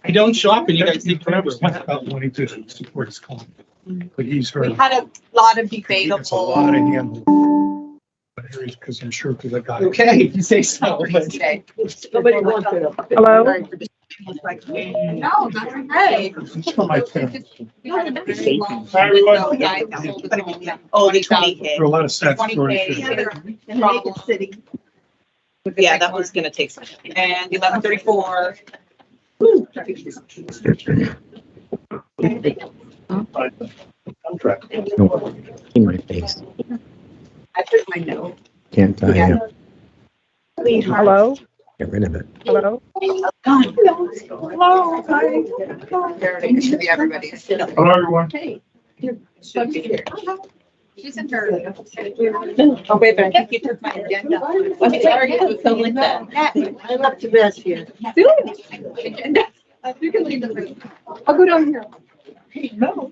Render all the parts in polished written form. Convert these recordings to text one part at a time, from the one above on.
I don't shop and you guys think forever. About wanting to support his client, but he's heard. We had a lot of It's a debatable. lot of handle. Because I'm sure because I got. Okay, you say so. But Today. nobody wants it. Hello? It's like, No, that's okay. It's on my pen. Hi, everyone. Oh, the 20K. There are a lot of statutory. 20K. issues. And make it city. Yeah, that was gonna take some. And 11:34. Contract. In my face. I put my note. Can't tie Yeah. it. Hello? Get rid of it. Hello? Hello. Hi. There it should be everybody. Hello, everyone. Should be here. She's in her. Oh, wait, but I think you took my agenda. I'm sorry, it was so like that. I'm up to best here. You can leave the room. I'll go down here. No.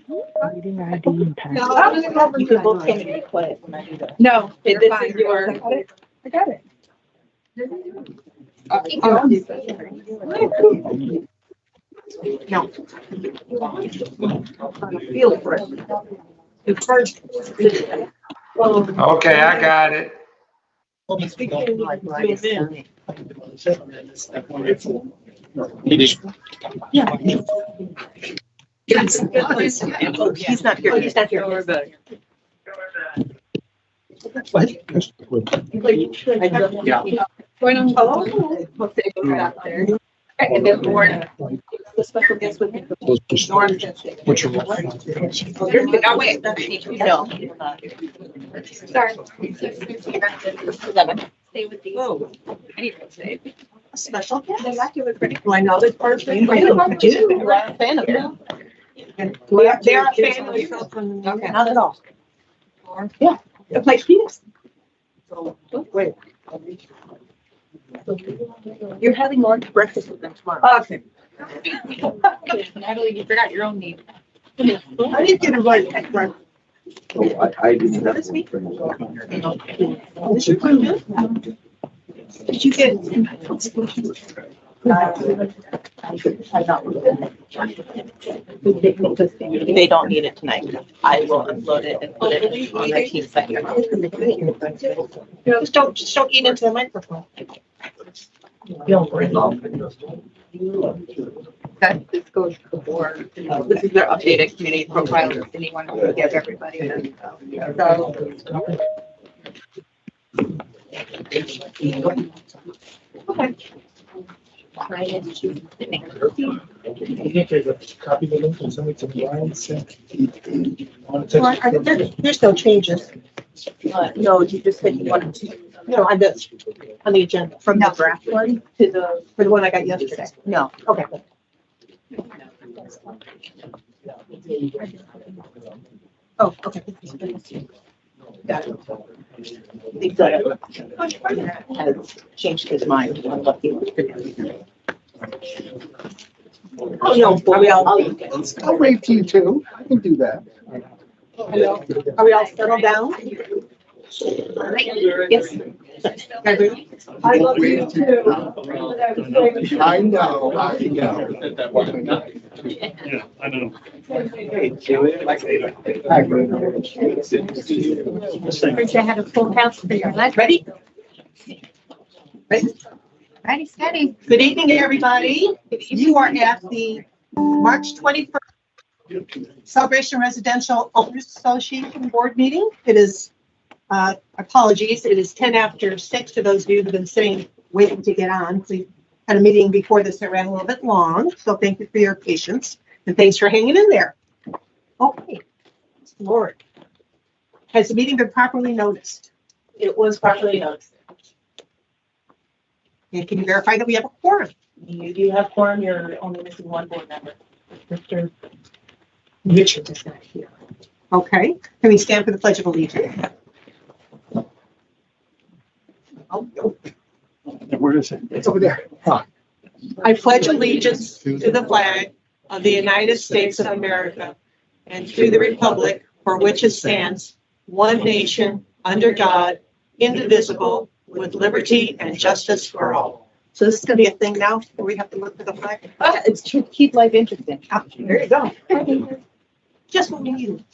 Reading ID and pass. No, I was over You can both come and be quiet when I do that. No, Okay, you're this fine. is your. I got it. No. Feel for it. It's first. Okay, I got it. He's not here. He's not here. Yeah. Going on. We'll say go right out there. And then Lauren, The special guest with me. Lauren. What's your? Oh, wait. No. Sorry. Stay with these. Whoa. I need to say. Special guest. Do I know this person? I do. You are a fan of them. They are a fan of the children. Okay. Not at all. Yeah. Like penis. Wait. You're having lunch, breakfast with them tomorrow. Okay. Natalie, you forgot your own name. I didn't get invited at breakfast. I didn't. This week? Did you get? They don't need it tonight. I will upload it and put it on their team site. Just don't eat into the microphone. That this goes to the board. This is their updated community profile. If anyone will give everybody. Okay. You can take a copy of the link and send it to Brian. There's no changes. No, you just said you wanted to. No, on the agenda, from the draft one to for the one I got yesterday. No, okay. Oh, okay. Got it. He has changed his mind. I'm lucky. Oh, no, are we all? I'll wait for you too. I can do that. Are we all settled down? Yes. I love you too. I know. Yeah, I know. Wish I had a full house for your lunch. Ready? Ready, steady. Good evening, everybody. You are at the March 21st Celebration Residential Owners Association Board meeting. It is, apologies, it is 10 after 6 to those of you who have been sitting, waiting to get on. We had a meeting before this that ran a little bit long, so thank you for your patience and thanks for hanging in there. Okay, Lord. Has the meeting been properly noticed? It was properly noticed. And can you verify that we have a quorum? You do have quorum, you're only missing one board member. Mr. Richard is not here. Okay, can we stand for the Pledge of Allegiance? Oh, Where is it? it's over there. I pledge allegiance to the flag of the United States of America and to the republic for which it stands, one nation, under God, indivisible, with liberty and justice for all. So this is going to be a thing now where we have to look for the flag? It's to keep life interesting. Ah, there you go. Just what we need.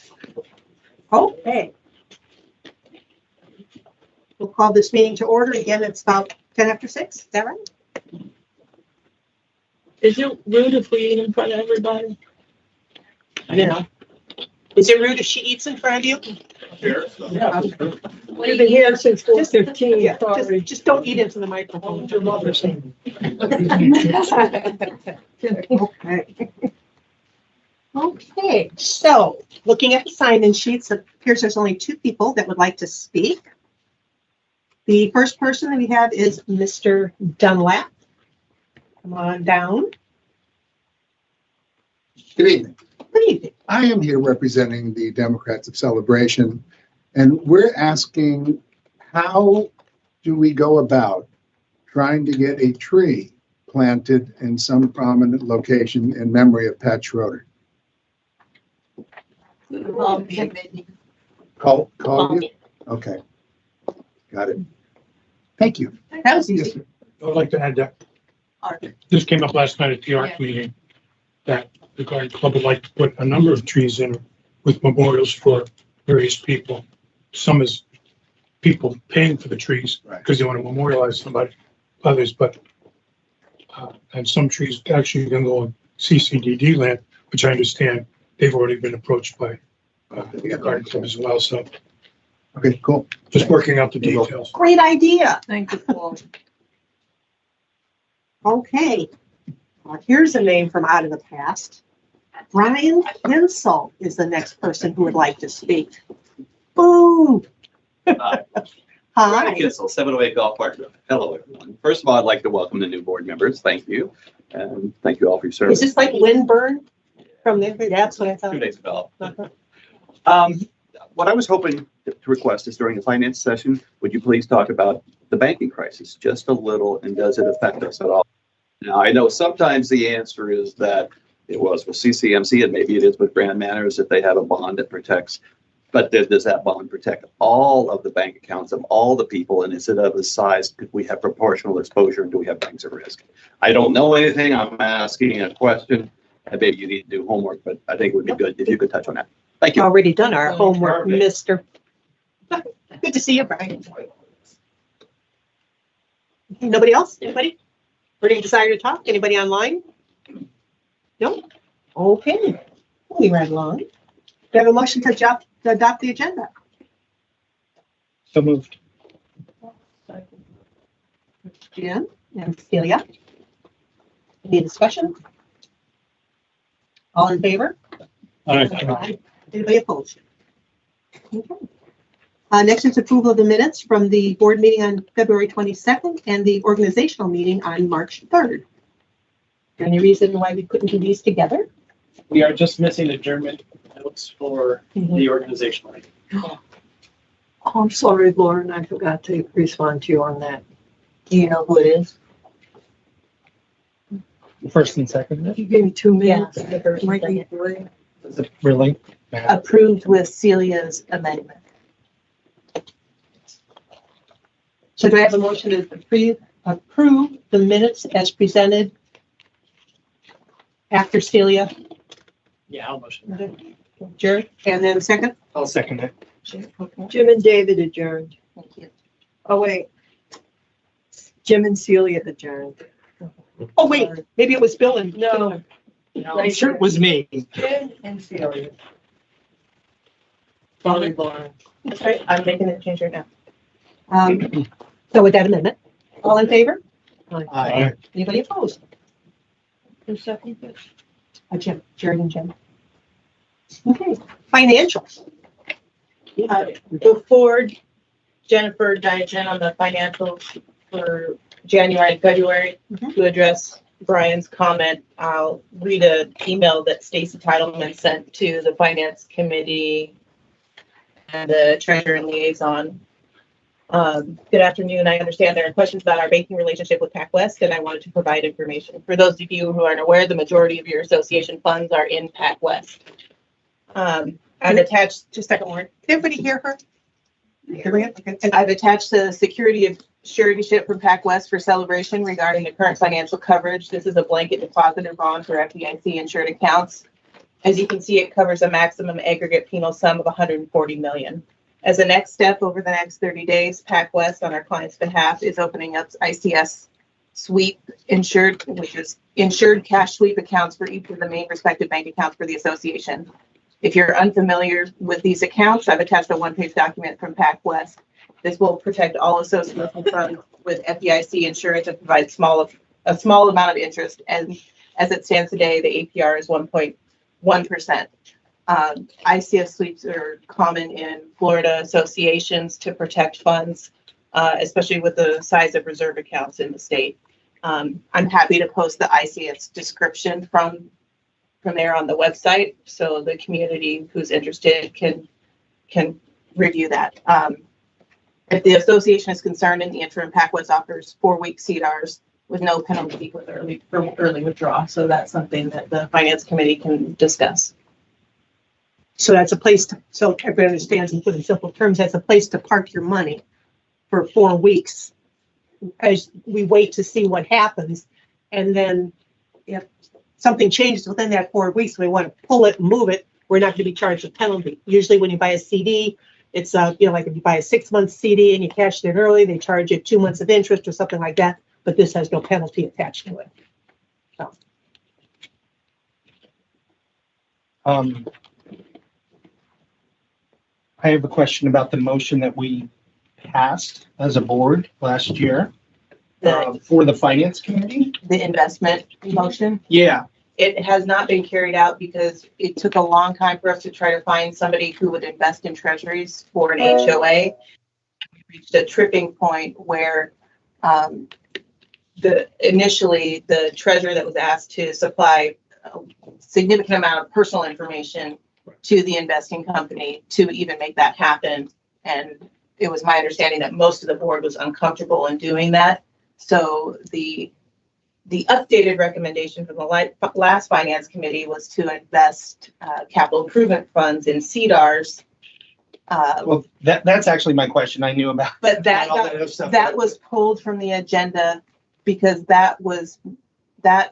Okay. We'll call this meeting to order. Again, it's about 10 after 6. Is that right? Is it rude if we eat in front of everybody? Yeah. Is it rude if she eats in front of you? We've been here since 4:15. Yeah, Sorry. just don't eat into the microphone. Okay. Okay, so looking at the sign-in sheets, it appears there's only two people that would like to speak. The first person that we have is Mr. Dunlap. Come on down. Good evening. Good evening. I am here representing the Democrats of Celebration, and we're asking, how do we go about trying to get a tree planted in some prominent location in memory of Pat Schroeder? Call you? Okay. Got it. Thank you. That was Yes, easy. sir. I'd like to add that this came up last night at the ARC meeting, that the garden club would like to put a number of trees in with memorials for various people. Some is people paying for the trees Right. because they want to memorialize somebody, others, but and some trees actually can go on CCDD land, which I understand they've already been approached by the garden club as well. So Okay, cool. just working out the details. Great idea. Thank you, Paul. Okay. Here's a name from out of the past. Brian Hensel is the next person who would like to speak. Boom. Brian Hi. Kissel, 708 Golf Park Road. Hello, everyone. First of all, I'd like to welcome the new board members. Thank you. And thank you all for your Is service. this like Windburn from there? That's what I thought. 2 days ago. Uh-huh. What I was hoping to request is during the finance session, would you please talk about the banking crisis just a little, and does it affect us at all? Now, I know sometimes the answer is that it was with CCMC, and maybe it is with Grand Manors, that they have a bond that protects. But does that bond protect all of the bank accounts of all the people? And is it of a size, could we have proportional exposure, and do we have banks at risk? I don't know anything. I'm asking a question. And maybe you need to do homework, but I think it would be good if you could touch on that. Thank you. Already done our homework, Perfect. mister. Good to see you, Brian. Okay, nobody else? Anybody? Any desire to talk? Anybody online? No? Okay. Moving right along. Do you have a motion to adopt the agenda? So moved. Jim and Celia. Any discussion? All in favor? Anybody opposed? Okay. Next is approval of the minutes from the board meeting on February 22nd and the organizational meeting on March 3rd. Any reason why we couldn't do these together? We are just missing adjournment notes for the organizational. Oh, I'm sorry, Lauren, I forgot to respond to you on that. Do you know who it is? First and second. You gave me 2 minutes. Yeah, the first and Might be second. 3. Is it really? Approved with Celia's amendment. So do I have a motion to approve the minutes as presented after Celia? Yeah, I'll motion. Jared, and then second? I'll second it. Jim and David adjourned. Thank you. Oh, wait. Jim and Celia adjourned. Oh, wait, maybe it was Bill and. No. I'm sure it was me. Jim and Celia. Sorry, Lauren. That's right, I'm making a change right now. So with that amendment, all in favor? Aye. Anybody opposed? Who seconded this? Jim, Jared and Jim. Okay, financials. Before Jennifer dives in on the financials for January and February Mhm. to address Brian's comment, I'll read an email that Stacy Titleman sent to the finance committee and the treasurer and liaison. Good afternoon. I understand there are questions about our banking relationship with PacWest, and I wanted to provide information. For those of you who aren't aware, the majority of your association funds are in PacWest. I've attached, just a second, Warren. Did everybody hear her? Okay. I've attached the security of suretyship from PacWest for Celebration regarding the current financial coverage. This is a blanket deposit and bond for FDIC insured accounts. As you can see, it covers a maximum aggregate penal sum of $140 million. As a next step, over the next 30 days, PacWest, on our client's behalf, is opening up ICS sweep insured, which is insured cash sweep accounts for each of the main respective bank accounts for the association. If you're unfamiliar with these accounts, I've attached a one-page document from PacWest. This will protect all association funds with FDIC insurance and provide a small amount of interest. And as it stands today, the APR is 1.1%. ICF sweeps are common in Florida associations to protect funds, especially with the size of reserve accounts in the state. I'm happy to post the ICF's description from there on the website, so the community who's interested can review that. If the association is concerned, in the interim, PacWest offers 4-week CDRs with no penalty for early withdrawal. So that's something that the finance committee can discuss. So that's a place to, so everybody understands and put in simple terms, that's a place to park your money for 4 weeks as we wait to see what happens. And then if something changes within that 4 weeks, we want to pull it and move it, we're not going to be charged a penalty. Usually when you buy a CD, it's like if you buy a 6-month CD and you cash it in early, they charge you 2 months of interest or something like that, but this has no penalty attached to it. So. I have a question about the motion that we passed as a board last year for the finance committee. The investment motion. Yeah, It has not been carried out because it took a long time for us to try to find somebody who would invest in treasuries for an HOA. We reached a tripping point where initially the treasurer that was asked to supply a significant amount of personal information to the investing company to even make that happen. And it was my understanding that most of the board was uncomfortable in doing that. So the updated recommendation from the last finance committee was to invest capital improvement funds in CDRs. well, that's actually my question. I knew about. But that all that other stuff. that was pulled from the agenda because that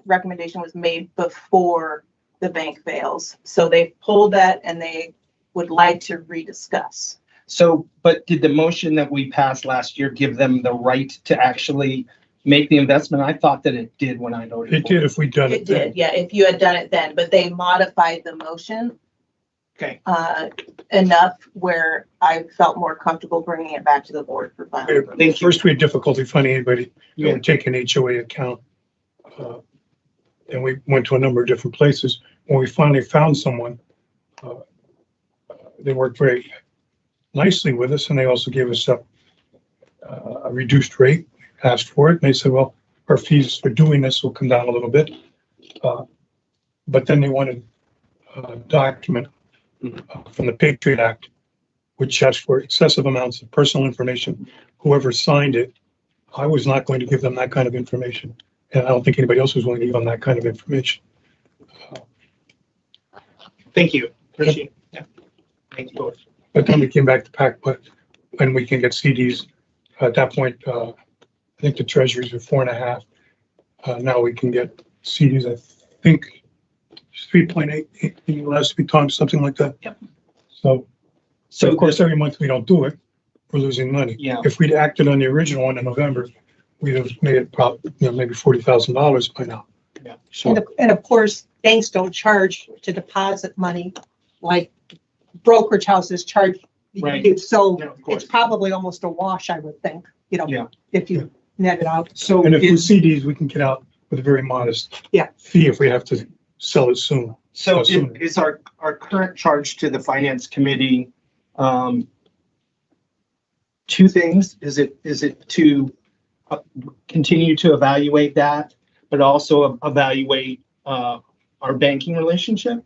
recommendation was made before the bank fails. So they pulled that and they would like to rediscuss. So, but did the motion that we passed last year give them the right to actually make the investment? I thought that it did when I voted. It did if we'd done It it then. did, yeah, if you had done it then, but they modified the motion Okay. enough where I felt more comfortable bringing it back to the board for final approval. Thank you. First, we had difficulty finding anybody that Yeah. would take an HOA account. And we went to a number of different places. When we finally found someone, they worked very nicely with us, and they also gave us a reduced rate, asked for it, and they said, well, our fees for doing this will come down a little bit. But then they wanted a document from the Patriot Act, which asked for excessive amounts of personal information. Whoever signed it, I was not going to give them that kind of information. And I don't think anybody else was willing to give them that kind of information. Thank you. Appreciate it. Yeah. Thank you both. But then we came back to PAC, but when we can get CDs, at that point, I think the treasuries were 4.5. Now we can get CDs, I think 3.8 in the last 3 times, something like that. Yep. So So of course, every month we don't do it, we're losing money. Yeah. If we'd acted on the original one in November, we'd have made it maybe $40,000 by now. Yeah. So And of course, banks don't charge to deposit money like brokerage houses charge. Right. So Yeah, of course. it's probably almost a wash, I would think, Yeah. if you net it out. So and if with is, CDs, we can get out with a very modest fee if we have to sell it soon. so sooner. is our current charge to the finance committee, 2 things? Is it to continue to evaluate that, but also evaluate our banking relationship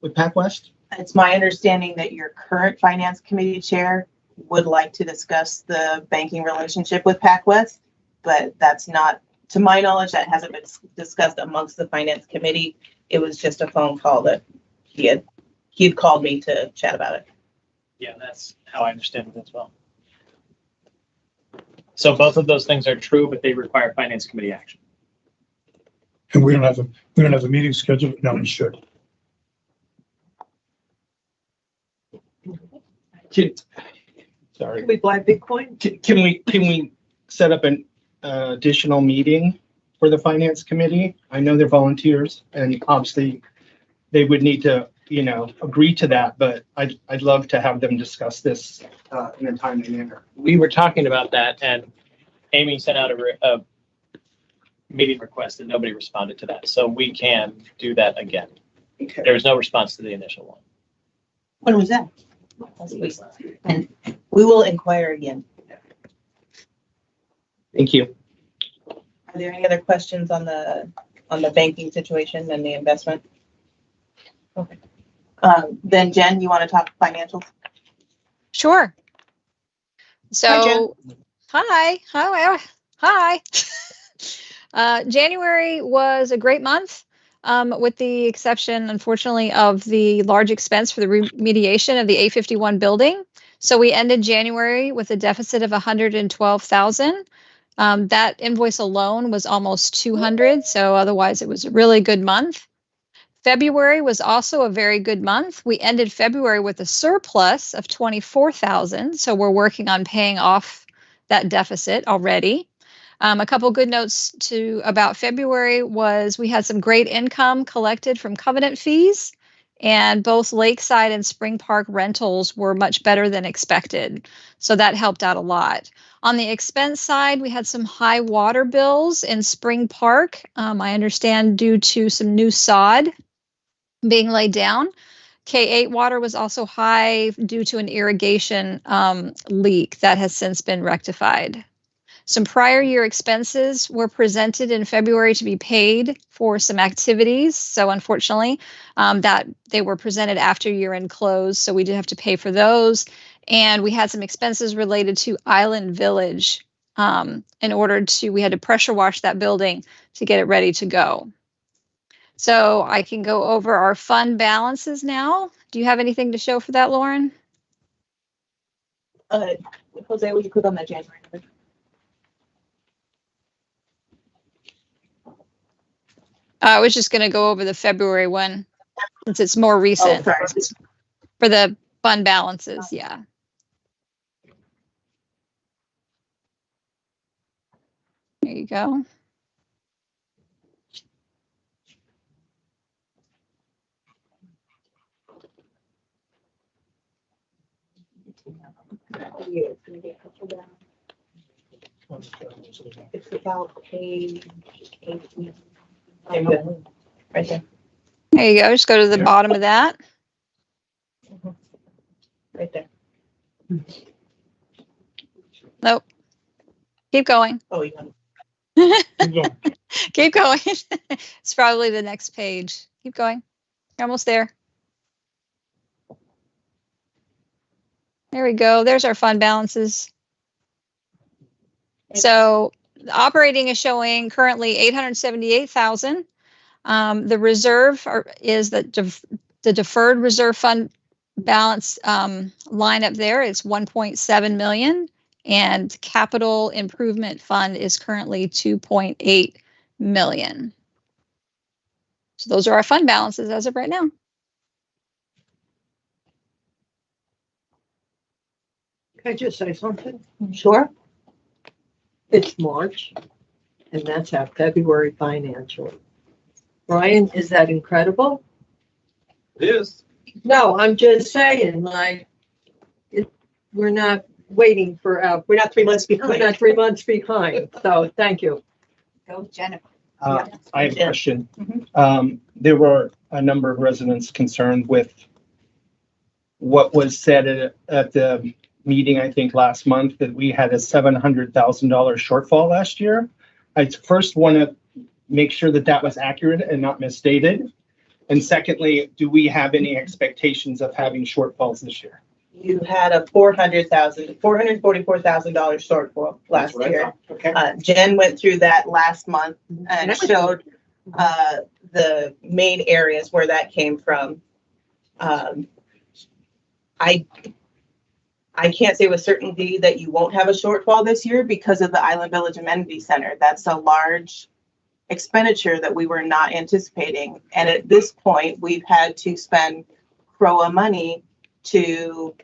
with PacWest? It's my understanding that your current finance committee chair would like to discuss the banking relationship with PacWest, but that's not, to my knowledge, that hasn't been discussed amongst the finance committee. It was just a phone call that he had called me to chat about it. Yeah, that's how I understand it as well. So both of those things are true, but they require finance committee action. And we don't have a meeting scheduled, but now we should. Sorry. We buy Bitcoin? Can we set up additional meeting for the finance committee. I know they're volunteers and obviously they would need to, agree to that, but I'd love to have them discuss this in a timely manner. We were talking about that and Amy sent out a meeting request and nobody responded to that. So we can do that again. Okay. There was no response to the initial one. When was that? And we will inquire again. Thank you. Are there any other questions on the banking situation and the investment? Okay. Then Jen, you want to talk financials? Sure. Hi, Jen. So, hi. January was a great month, with the exception, unfortunately, of the large expense for the remediation of the 851 building. So we ended January with a deficit of $112,000. That invoice alone was almost 200. So otherwise, it was a really good month. February was also a very good month. We ended February with a surplus of $24,000. So we're working on paying off that deficit already. A couple good notes about February was we had some great income collected from covenant fees, and both Lakeside and Spring Park rentals were much better than expected. So that helped out a lot. On the expense side, we had some high water bills in Spring Park. I understand due to some new sod being laid down. K8 water was also high due to an irrigation leak that has since been rectified. Some prior year expenses were presented in February to be paid for some activities. So unfortunately, that they were presented after year-end close, so we did have to pay for those. And we had some expenses related to Island Village. We had to pressure wash that building to get it ready to go. So I can go over our fund balances now. Do you have anything to show for that, Lauren? Jose, will you click on that January number? I was just going to go over the February one since it's more recent. Oh, sorry. For the fund balances, yeah. There you go. It's about page 18. Right there. There you go. Just go to the bottom of that. Right there. Nope. Keep going. Oh, yeah. Keep going. It's probably the next page. Keep going. You're almost there. There we go. There's our fund balances. So the operating is showing currently $878,000. The reserve is the deferred reserve fund balance line up there is $1.7 million, and capital improvement fund is currently $2.8 million. So those are our fund balances as of right now. Can I just say something? Sure. It's March, and that's our February financial. Brian, is that incredible? It is. No, I'm just saying, we're not waiting for, We're not 3 months we're behind. not 3 months behind, so thank you. Go, Jennifer. I have a Yeah. question. Mhm. There were a number of residents concerned with what was said at the meeting, I think last month, that we had a $700,000 shortfall last year. I first want to make sure that that was accurate and not misstated. And secondly, do we have any expectations of having shortfalls this year? You had a $444,000 shortfall last year. Okay. Jen went through that last month and showed the main areas where that came from. I can't say with certainty that you won't have a shortfall this year because of the Island Village Amenity Center. That's a large expenditure that we were not anticipating. And at this point, we've had to spend CROA money to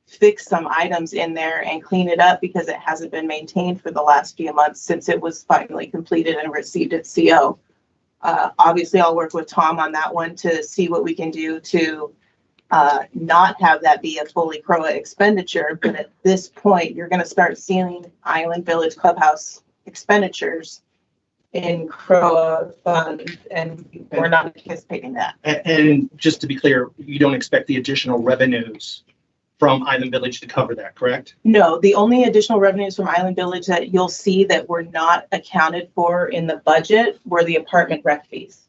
fix some items in there and clean it up because it hasn't been maintained for the last few months since it was finally completed and received its CO. Obviously, I'll work with Tom on that one to see what we can do to not have that be a fully CROA expenditure. But at this point, you're going to start seeing Island Village Clubhouse expenditures in CROA funds, and we're not anticipating that. And just to be clear, you don't expect the additional revenues from Island Village to cover that, correct? No, the only additional revenues from Island Village that you'll see that were not accounted for in the budget were the apartment rec fees.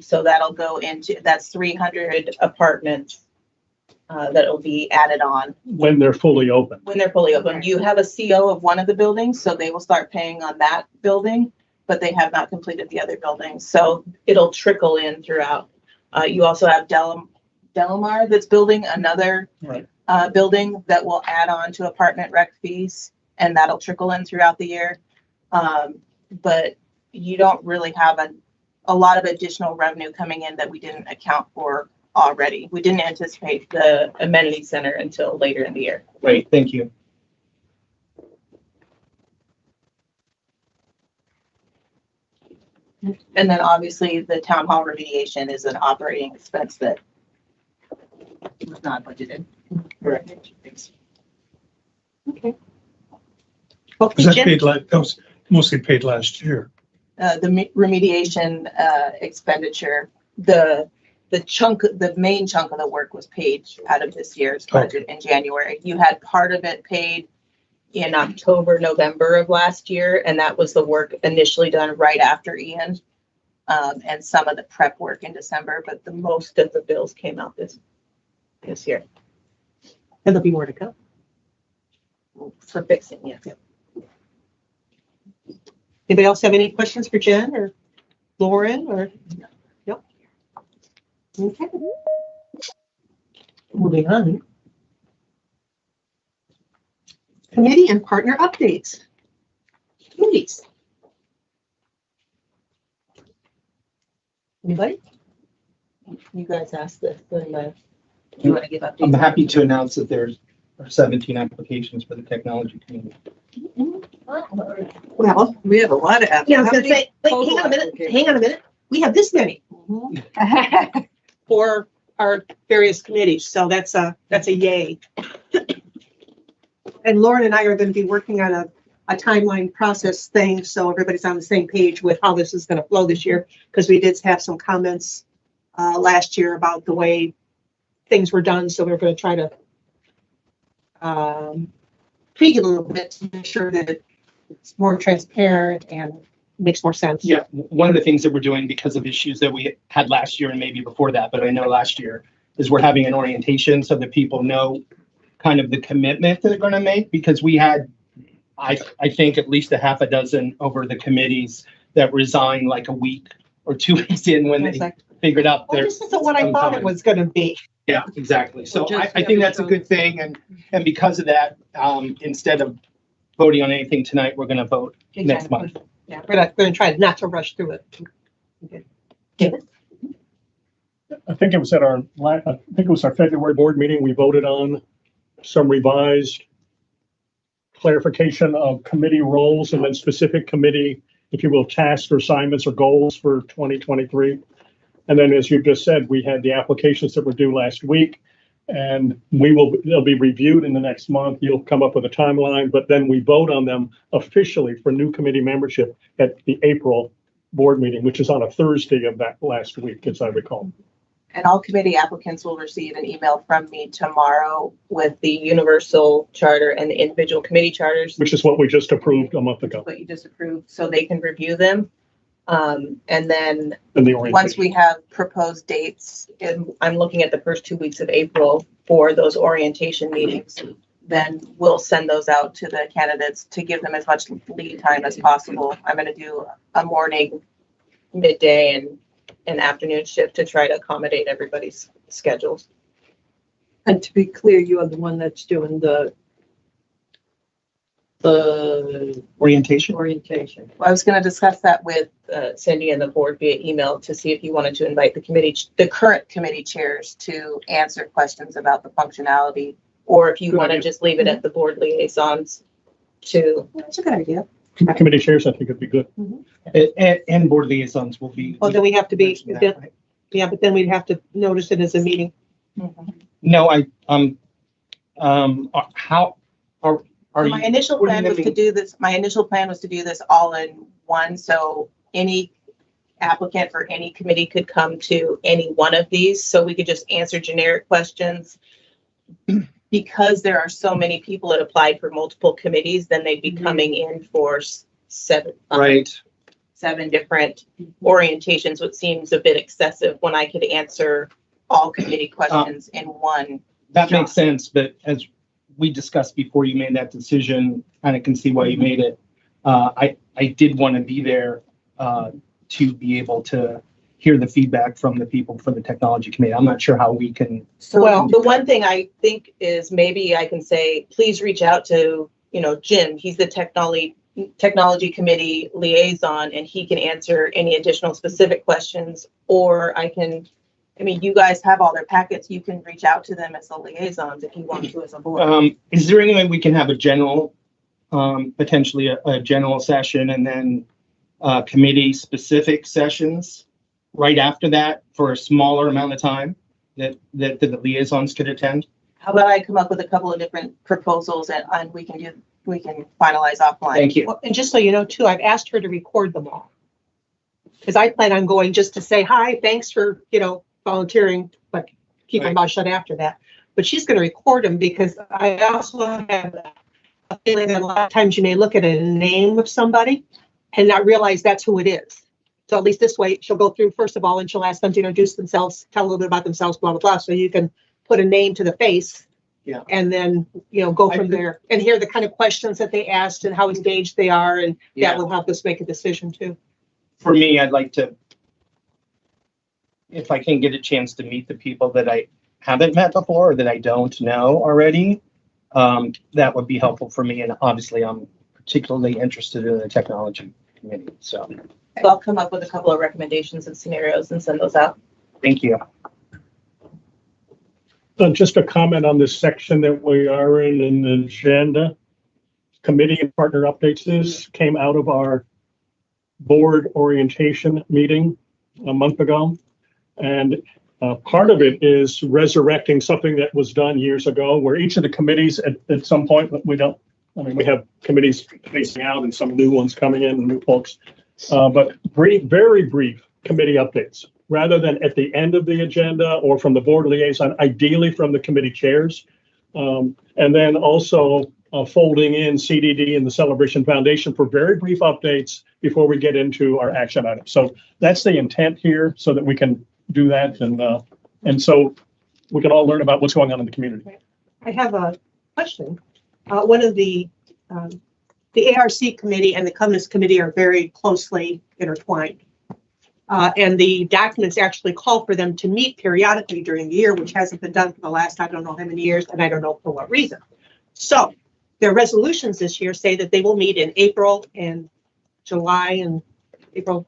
So that'll go into, that's 300 apartments that'll be added on. When they're fully open. When they're fully open. You have a CO of one of the buildings, so they will start paying on that building, but they have not completed the other buildings. So it'll trickle in throughout. You also have Delamar that's building another building that will add on to apartment rec fees, and that'll trickle in throughout the year. But you don't really have a lot of additional revenue coming in that we didn't account for already. We didn't anticipate the amenity center until later in the year. Great, thank you. And then obviously the town hall remediation is an operating expense that was not budgeted. Correct. Okay. Was that paid, that was mostly paid last year. The remediation expenditure, the main chunk of the work was paid out of this year's budget in January. You had part of it paid in October, November of last year, and that was the work initially done right after Ian, and some of the prep work in December, but the most of the bills came out this year. And there'll be more to come. For fixing, yes. Anybody else have any questions for Jen or Lauren or? Yep. Okay. Moving on. Committee and partner updates. Committees. Anybody? You guys asked this, and you want to give updates? I'm happy to announce that there's 17 applications for the technology committee. Well, We have a lot of. yeah, I was gonna say, wait, hang on a minute. We have this many for our various committees, so that's a yay. And Lauren and I are gonna be working on a timeline process thing, so everybody's on the same page with how this is gonna flow this year, because we did have some comments last year about the way things were done, so we're gonna try to tweak it a little bit to make sure that it's more transparent and makes more sense. Yeah, one of the things that we're doing because of issues that we had last year and maybe before that, but I know last year, is we're having an orientation so that people know kind of the commitment that they're going to make, because we had, I think, at least a half a dozen over the committees that resigned like a week or 2 weeks in when they figured out Well, this isn't what I thought it was gonna be. Yeah, exactly. So I think that's a good thing. And because of that, instead of voting on anything tonight, we're going to vote next month. Yeah, we're gonna try not to rush through it. Okay. David? I think it was at our, I think it was our February board meeting, we voted on some revised clarification of committee roles and then specific committee, if you will, tasks or assignments or goals for 2023. And then, as you just said, we had the applications that were due last week, and they'll be reviewed in the next month. You'll come up with a timeline, but then we vote on them officially for new committee membership at the April board meeting, which is on a Thursday of that last week, as I recall. And all committee applicants will receive an email from me tomorrow with the universal charter and the individual committee charters. Which is what we just approved a month ago. What you just approved, so they can review them. And then And once we have proposed dates, and I'm looking at the first 2 weeks of April for those orientation meetings, then we'll send those out to the candidates to give them as much lead time as possible. I'm going to do a morning, midday, and an afternoon shift to try to accommodate everybody's schedules. And to be clear, you are the one that's doing the The Orientation? orientation. I was gonna discuss that with Cindy and the board via email to see if you wanted to invite the current committee chairs to answer questions about the functionality, or if you Good want to idea. just leave it at the board liaisons to. That's a good idea. Committee chairs, I think would be good. And board liaisons will be. Well, then we have to be, mention that, right? yeah, but then we'd have to notice it as a meeting. No, how are you? My initial what do you plan was to mean? do this, all in one, so any applicant for any committee could come to any one of these, so we could just answer generic questions. Because there are so many people that applied for multiple committees, then they'd be coming in for seven different orientations, which seems a bit excessive when I could answer all committee questions in one. That makes sense, but as we discussed before you made that decision, kind of can see why you made it. I did want to be there to be able to hear the feedback from the people for the technology committee. I'm not sure how we can. So Well- the one thing I think is maybe I can say, please reach out to, Jim. He's the technology committee liaison, and he can answer any additional specific questions. Or you guys have all their packets. You can reach out to them as the liaisons if you want to as a board. Is there any way we can have a general, potentially a general session and then committee specific sessions right after that for a smaller amount of time that the liaisons could attend? How about I come up with a couple of different proposals and we can finalize offline. Thank you. Well, and just so you know too, I've asked her to record them all. Because I plan on going just to say, hi, thanks for, volunteering, but keep my mouth shut after that. But she's going to record them because I also have a feeling that a lot of times you may look at a name of somebody and not realize that's who it is. So at least this way, she'll go through first of all, and she'll ask them to introduce themselves, tell a little bit about themselves, blah, blah, blah. So you can put a name to the face. Yeah. And then, go from there and hear the kind of questions that they asked and how engaged they are. And Yeah. that will help us make a decision too. For me, I'd like to, if I can get a chance to meet the people that I haven't met before or that I don't know already, that would be helpful for me. And obviously, I'm particularly interested in the technology committee. So I'll come up with a couple of recommendations and scenarios and send those out. thank you. Just a comment on this section that we are in the agenda. Committee and partner updates. This came out of our board orientation meeting a month ago. And part of it is resurrecting something that was done years ago where each of the committees at some point, we have committees facing out and some new ones coming in, new folks. But very brief committee updates rather than at the end of the agenda or from the board liaison, ideally from the committee chairs. And then also folding in CDD and the Celebration Foundation for very brief updates before we get into our action items. So that's the intent here so that we can do that. And so we can all learn about what's going on in the community. I have a question. One of the ARC committee and the Covenants committee are very closely intertwined. And the documents actually call for them to meet periodically during the year, which hasn't been done for the last, I don't know how many years, and I don't know for what reason. So their resolutions this year say that they will meet in April and July and April,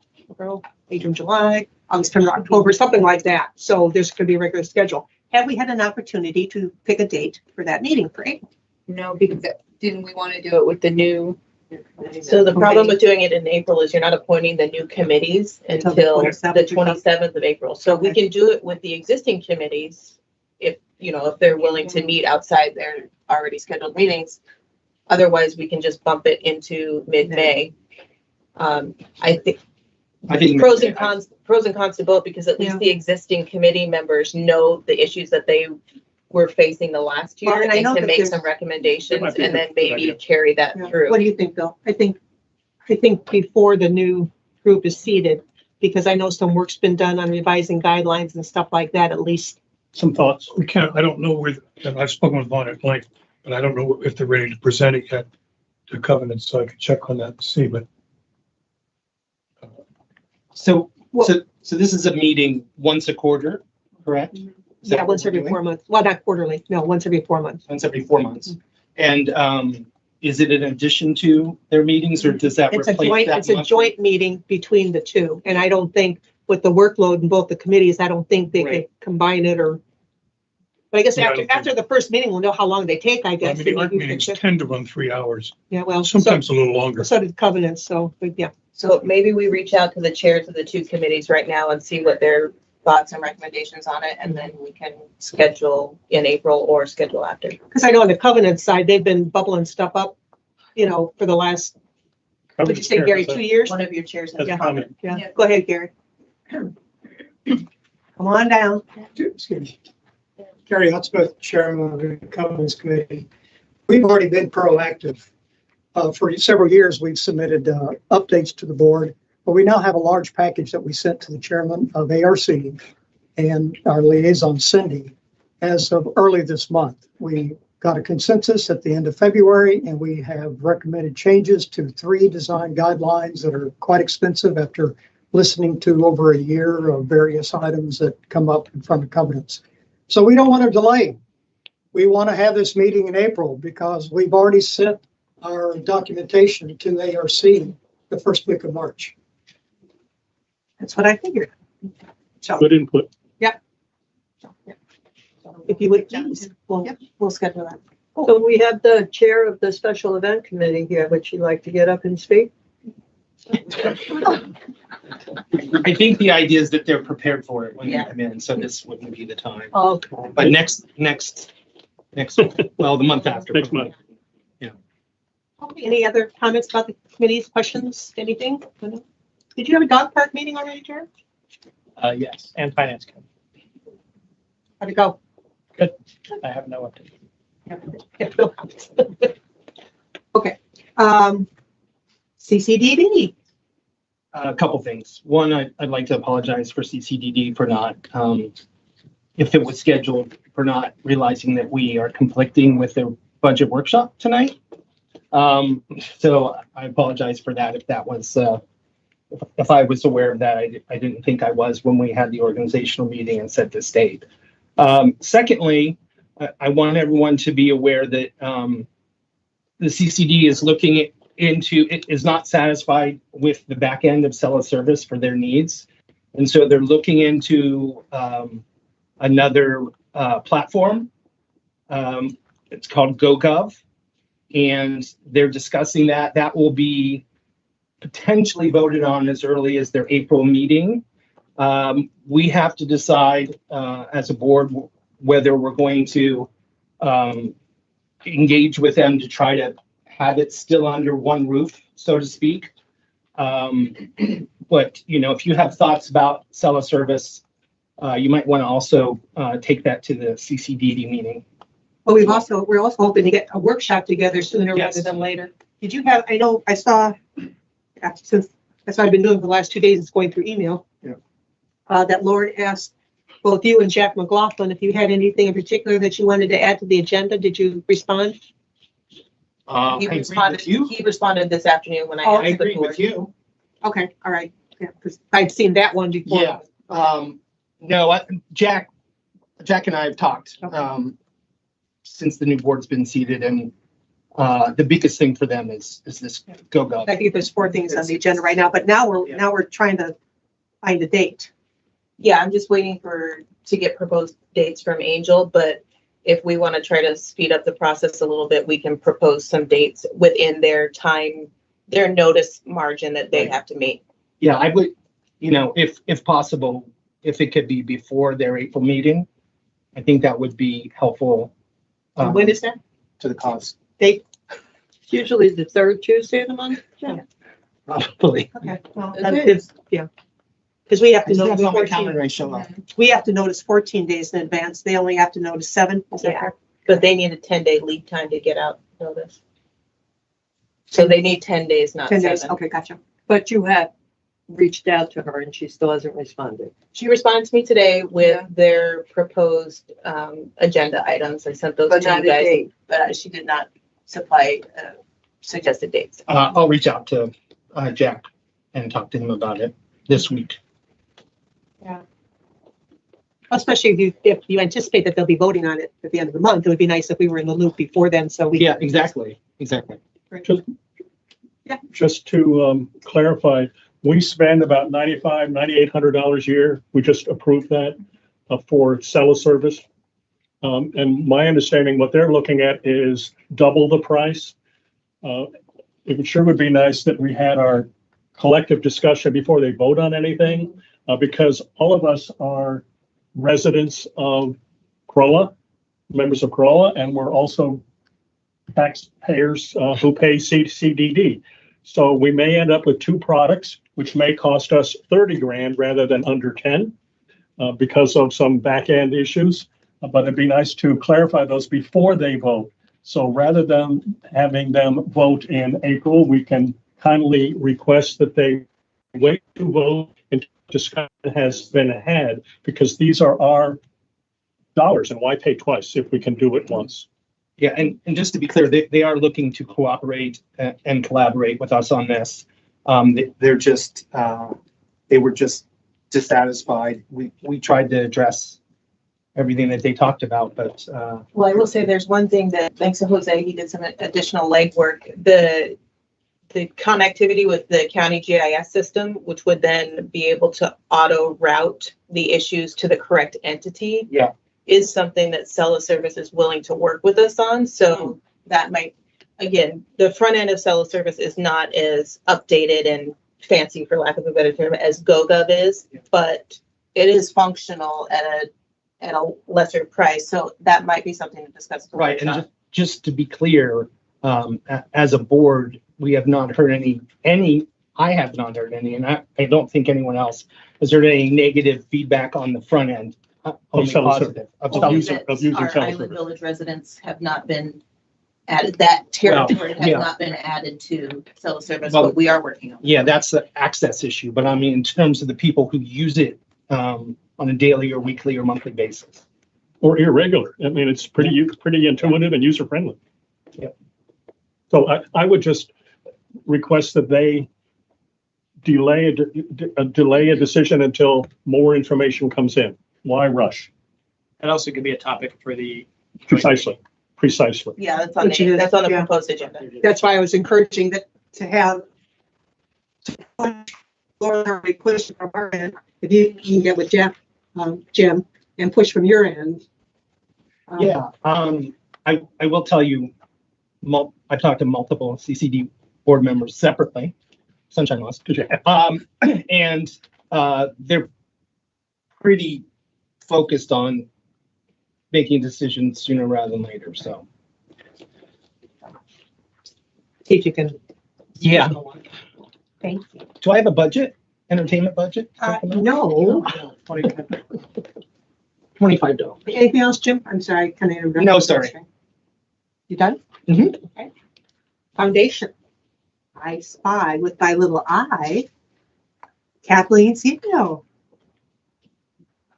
July, August, September, October, something like that. So there's going to be a regular schedule. Have we had an opportunity to pick a date for that meeting for April? No, because didn't we want to do it with the new? So the problem with doing it in April is you're not appointing the new committees until the 27th of April. So we can do it with the existing committees if they're willing to meet outside their already scheduled meetings. Otherwise, we can just bump it into mid-May. I think pros and cons to both, because at least the existing committee members know the issues that they were facing the last year, Well, and I and know can that make there's- some recommendations That might be and a then good maybe idea. carry that through. What do you think, Bill? I think before the new group is seated, because I know some work's been done on revising guidelines and stuff like that, at least. Some thoughts? We can't, I don't know and I've spoken with Vaughn at length, but I don't know if they're ready to present it yet to Covenant, so I could check on that and see, but. So this is a meeting once a quarter, correct? Is that Yeah, what once we're every doing? 4 months. Well, not quarterly. No, once every 4 months. Once every 4 months. And is it in addition to their meetings or does that It's a replace joint, that? it's a monthly? joint meeting between the two. And I don't think with the workload in both the committees, I don't think they could Right. combine it or. But I guess Yeah, I after, don't think- after the first meeting, we'll know how long they take, I I guess. mean, the and ARC maybe we can meetings shift- tend to run 3 hours, Yeah, well, sometimes a little longer. so did covenants. So, but yeah. So maybe we reach out to the chairs of the two committees right now and see what their thoughts and recommendations on it, and then we can schedule in April or schedule after. Because I know on the covenant side, they've been bubbling stuff up, for the last, would you say, Gary, 2 years? One of your chairs has Yeah. comment. Yeah, go ahead, Gary. Come on down. Excuse me. Gary Hutzpeth, Chairman of the Covenants Committee. We've already been proactive. For several years, we've submitted updates to the board, but we now have a large package that we sent to the chairman of ARC and our liaison, Cindy, as of early this month. We got a consensus at the end of February, and we have recommended changes to 3 design guidelines that are quite expensive after listening to over a year of various items that come up in front of covenants. So we don't want to delay. We want to have this meeting in April because we've already sent our documentation to ARC the first week of March. That's what I figured. So, Good input. if you would, please, we'll schedule that. So we have the chair of the special event committee here. Would she like to get up and speak? I think the idea is that they're prepared for it when they Yeah. come in, so this wouldn't be the time. Okay. But next, well, the month after. Next month. Okay, any other comments about the committees, questions, anything? Did you have a dog park meeting already, Jared? Yes, and finance committee. How'd it go? I have no update. Okay. CCDD. A couple things. One, I'd like to apologize for CCDD for not, if it was scheduled, for not realizing that we are conflicting with the budget workshop tonight. So I apologize for that if that was, if I was aware of that. I didn't think I was when we had the organizational meeting and set this date. Secondly, I want everyone to be aware that the CCD is looking into, it is not satisfied with the back end of Cella Service for their needs. And so they're looking into another platform. It's called GoGov. And they're discussing that. That will be potentially voted on as early as their April meeting. We have to decide as a board whether we're going to engage with them to try to have it still under one roof, so to speak. But, if you have thoughts about Cella Service, you might want to also take that to the CCDD meeting. Well, we're also hoping to get a workshop together sooner Yes. rather than later. Did you have, I saw, since that's what I've been doing for the last 2 days, it's going through email. Yeah. That Lauren asked both you and Jack McLaughlin if you had anything in particular that you wanted to add to the agenda. Did you respond? He I agree responded, with you. he responded this afternoon when I Oh, I asked the agree board. with you. Okay, all right. Yeah, because I'd seen that one before. Yeah. No, Jack and I have talked since the new board's been seated, and the biggest thing for them is this GoGov. I think there's 4 things on the agenda right now, but now we're trying to find a date. Yeah, I'm just waiting to get proposed dates from Angel, but if we want to try to speed up the process a little bit, we can propose some dates within their time, their notice margin that they have to meet. Yeah, I would, if possible, if it could be before their April meeting, I think that would be helpful. And when is that To the cause. date? It's usually the third Tuesday of the month. Probably. Okay, well, Okay. that is, yeah. Because we have to notice on my 14, calendar, I show up. we have to notice 14 days in advance. They only have to notice 7. Is that Yeah. correct? But they need a 10-day lead time to get out notice. So they need 10 days, not 10 days. 7. Okay, gotcha. But you have reached out to her and she still hasn't responded. She responded to me today with their proposed agenda items. I sent those But to not you a guys, date. but she did not supply suggested dates. I'll reach out to Jack and talk to him about it this week. Especially if you anticipate that they'll be voting on it at the end of the month. It would be nice if we were in the loop before then, so we. Yeah, exactly. Just to clarify, we spend about $9,800 a year. We just approved that for cell service. And my understanding, what they're looking at is double the price. It sure would be nice that we had our collective discussion before they vote on anything, because all of us are residents of CROA, members of CROA, and we're also taxpayers who pay CDD. So we may end up with two products, which may cost us 30 grand rather than under 10 because of some back end issues. But it'd be nice to clarify those before they vote. So rather than having them vote in April, we can kindly request that they wait to vote until discussion has been had, because these are our dollars, and why pay twice if we can do it once? Yeah, and just to be clear, they are looking to cooperate and collaborate with us on this. They're just, they were just dissatisfied. We tried to address everything that they talked about, but. Well, I will say there's one thing that, thanks to Jose, he did some additional legwork. The connectivity with the county GIS system, which would then be able to auto route the issues to the correct entity. Yeah. Is something that Cella Service is willing to work with us on. So that might, again, the front end of Cella Service is not as updated and fancy, for lack of a better term, as GoGov is, but it is functional at a lesser price. So that might be something to discuss. Right, and just to be clear, as a board, we have not heard any, I have not heard any, and I don't think anyone else has heard any negative feedback on the front end. Only positive. Our Island Village residents have not been added, that territory has not been added to Cella Service, but we are working on it. Yeah, that's the access issue, but I mean, in terms of the people who use it on a daily or weekly or monthly basis. Or irregular. I mean, it's pretty intuitive and user friendly. Yep. So I would just request that they delay a decision until more information comes in. Why rush? It also could be a topic for the. Precisely. Yeah, that's on the proposed agenda. That's why I was encouraging that to have push from our end. If you can get with Jeff, Jim, and push from your end. I will tell you, I've talked to multiple CCD board members separately, Sunshine Laws, and they're pretty focused on making decisions sooner rather than later, so. See if you can. Yeah. Thank you. Do I have a budget, entertainment budget? No. $25. Anything else, Jim? I'm sorry, can I interrupt? No, sorry. You done? Mm-hmm. Okay. Foundation. I spy with thy little eye. Kathleen Scipio.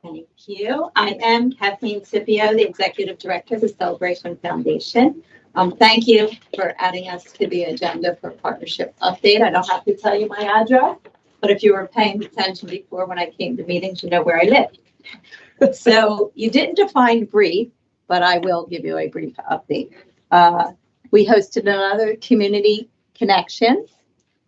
Thank you. I am Kathleen Scipio, the Executive Director of the Celebration Foundation. Thank you for adding us to the agenda for partnership update. I don't have to tell you my address, but if you were paying attention before when I came to meetings, you know where I live. So you didn't define brief, but I will give you a brief update. We hosted another community connections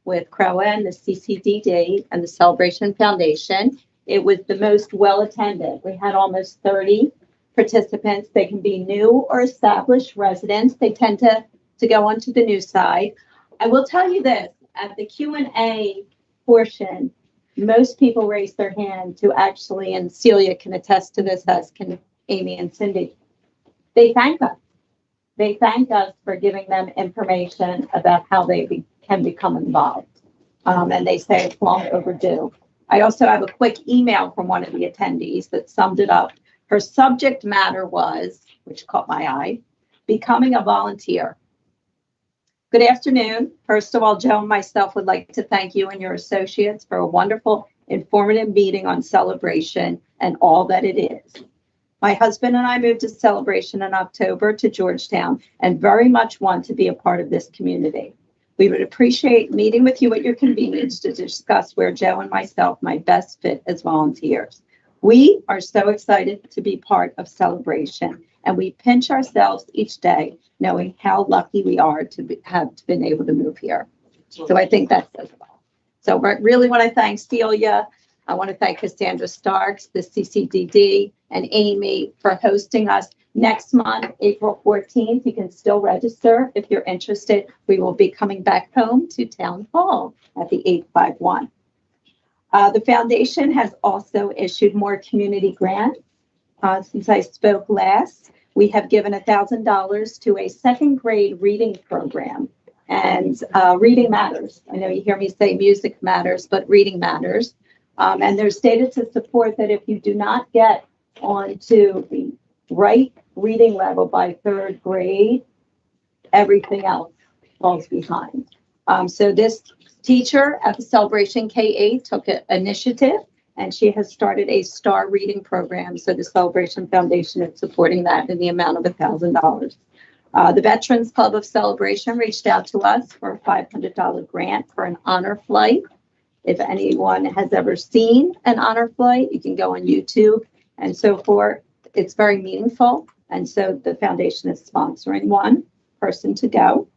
with CROA and the CCDD and the Celebration Foundation. It was the most well-attended. We had almost 30 participants. They can be new or established residents. They tend to go onto the new side. I will tell you this, at the Q&A portion, most people raised their hand to actually, and Celia can attest to this, as can Amy and Cindy, they thank us. They thank us for giving them information about how they can become involved. And they say it's long overdue. I also have a quick email from one of the attendees that summed it up. Her subject matter was, which caught my eye, becoming a volunteer. Good afternoon. First of all, Joe and myself would like to thank you and your associates for a wonderful, informative meeting on Celebration and all that it is. My husband and I moved to Celebration in October to Georgetown and very much want to be a part of this community. We would appreciate meeting with you at your convenience to discuss where Joe and myself might best fit as volunteers. We are so excited to be part of Celebration And we pinch ourselves each day knowing how lucky we are to have been able to move here. So I think that says it all. So I really want to thank Celia. I want to thank Cassandra Starks, the CCDD, and Amy for hosting us. Next month, April 14th, you can still register if you're interested. We will be coming back home to Town Hall at the 851. The foundation has also issued more community grants. Since I spoke last, we have given $1,000 to a second grade reading program. And reading matters. I know you hear me say music matters, but reading matters. And there's data to support that if you do not get onto the right reading level by third grade, everything else falls behind. So this teacher at the Celebration K-8 took an initiative, and she has started a STAR reading program. So the Celebration Foundation is supporting that in the amount of $1,000. The Veterans Club of Celebration reached out to us for a $500 grant for an honor flight. If anyone has ever seen an honor flight, you can go on YouTube and so forth. It's very meaningful. And so the foundation is sponsoring one person to go.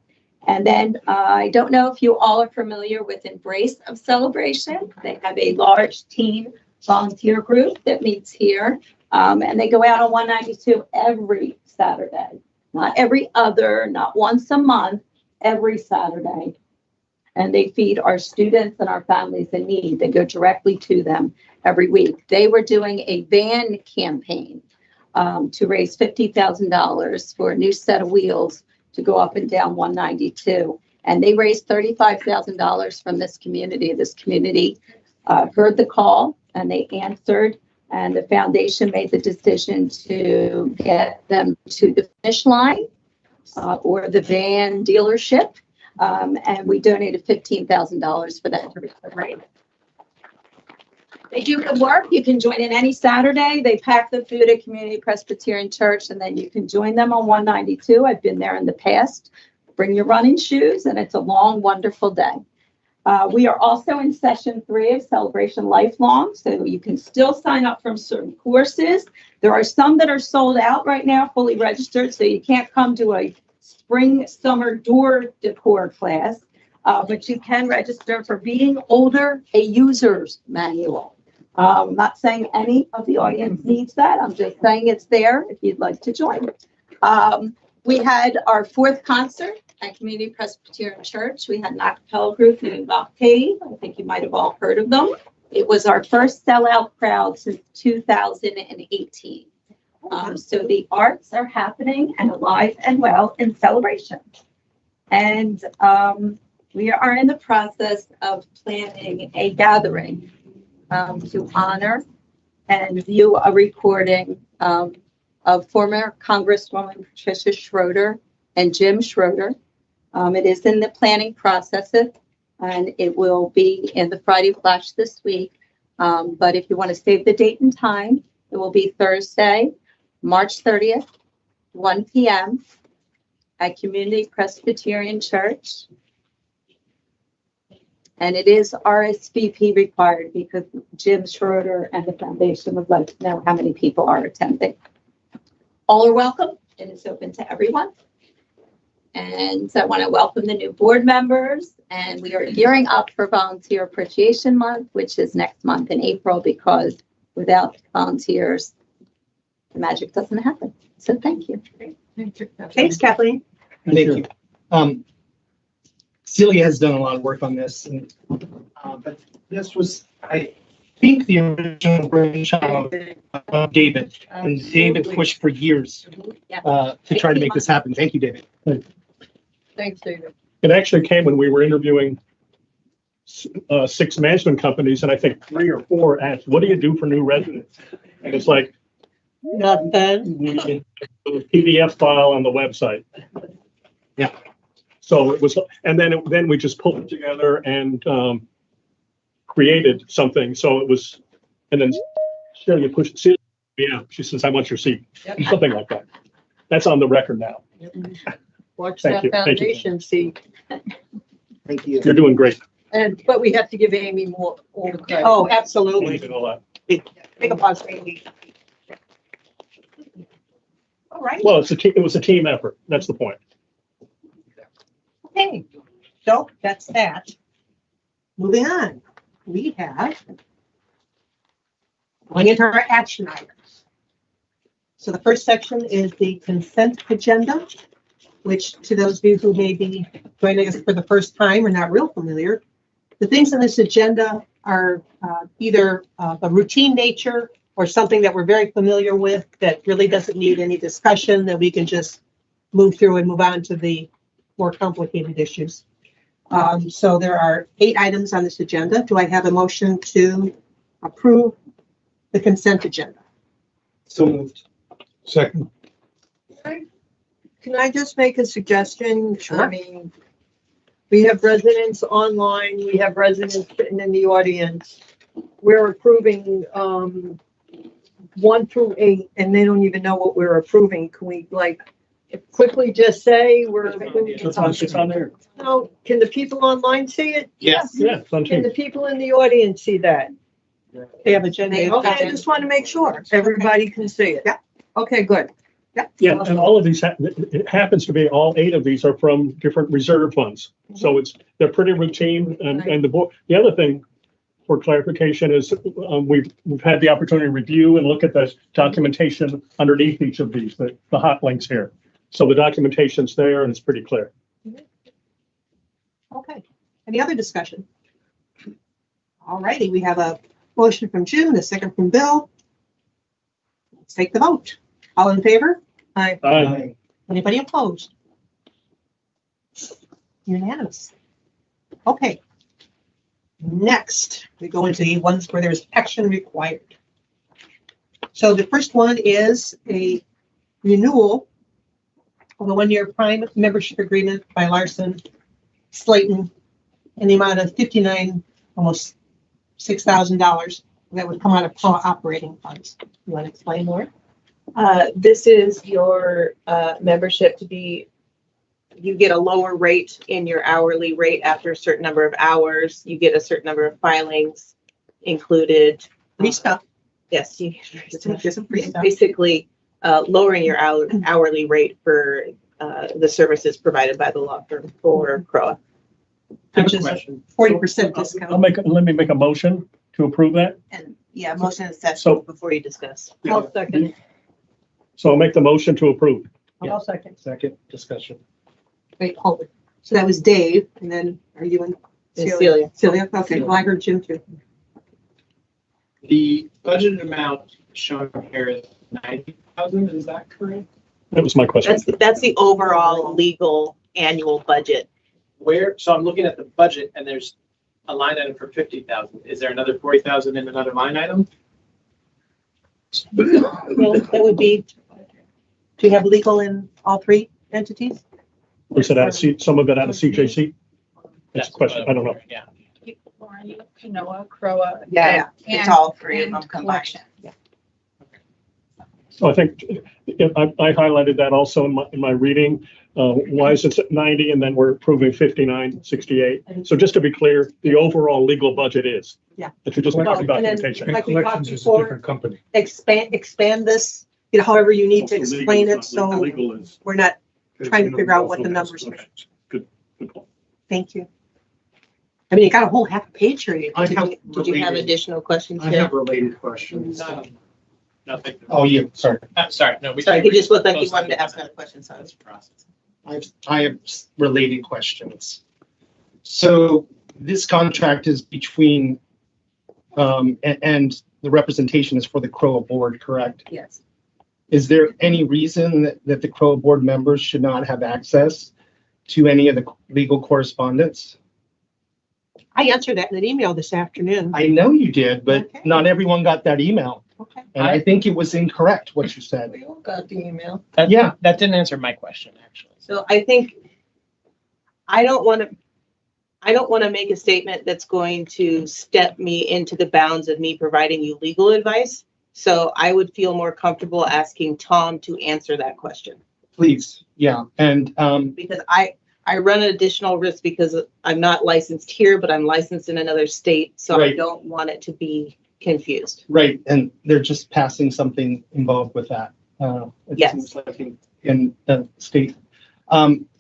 And then I don't know if you all are familiar with Embrace of Celebration. They have a large teen volunteer group that meets here. And they go out on 192 every Saturday. Not every other, not once a month, every Saturday. And they feed our students and our families in need. They go directly to them every week. They were doing a van campaign to raise $50,000 for a new set of wheels to go up and down 192. And they raised $35,000 from this community. This community heard the call and they answered. And the foundation made the decision to get them to the finish line or the van dealership. And we donated $15,000 for that. Right. They do good work. You can join in any Saturday. They pack the food at Community Presbyterian Church, and then you can join them on 192. I've been there in the past. Bring your running shoes, and it's a long, wonderful day. We are also in session 3 of Celebration Lifelong, so you can still sign up for certain courses. There are some that are sold out right now, fully registered, so you can't come to a spring, summer door decor class, but you can register for Being Older, a User's Manual. I'm not saying any of the audience needs that. I'm just saying it's there if you'd like to join. We had our 4th concert at Community Presbyterian Church. We had an a cappella group named Octave. I think you might have all heard of them. It was our first sellout crowd since 2018. So the arts are happening and alive and well in Celebration. And we are in the process of planning a gathering to honor and view a recording of former Congresswoman Patricia Schroeder and Jim Schroeder. It is in the planning processes, and it will be in the Friday Flash this week. But if you want to save the date and time, it will be Thursday, March 30th, 1 p.m. at Community Presbyterian Church. And it is RSVP required because Jim Schroeder and the foundation would like to know how many people are attending. All are welcome. It is open to everyone. And so I want to welcome the new board members. And we are gearing up for Volunteer Appreciation Month, which is next month in April, because without volunteers, the magic doesn't happen. So thank you. Thanks, Kathleen. Thank you. Celia has done a lot of work on this, and, but this was, I think, the original brainchild of David, and David pushed for years to try to make this happen. Thank you, David. Thanks, David. It actually came when we were interviewing 6 management companies, and I think 3 or 4 asked, "What do you do for new residents?" And it's like, not bad. PDF file on the website. Yeah. So it was, and then we just pulled it together and created something. So it was, and then Celia pushed it. Yeah, she says, "I want your seat," something like that. That's on the record now. Watch Thank you. that foundation seat. Thank you. You're doing great. But we have to give Amy all the credit. Oh, absolutely. Believe it or not. Big applause for Amy. All right. Well, it was a team effort. That's the point. Okay, so that's that. Moving on, we have going into our action items. So the first section is the consent agenda, which to those of you who may be joining us for the first time or not real familiar, the things on this agenda are either a routine nature or something that we're very familiar with that really doesn't need any discussion, that we can just move through and move on to the more complicated issues. So there are 8 items on this agenda. Do I have a motion to approve the consent agenda? So moved. Second, Can I just make a suggestion? Sure. I mean, we have residents online, we have residents sitting in the audience. We're approving 1 through 8, and they don't even know what we're approving. Can we quickly just say we're approving? It's on there. No, can the people online see it? Yes. Yeah, it's on Can team. the people in the audience see that? They have agenda. Okay, I just want to make sure everybody can see it. Yeah. Okay, good. Yeah, and all of these, it happens to be all 8 of these are from different reserve funds. So they're pretty routine. And the other thing for clarification is we've had the opportunity to review and look at the documentation underneath each of these, the hot links here. So the documentation's there and it's pretty clear. Okay, any other discussion? All righty, we have a motion from Jim, a second from Bill. Let's take the vote. All in favor? Aye. Anybody opposed? Unanimous. Okay. Next, we go into the ones where there's action required. So the first one is a renewal of a 1-year prime membership agreement by Larson Slayton in the amount of almost $6,000 that would come out of CROA operating funds. You want to explain more? This is your membership to be, you get a lower rate in your hourly rate after a certain number of hours. You get a certain number of filings included. Free stuff. Yes, you Some free stuff. basically lowering your hourly rate for the services provided by the law firm for CROA. Which is a 40% discount. Let me make a motion to approve that. And yeah, motion is set So- before you discuss. I'll second. So I'll make the motion to approve. I'll second. Second discussion. Wait, hold it. So that was Dave, and then are you and Celia. Celia? Okay, well, I heard Jim too. The budgeted amount shown here is 90,000, is that correct? That was my question. That's the overall legal annual budget. So I'm looking at the budget and there's a line item for 50,000. Is there another 40,000 in another line item? Well, that would be, do you have legal in all 3 entities? Was it some of it out of CJC? That's a question. I don't know. Yeah. Lauren, Canoa, CROA. Yeah, it's all 3 of them combined. So I think I highlighted that also in my reading. Why is it at 90 and then we're approving 59.68? So just to be clear, the overall legal budget is. Yeah. If you're just Well, talking and then- documentation. and Like we talked collections is a before. different company. Expand this, however you need to explain it, so Legal is. we're not trying to figure out what the numbers are. Good point. Thank you. I mean, you got a whole half page here. I have Did you have additional questions? I have related questions. Nothing. Oh, you, sorry. Sorry, no. Sorry, he just looked like he wanted to ask another question, so. That's process. I have related questions. So this contract is between, and the representation is for the CROA board, correct? Yes. Is there any reason that the CROA board members should not have access to any of the legal correspondence? I answered that in an email this afternoon. I know you did, but Okay. not everyone got that email. Okay. And I think it was incorrect what you said. We all got the email. Yeah. That didn't answer my question, actually. So I think, I don't want to make a statement that's going to step me into the bounds of me providing you legal advice. So I would feel more comfortable asking Tom to answer that question. Please, yeah. And Because I run an additional risk because I'm not licensed here, but I'm licensed in another state. So I Right. don't want it to be confused. right, and they're just passing something involved with that. It Yes. seems like in the state.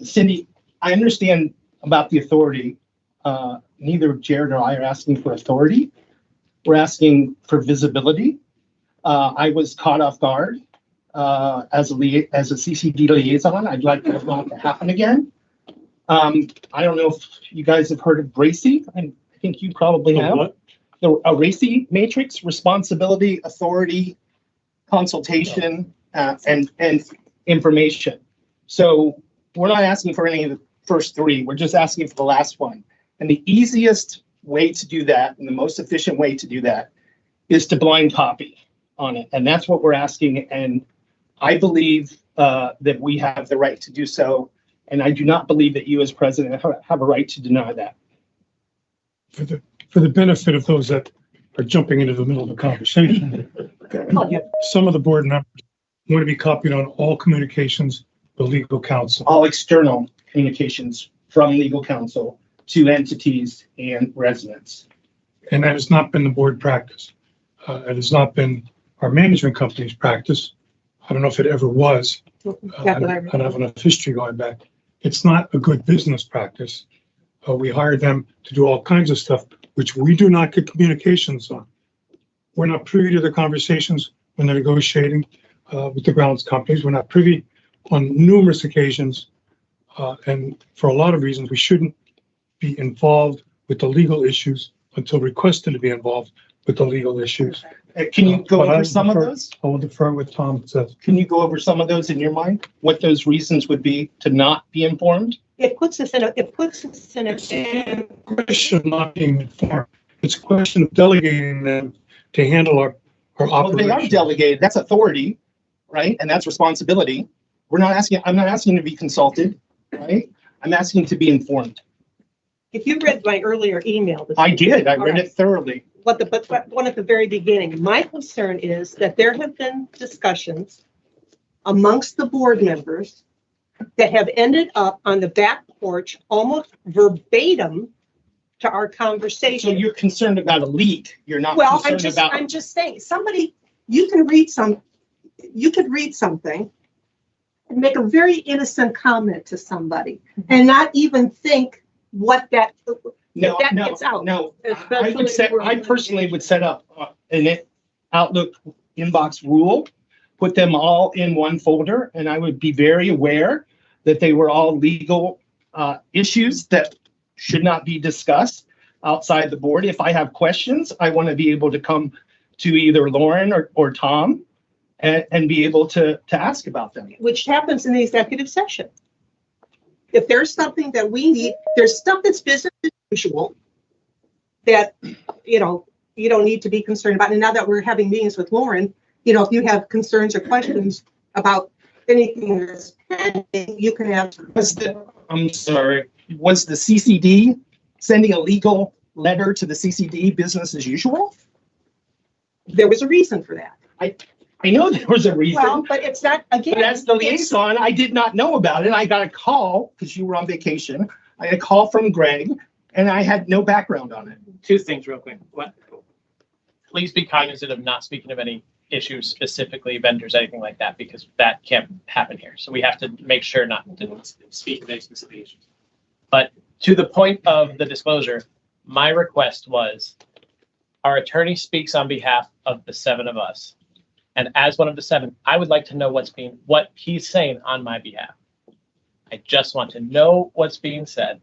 Cindy, I understand about the authority. Neither Jared or I are asking for authority. We're asking for visibility. I was caught off guard as a CCD liaison. I'd like that not to happen again. I don't know if you guys have heard of RACI. I think you probably have. What? The RACI matrix: responsibility, authority, consultation, and information. So we're not asking for any of the first three. We're just asking for the last one. And the easiest way to do that, and the most efficient way to do that, is to blind copy on it. And that's what we're asking. And I believe that we have the right to do so. And I do not believe that you as president have a right to deny that. For the benefit of those that are jumping into the middle of the conversation, some of the board members want to be copied on all communications with legal counsel. All external communications from legal counsel to entities and residents. And that has not been the board practice. It has not been our management company's practice. I don't know if it ever was. I don't have enough history going back. It's not a good business practice. We hired them to do all kinds of stuff, which we do not get communications on. We're not privy to the conversations when they're negotiating with the grounds companies. We're not privy on numerous occasions. And for a lot of reasons, we shouldn't be involved with the legal issues until requested to be involved with the legal issues. Can you go But over some of those? I will defer with Tom says. Can you go over some of those in your mind? What those reasons would be to not be informed? It puts us in a Question of not being informed. It's a question of delegating them to handle our Well, they are operations. delegated. That's authority, right? And that's responsibility. I'm not asking to be consulted, right? I'm asking to be informed. If you read my earlier email. I did. I read it thoroughly. But one at the very beginning, my concern is that there have been discussions amongst the board members that have ended up on the back porch, almost verbatim to our So conversation. you're concerned about a leak. You're not Well, concerned about. I'm just saying, you could read something and make a very innocent comment to somebody and not even think what that gets out. No. Especially I personally would set up an Outlook inbox rule, put them all in one folder, and I would be very aware that they were all legal issues that should not be discussed outside the board. If I have questions, I want to be able to come to either Lauren or Tom and be able to ask about them. Which happens in the executive session. If there's something that we need, there's stuff that's business as usual that, you don't need to be concerned about. And now that we're having meetings with Lauren, if you have concerns or questions about anything that's pending, you can ask. I'm sorry, was the CCD sending a legal letter to the CCD business as usual? There was a reason for that. I know there was a reason. Well, but it's not, again. But as the liaison, I did not know about it. I got a call because you were on vacation. I had a call from Greg and I had no background on it. Two things real quick. Please be cognizant of not speaking of any issues specifically, vendors, anything like that, because that can't happen here. So we have to make sure not to speak of any specific issues. But to the point of the disclosure, my request was our attorney speaks on behalf of the seven of us. And as one of the seven, I would like to know what he's saying on my behalf. I just want to know what's being said.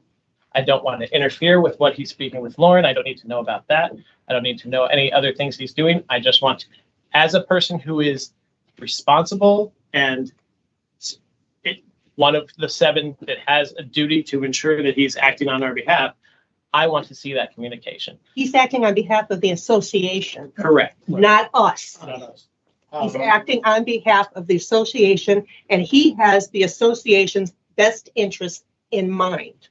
I don't want to interfere with what he's speaking with Lauren. I don't need to know about that. I don't need to know any other things he's doing. I just want, as a person who is responsible and one of the seven that has a duty to ensure that he's acting on our behalf, I want to see that communication. He's acting on behalf of the association, Correct. not us. Not us. He's acting on behalf of the association, and he has the association's best interest in mind.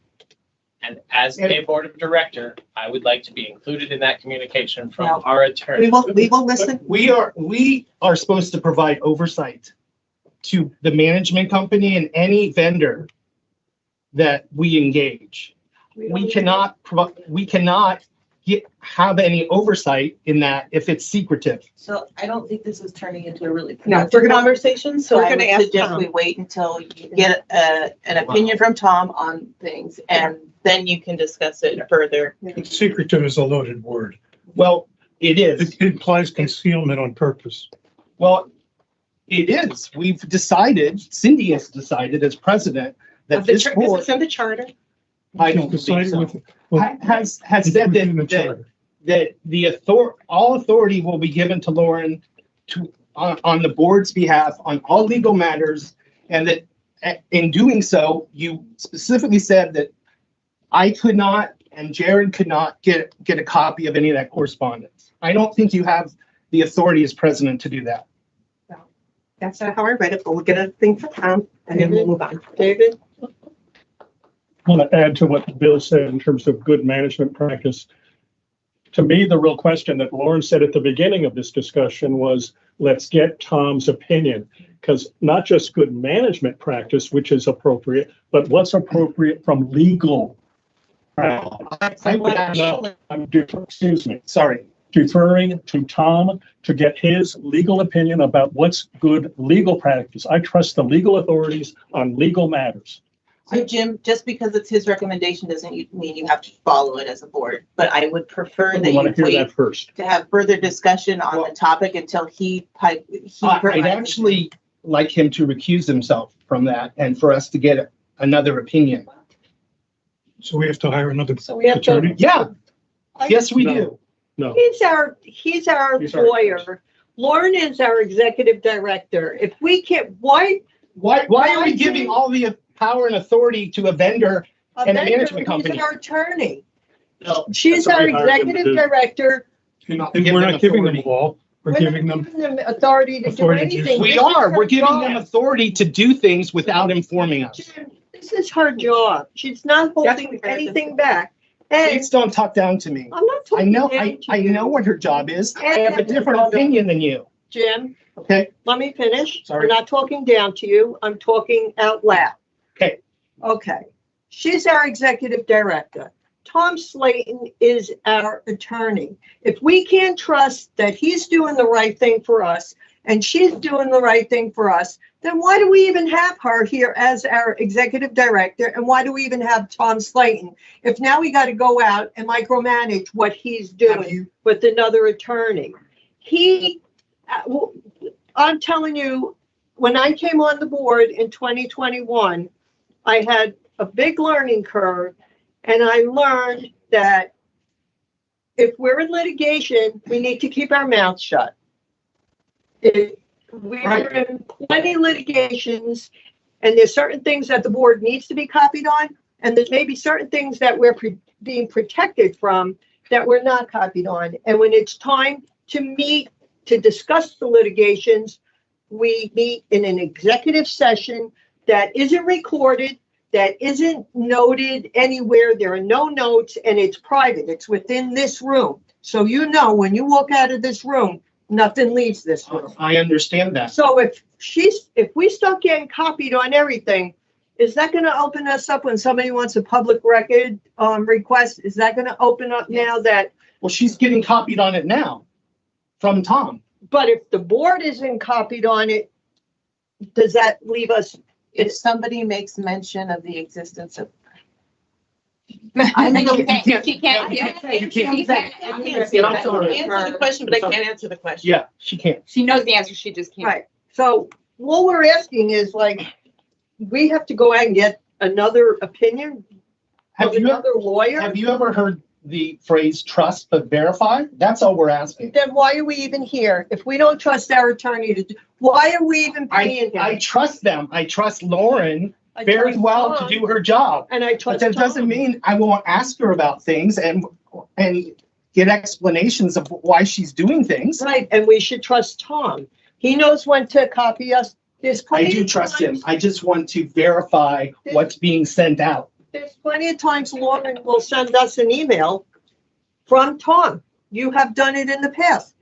And as a board of director, I would like to be included in that communication from Well, our attorney. We will listen. We are supposed to provide oversight to the management company and any vendor that we engage. We cannot have any oversight in that if it's secretive. So I don't think this is turning into a really No, productive we're gonna- conversation, so we're I gonna would ask suggest Tom. we wait until you get an opinion from Tom on things, and then you can discuss it further. Secretive is a loaded word. Well, it is. It implies concealment on purpose. Well, it is. We've decided, Cindy has decided as president that this board, Is this in the charter? I don't believe Decided so, with- well, has it's said within the that charter. all authority will be given to Lauren on the board's behalf on all legal matters, and that in doing so, you specifically said that I could not and Jared could not get a copy of any of that correspondence. I don't think you have the authority as president to do that. That's not how I read it, but we'll get a thing from Tom and then we'll move on. David? I want to add to what Bill said in terms of good management practice. To me, the real question that Lauren said at the beginning of this discussion was, let's get Tom's opinion. Because not just good management practice, which is appropriate, but what's appropriate from legal. I would actually, excuse me, sorry, deferring to Tom to get his legal opinion about what's good legal practice. I trust the legal authorities on legal matters. So Jim, just because it's his recommendation doesn't mean you have to follow it as a board, but I would prefer that I want to you hear wait that first. to have further discussion on the topic until I'd provides- actually like him to recuse himself from that and for us to get another opinion. So we have to hire another So we have to. attorney? Yeah, yes, we No. do. No. He's our He's our lawyer. Lauren is our executive director. If we can't, why? Why are we giving all the power and authority to a vendor? And a management company. He's our attorney. No, She's That's our what we hired him to executive do. director. And Not and give we're them not giving them authority. all. We're We're giving not them, giving them authority to do authority to do anything. We This is are, her we're giving job. them authority to do things without informing us. Jim, this is her job. She's not holding anything back. And Please don't talk down to me. I'm not I talking know, down to I you. know what her job is. I have a different opinion than you, Jim, okay? let me finish. Sorry. I'm not talking down to you. I'm talking out loud. Okay. Okay. She's our executive director. Tom Slayton is our attorney. If we can't trust that he's doing the right thing for us and she's doing the right thing for us, then why do we even have her here as our executive director? And why do we even have Tom Slayton? If now we got to go out and micromanage what he's doing with another attorney. I'm telling you, when I came on the board in 2021, I had a big learning curve, and I learned that if we're in litigation, we need to keep our mouths shut. If we're in plenty litigations, and there's certain things that the board needs to be copied on, and there's maybe certain things that we're being protected from that we're not copied on. And when it's time to meet to discuss the litigations, we meet in an executive session that isn't recorded, that isn't noted anywhere. There are no notes, and it's private. It's within this room. So you know, when you walk out of this room, nothing leaves this room. I understand that. So if we start getting copied on everything, is that going to open us up when somebody wants a public record request? Is that going to open up now that? Well, she's getting copied on it now from Tom. But if the board isn't copied on it, does that leave us? If somebody makes mention of the existence of. I think You she can't- can't. you can't- I'm sorry. Answer the question, but I can't answer the question. Yeah, she can't. She knows the answer, she just can't. Right. So what we're asking is like, we have to go out and get another opinion of Have you, another lawyer? have you ever heard the phrase trust but verify? That's all we're asking. Then why are we even here? If we don't trust our attorney to do, why are we even paying I him? trust them. I trust Lauren I very trust well to Tom, do her job. And I But trust that doesn't Tom. mean I won't ask her about things and get explanations of why she's doing things. Right, and we should trust Tom. He knows when to copy us. There's I plenty do of trust him. times- I just want to verify what's being sent out. There's plenty of times Lauren will send us an email from Tom. You have done it in the past.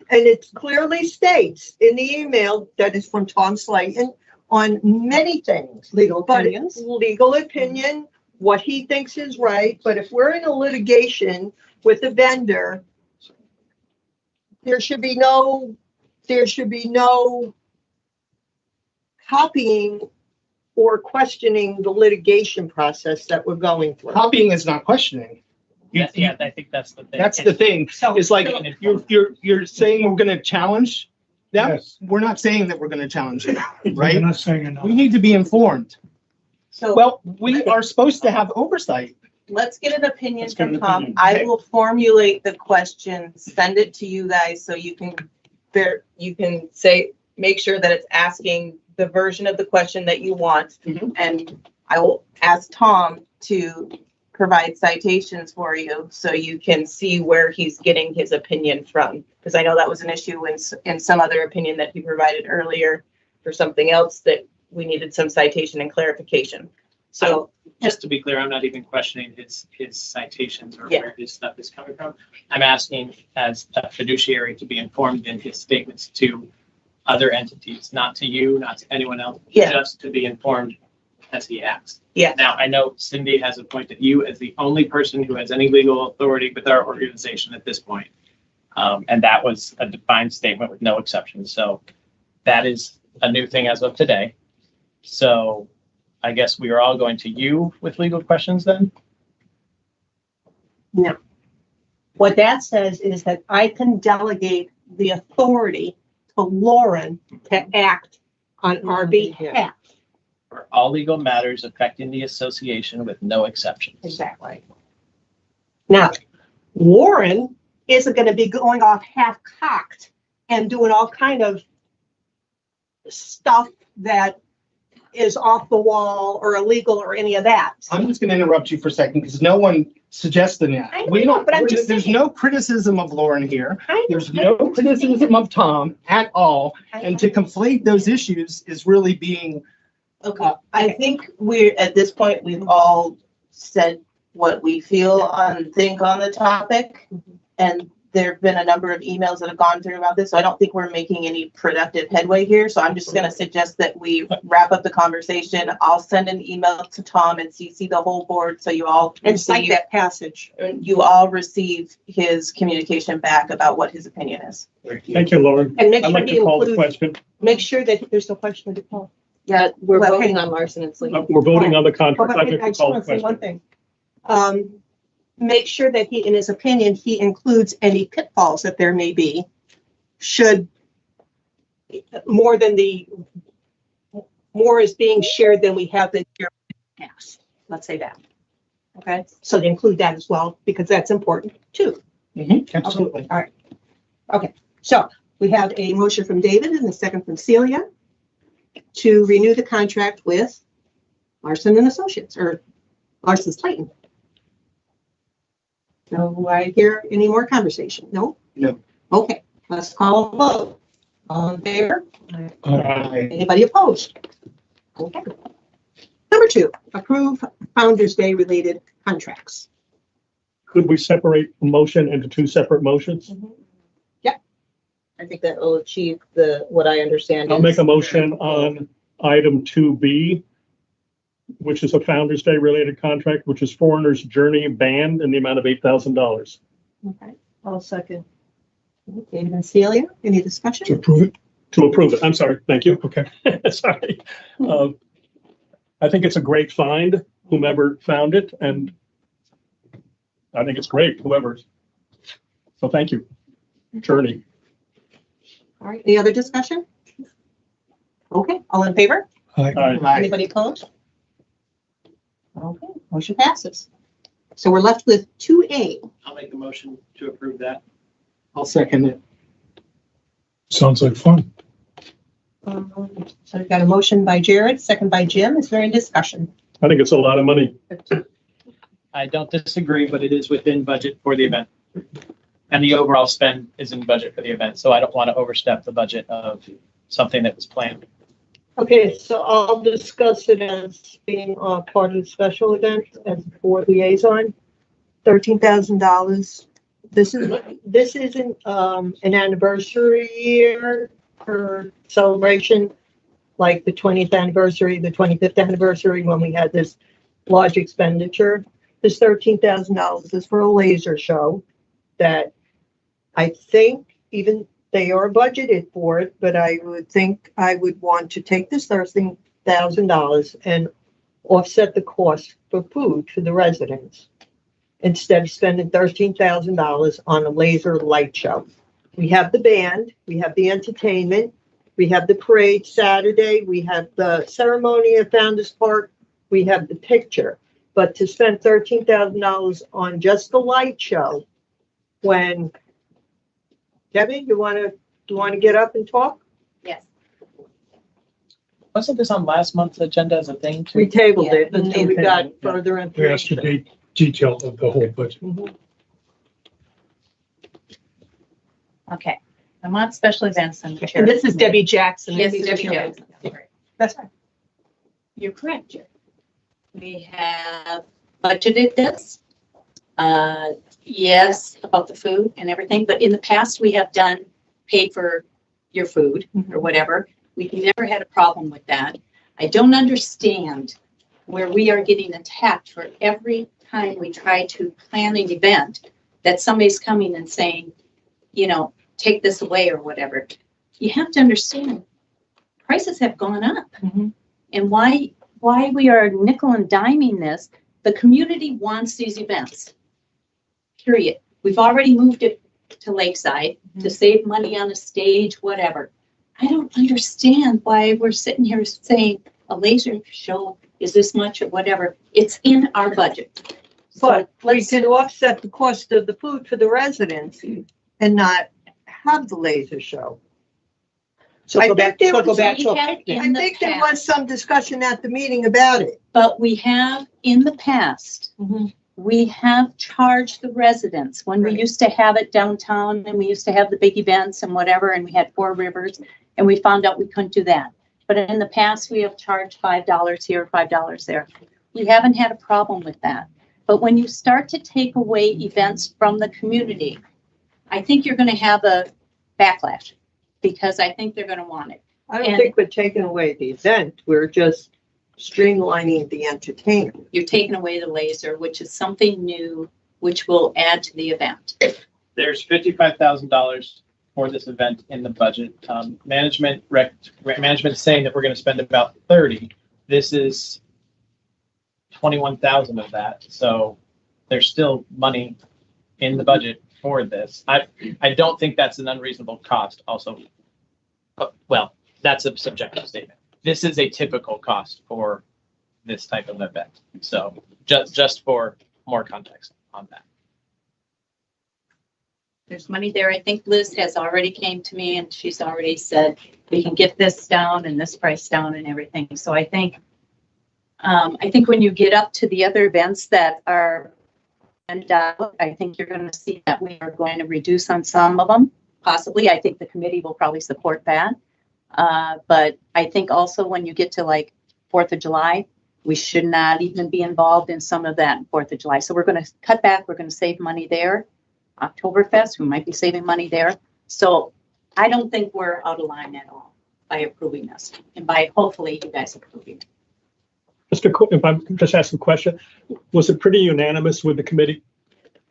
And it clearly states in the email that it's from Tom Slayton on many things. Legal But opinions. legal opinion, what he thinks is right, but if we're in a litigation with a vendor, there should be no copying or questioning the litigation process that we're going through. Copying is not questioning. Yeah, I think that's the thing. That's the thing. So- It's like, you're saying we're gonna challenge that? Yes. We're not saying that we're gonna challenge it, We're right? not saying enough. We need to be informed. So Well, we are supposed to have oversight. let's get an opinion Let's get from an Tom. opinion. I will formulate the question, send it to you guys so you can say, make sure that it's asking the version of the question that you want. Mhm. And I will ask Tom to provide citations for you so you can see where he's getting his opinion from. Because I know that was an issue in some other opinion that he provided earlier for something else that we needed some citation and clarification. So Just to be clear, I'm not even questioning his citations or Yeah. where his stuff is coming from. I'm asking as a fiduciary to be informed in his statements to other entities, not to you, not to anyone else, Yeah. just to be informed as he asked. Yeah. Now, I know Cindy has appointed you as the only person who has any legal authority with our organization at this point. And that was a defined statement with no exceptions. So that is a new thing as of today. So I guess we are all going to you with legal questions then? No. What that says is that I can delegate the authority to Lauren to act on our behalf. For all legal matters affecting the association with no exceptions. Exactly. Now, Lauren isn't going to be going off half-cocked and doing all kind of stuff that is off the wall or illegal or any of that. I'm just gonna interrupt you for a second because no one suggested that. I We know, don't, but I'm just there's saying. no criticism of Lauren here. I- There's no criticism of Tom at all. And to conflate those issues is really being, Okay, I think we're, at this point, we've all said what we feel and think on the topic. And there've been a number of emails that have gone through about this, so I don't think we're making any productive headway here. So I'm just gonna suggest that we wrap up the conversation. I'll send an email to Tom and CC the whole board, so you all And cite receive, that passage. you all receive his communication back about what his opinion is. Thank you, Lauren. And make I'd sure like he to call the includes, question. make sure that there's no question to call. Yeah, we're Well, voting hang on Larson and Sleep. We're voting on the Oh, contract. but I'd like I to just call want the to say one question. thing. Make sure that he, in his opinion, he includes any pitfalls that there may be, should more is being shared than we have been shared in the past. Let's say that. Okay, so to include that as well, because that's important too. absolutely. All right. Okay, so we have a motion from David and a second from Celia to renew the contract with Larson and Associates, or Larson Slayton. Do I hear any more conversation? No? No. Okay, let's call a vote. All in favor? Aye. Anybody opposed? Okay. Number 2, approve Founder's Day related contracts. Could we separate the motion into two separate motions? I think that will achieve what I understand. I'll make a motion on item 2B, which is a Founder's Day related contract, which is Foreigner's Journey Band in the amount of $8,000. Okay. I'll second. David and Celia, any discussion? To approve it? To approve it. I'm sorry. Thank you. Okay. Sorry. I think it's a great find, whomever found it, and I think it's great, whoever's. So thank you. Journey. All right, any other discussion? Okay, all in favor? Aye. Aye. Anybody opposed? Okay, motion passes. So we're left with 2A. I'll make the motion to approve that. I'll second it. Sounds like fun. So we've got a motion by Jared, second by Jim. Is there any discussion? I think it's a lot of money. I don't disagree, but it is within budget for the event. And the overall spend is in budget for the event, so I don't want to overstep the budget of something that was planned. Okay, so I'll discuss it as being part of the special event as board liaison. $13,000. This isn't an anniversary year for celebration, like the 20th anniversary, the 25th anniversary, when we had this large expenditure. This $13,000 is for a laser show that I think even they are budgeted for it, but I would think I would want to take this $13,000 and offset the cost for food for the residents instead of spending $13,000 on a laser light show. We have the band, we have the entertainment, we have the parade Saturday, we have the ceremony at Founder's Park, we have the picture. But to spend $13,000 on just the light show, when Debbie, you want to get up and talk? Yes. Wasn't this on last month's agenda as a thing? We tabled it Yeah. until we got Yeah. further We asked the information. detail of the whole budget. Mhm. Okay, I'm on special events and. And this is Debbie Jackson. Yes, This is Debbie Sharon. Jackson. That's fine. You're correct, Jerry. We have budgeted this. Yes, about the food and everything, but in the past, we have paid for your food or whatever. We've never had a problem with that. I don't understand where we are getting attacked for every time we try to plan an event that somebody's coming and saying, you know, take this away or whatever. You have to understand, prices have gone up. And why we are nickel and diming this, the community wants these events. Period. We've already moved it to Lakeside to save money on a stage, whatever. I don't understand why we're sitting here saying a laser show is this much or whatever. It's in our budget. But we can offset the cost of the food for the residents and not have the laser show. So I go back, think so there go was- back to a we had picnic. in I the think there past. was some discussion at the meeting about it. But we have in the past, we have charged the residents when we Right. used to have it downtown and we used to have the big events and whatever, and we had Four Rivers, and we found out we couldn't do that. But in the past, we have charged $5 here, $5 there. We haven't had a problem with that. But when you start to take away events from the community, I think you're going to have a backlash because I think they're going to want it. I don't And- think we're taking away the event. We're just streamlining the entertainment. You're taking away the laser, which is something new, which will add to the event. There's $55,000 for this event in the budget. Management saying that we're going to spend about 30. This is 21,000 of that. So there's still money in the budget for this. I don't think that's an unreasonable cost also. Well, that's a subjective statement. This is a typical cost for this type of event. So just for more context on that. There's money there. I think Liz has already came to me and she's already said, we can get this down and this price down and everything. So I think when you get up to the other events that are, and I think you're going to see that we are going to reduce on some of them, possibly. I think the committee will probably support that. But I think also when you get to like 4th of July, we should not even be involved in some of that 4th of July. So we're going to cut back. We're going to save money there. Oktoberfest, we might be saving money there. So I don't think we're out of line at all by approving this and by hopefully you guys approving it. If I'm just asking a question, was it pretty unanimous with the committee?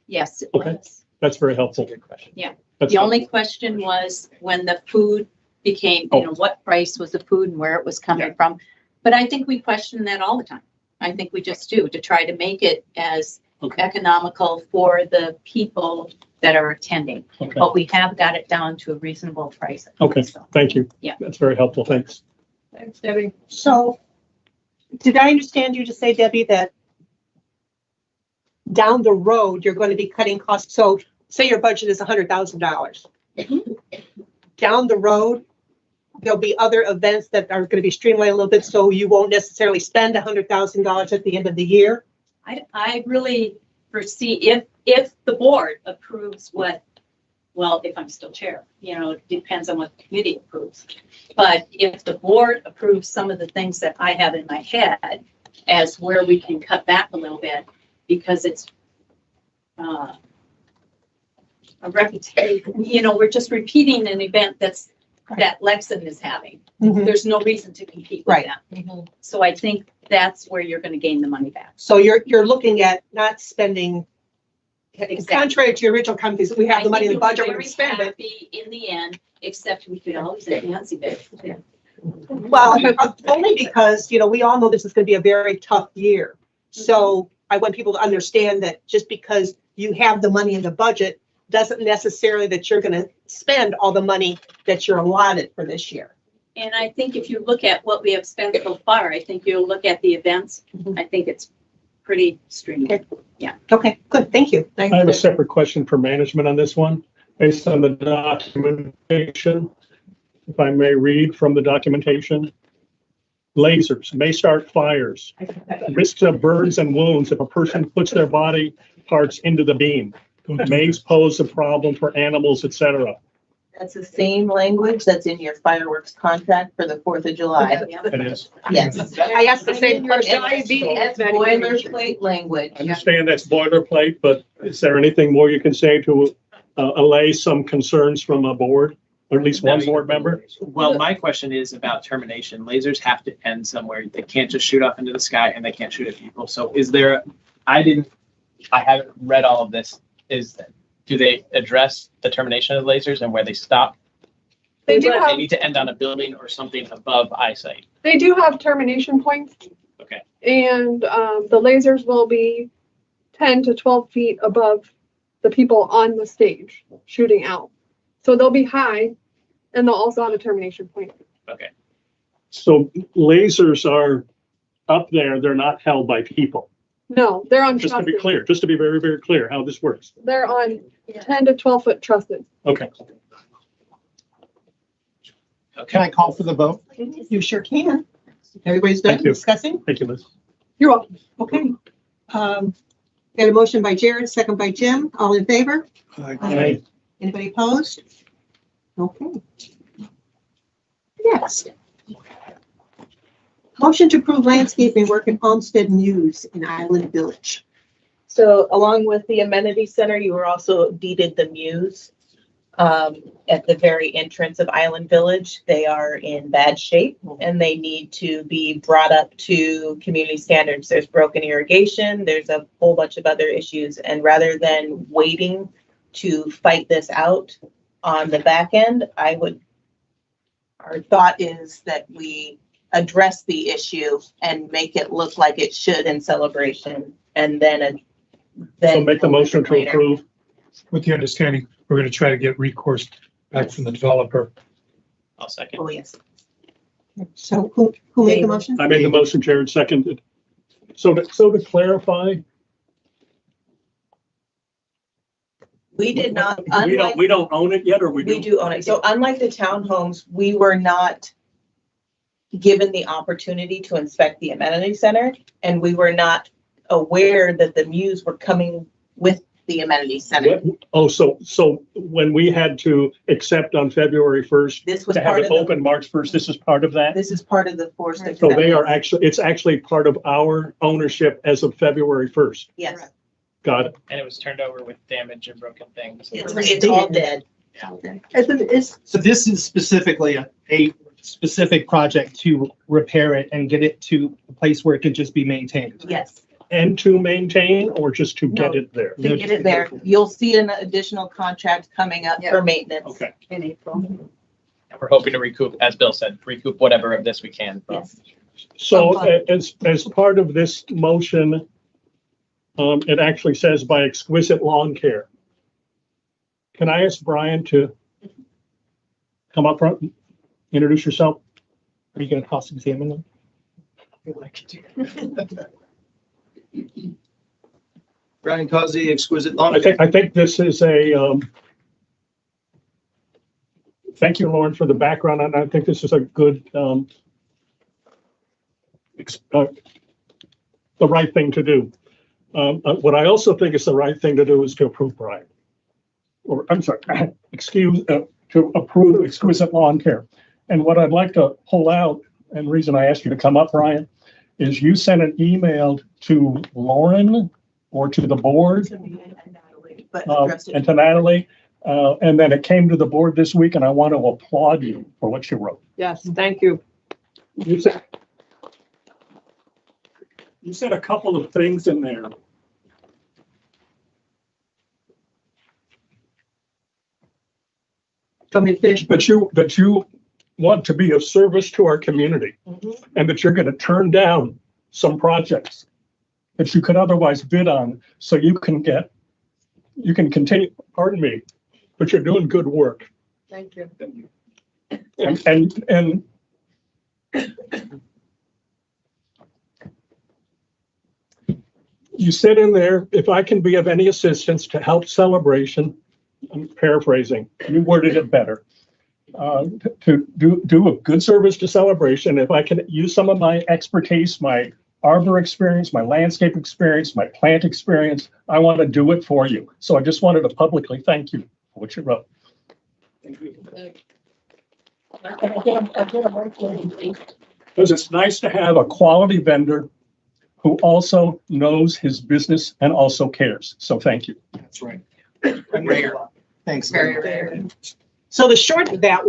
Yes, it Okay. was. That's very That's a helpful. good question. That's The only question was when the food became, you know, what price was the food and where it was coming from. But I think we question that all the time. I think we just do to try to make it as Okay. economical for the people that are attending. Okay. But we have got it down to a reasonable price. Okay. So, Thank you. Yeah. That's very helpful. Thanks. Thanks, Debbie. So, did I understand you to say, Debbie, that down the road, you're going to be cutting costs? So say your budget is $100,000. Down the road, there'll be other events that are going to be streamlined a little bit, so you won't necessarily spend $100,000 at the end of the year? I really foresee if the board approves what, well, if I'm still chair, you know, it depends on what the committee approves. But if the board approves some of the things that I have in my head as where we can cut back a little bit, because it's a reputation, you know, we're just repeating an event that Lexington is having. There's no reason to compete with Right. that. So I think that's where you're going to gain the money back. So you're looking at not spending, Exactly. contrary to your original companies, we have the money in the budget, we're Very gonna spend it. happy in the end, except we could always enhance it. Well, only because, we all know this is gonna be a very tough year. So I want people to understand that just because you have the money in the budget doesn't necessarily that you're gonna spend all the money that you're allotted for this year. And I think if you look at what we have spent so far, I think you'll look at the events. I think it's pretty streamlined. Okay, good, thank you. I have a separate question for management on this one, based on the documentation. If I may read from the documentation. Lasers may start fires. Risks of burns and wounds if a person puts their body parts into the beam. May pose a problem for animals, etc. That's the same language that's in your fireworks contract for the 4th of July. It is. Yes. I asked the same question. That's boilerplate language. I understand that's boilerplate, but is there anything more you can say to allay some concerns from a board, or at least one board member? Well, my question is about termination. Lasers have to end somewhere. They can't just shoot off into the sky and they can't shoot at people. So is there, I haven't read all of this. Do they address the termination of lasers and where they stop? They do They have, need to end on a building or something above eyesight. they do have termination points. Okay. And the lasers will be 10 to 12 feet above the people on the stage shooting out. So they'll be high and they'll also have a termination point. Okay. So lasers are up there, they're not held by people. No, they're on Just to be trusses. clear, just to be very, very clear how this works. They're on 10 to 12 foot trusses. Okay. Can I call for the vote? You sure can. Everybody's done Thank you. discussing? Thank you, Liz. You're welcome. Okay. Got a motion by Jared, second by Jim. All in favor? Aye. Anybody opposed? Okay. Next. Motion to approve landscaping work in Homestead Muse in Island Village. So along with the amenity center, you were also deeded the Muse at the very entrance of Island Village. They are in bad shape and they need to be brought up to community standards. There's broken irrigation, there's a whole bunch of other issues. And rather than waiting to fight this out on the back end, our thought is that we address the issue and make it look like it should in Celebration, and then So make the motion to later. approve. With the understanding, we're gonna try to get recourse back from the developer. I'll second. Oh, yes. So who made the motion? I made the motion, Jared seconded. So to clarify, We did not, we don't own it yet, or we do? we do own it. So unlike the townhomes, we were not given the opportunity to inspect the amenity center, and we were not aware that the Muse were coming with the amenity center. Oh, so when we had to accept on February 1st, This was to have part it of the, open March 1st, this is part of that? this is part of the forced So they are acceptance. it's actually part of our ownership as of February 1st. Yes, Got it. And it was turned over with damage and broken things. it's all dead. So this is specifically a specific project to repair it and get it to a place where it can just be maintained. Yes, And to maintain, or just to get No. it there? to get it there. You'll see an additional contract coming up for maintenance. Okay. In April. And we're hoping to recoup, as Bill said, recoup whatever of this we can. Yes. So as part of this motion, it actually says by Exquisite Lawn Care. Can I ask Brian to come up front, and introduce yourself? Are you going to cross-examine them? Brian Causey, Exquisite Lawn. I think this is thank you, Lauren, for the background, and I think this is a good, the right thing to do. What I also think is the right thing to do is to approve Brian. Or, I'm sorry, to approve Exquisite Lawn Care. And what I'd like to pull out, and the reason I asked you to come up, Brian, is you sent an email to Lauren or to the board But address it. and to Natalie, and then it came to the board this week, and I want to applaud you for what you wrote. Yes, thank you. You said, You said a couple of things in there. Let me finish. That you want to be of service to our community, and that you're going to turn down some projects that you could otherwise bid on, so you can continue, pardon me, but you're doing good work. Thank you. And you said in there, if I can be of any assistance to help Celebration, I'm paraphrasing, you worded it better, to do a good service to Celebration. If I can use some of my expertise, my arbor experience, my landscape experience, my plant experience, I want to do it for you. So I just wanted to publicly thank you for what you wrote. Because it's nice to have a quality vendor who also knows his business and also cares. So thank you. That's right. Rare. Thanks. Very rare. So the short of that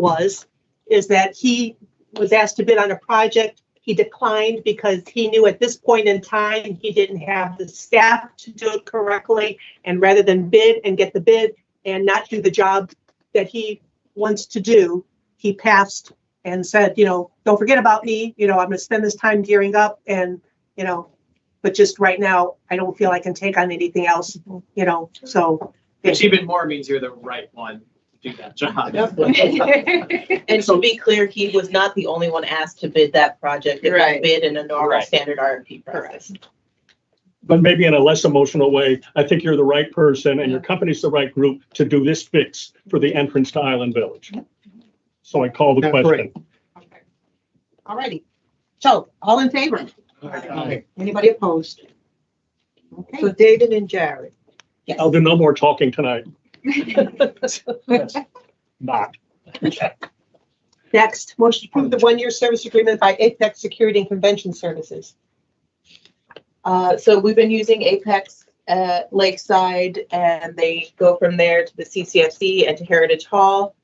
is that he was asked to bid on a project. He declined because he knew at this point in time, he didn't have the staff to do it correctly. And rather than bid and get the bid and not do the job that he wants to do, he passed and said, don't forget about me. I'm going to spend this time gearing up and, but just right now, I don't feel I can take on anything else, so. Which even more means you're the right one to do that job. And to be clear, he was not the only one asked to bid that project. It was Right. bid in a normal Right. standard RFP process. But maybe in a less emotional way, I think you're the right person and your company's the right group to do this fix for the entrance to Island Village. So I call the That's question. Okay. All righty. So all in favor? Aye. Anybody opposed? So Okay. David and Jared. I'll do no more talking tonight. Not. Next, motion to approve the one-year service agreement by Apex Security and Convention Services. So we've been using Apex at Lakeside, and they go from there to the CCFC and to Heritage Hall.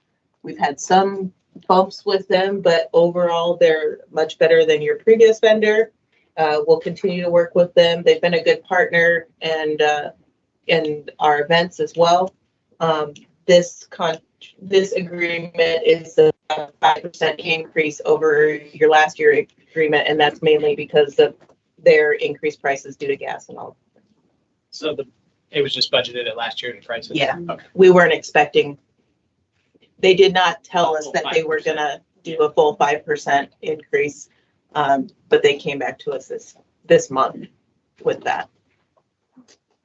We've had some bumps with them, but overall, they're much better than your previous vendor. We'll continue to work with them. They've been a good partner and in our events as well. This agreement is a 5% increase over your last year agreement, and that's mainly because of their increased prices due to gas and all. So it was just budgeted at last year's prices? Yeah. Okay. We weren't expecting, they did not tell us that they were gonna do a full 5% increase. But they came back to us this month with that.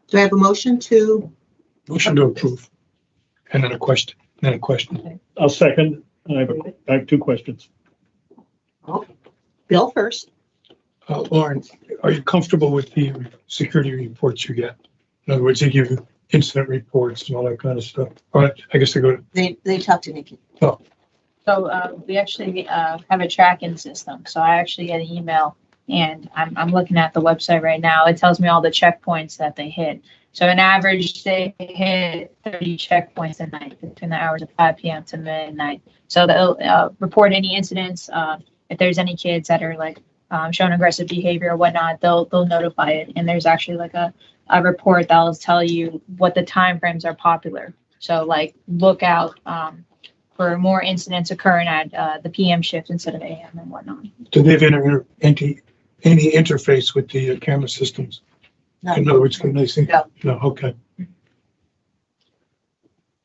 Do I have a motion to? Motion to approve. And then a question. I'll second. I have two questions. Bill first. Lauren, are you comfortable with the security reports you get? In other words, they give you incident reports and all that kind of stuff. All right, I guess they go to, They talk to Nikki. So we actually have a tracking system. So I actually get an email, and I'm looking at the website right now. It tells me all the checkpoints that they hit. So on average, they hit 30 checkpoints a night between the hours of 5 p.m. to midnight. So they'll report any incidents. If there's any kids that are like showing aggressive behavior or whatnot, they'll notify it. And there's actually like a report that'll tell you what the time frames are popular. So like look out for more incidents occurring at the PM shift instead of AM and whatnot. do they have any interface with the camera systems? In other words, can they see? No. No, okay.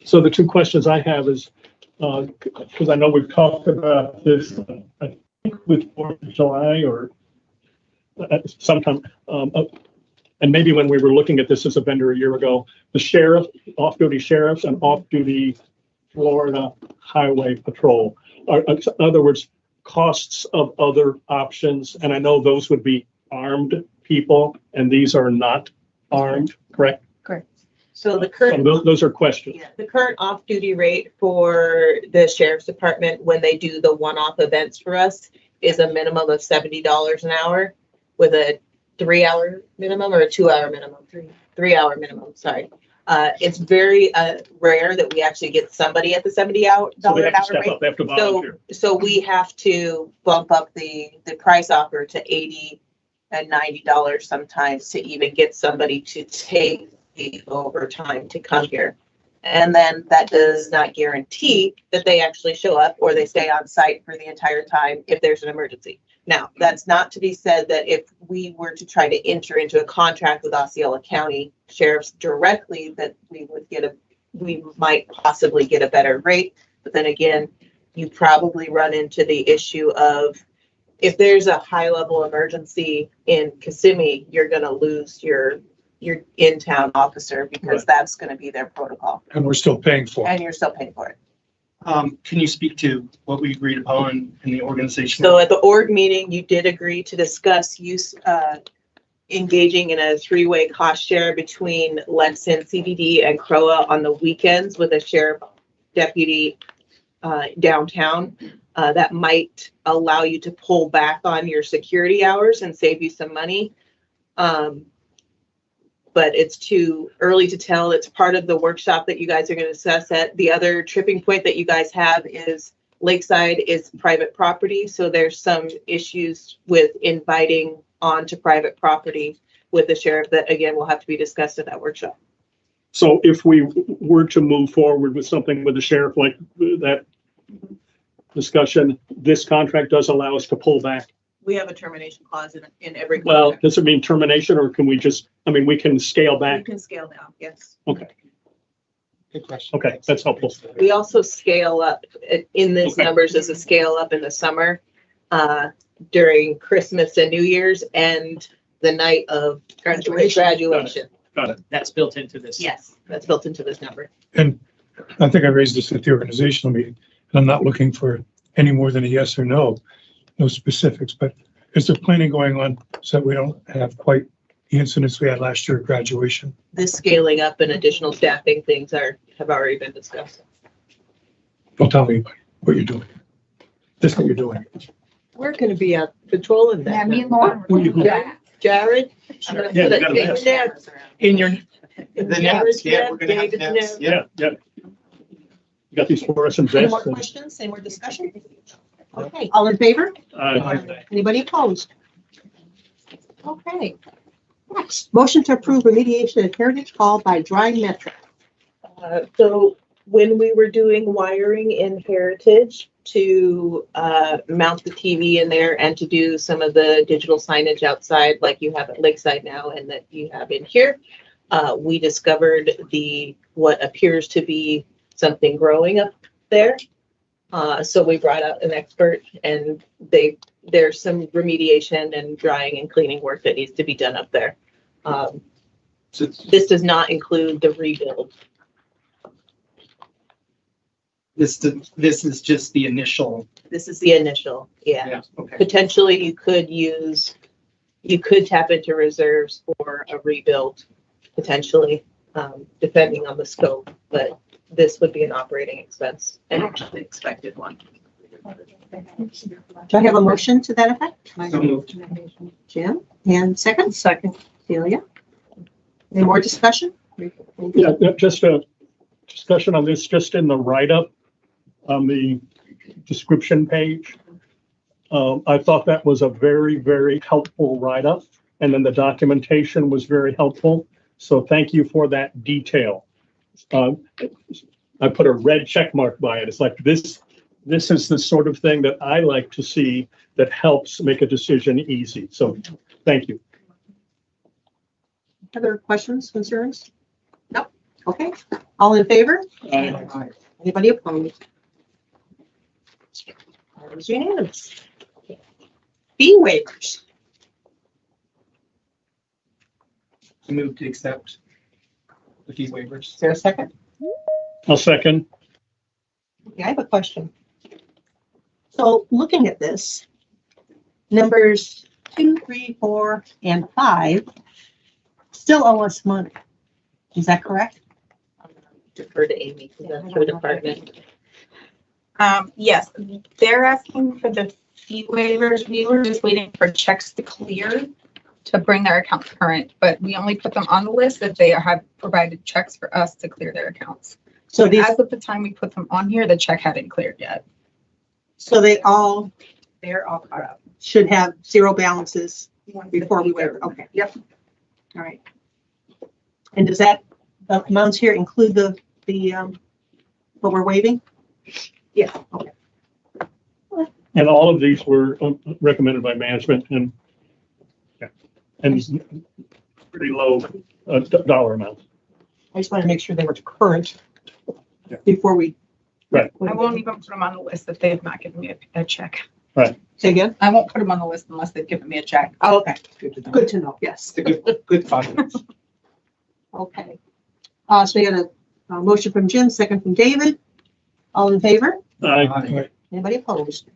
So the two questions I have is, because I know we've talked about this, I think with 4th of July or sometime, and maybe when we were looking at this as a vendor a year ago, the sheriff, off-duty sheriffs and off-duty Florida Highway Patrol. In other words, costs of other options. And I know those would be armed people, and these are not armed, correct? So the current. Those are questions. Yeah, the current off-duty rate for the sheriff's department when they do the one-off events for us is a minimum of $70 an hour with a 3-hour minimum or a 2-hour minimum, 3-hour minimum, sorry. It's very rare that we actually get somebody at the $70 So they an have to hour step rate. up, they have to volunteer. So we have to bump up the price offer to and $90 sometimes to even get somebody to take the overtime to come here. And then that does not guarantee that they actually show up or they stay on site for the entire time if there's an emergency. Now, that's not to be said that if we were to try to enter into a contract with Osceola County Sheriffs directly, that we might possibly get a better rate. But then again, you probably run into the issue of if there's a high level emergency in Kissimmee, you're going to lose your in-town officer because that's going to be their protocol. And we're still paying for it. And you're still paying for it. Can you speak to what we agreed upon in the organization? So at the org meeting, you did agree to discuss engaging in a three-way cost share between Lexington CBD and CROA on the weekends with a sheriff deputy downtown. That might allow you to pull back on your security hours and save you some money. But it's too early to tell. It's part of the workshop that you guys are going to discuss. At the other tripping point that you guys have is Lakeside is private property. So there's some issues with inviting onto private property with the sheriff that, again, will have to be discussed at that workshop. So if we were to move forward with something with the sheriff, like that discussion, this contract does allow us to pull back. We have a termination clause in every contract. Well, does it mean termination, or can we just, we can scale You back? can scale down, yes. Okay, Good question. okay, that's helpful. We also scale up in these Okay. numbers as a scale up in the summer during Christmas and New Year's and the night of graduation. Got it. That's built into this. Yes, that's built into this number. And I think I raised this at the organizational meeting, and I'm not looking for any more than a yes or no specifics, but is there planning going on so that we don't have quite the incidents we had last year at graduation? This scaling up and additional staffing things have already been discussed. Don't tell me what you're doing. Just what you're doing. We're gonna be out patrolling that. Yeah, me now. and Lauren. Where you going? Jared? Yeah, we got a David Ness. In your, The Jared's nets, yeah, Ness, we're gonna have David's nets. Ness. Yeah, yeah. You got these fluorescent Any vests. more and- questions? Any more discussion? Okay, all in favor? Anybody opposed? Okay. Next, motion to approve remediation at Heritage Hall by Dry Metric. So when we were doing wiring in Heritage to mount the TV in there and to do some of the digital signage outside like you have at Lakeside now and that you have in here, we discovered what appears to be something growing up there. So we brought out an expert and there's some remediation and drying and cleaning work that needs to be done up there. This does not include the rebuild. This is just the initial. This is the initial, yeah. Okay. Potentially you could tap into reserves for a rebuild, potentially, depending on the scope, but this would be an operating expense and actually expected one. Do I have a motion to that effect? So moved. Jim, and second? Second. Celia? Any more discussion? Yeah, just a discussion on this, just in the write-up on the description page. I thought that was a very, very helpful write-up, and then the documentation was very helpful. So thank you for that detail. I put a red check mark by it. It's like this is the sort of thing that I like to see that helps make a decision easy. So thank you. Other questions, concerns? No? Okay, all in favor? Anybody opposed? That was unanimous. Fee waivers. I move to accept the fee waivers. Is there a second? I'll second. Okay, I have a question. So looking at this, numbers 2, 3, 4, and 5 still owe us money. Is that correct? Defer to Amy, because that's her department. Yes, they're asking for the fee waivers. We were just waiting for checks to clear to bring their account current, but we only put them on the list if they have provided checks for us to clear their accounts. So So these, as of the time we put them on here, the check hadn't cleared yet. so they're all They're all caught up. should have zero balances before we waive, okay, yep. All right. And does that, amounts here include what we're waiving? Yeah, okay. And all of these were recommended by management and, yeah, and pretty low dollar amounts. I just want to make sure they were current before we. Right. I won't even put them on the list if they have not given me a check. Right. Say again? I won't put them on the list unless they've given me a check. Oh, okay. Good to know, yes. Good confidence. Okay. So we got a motion from Jim, second from David. All in favor? Aye. Anybody opposed?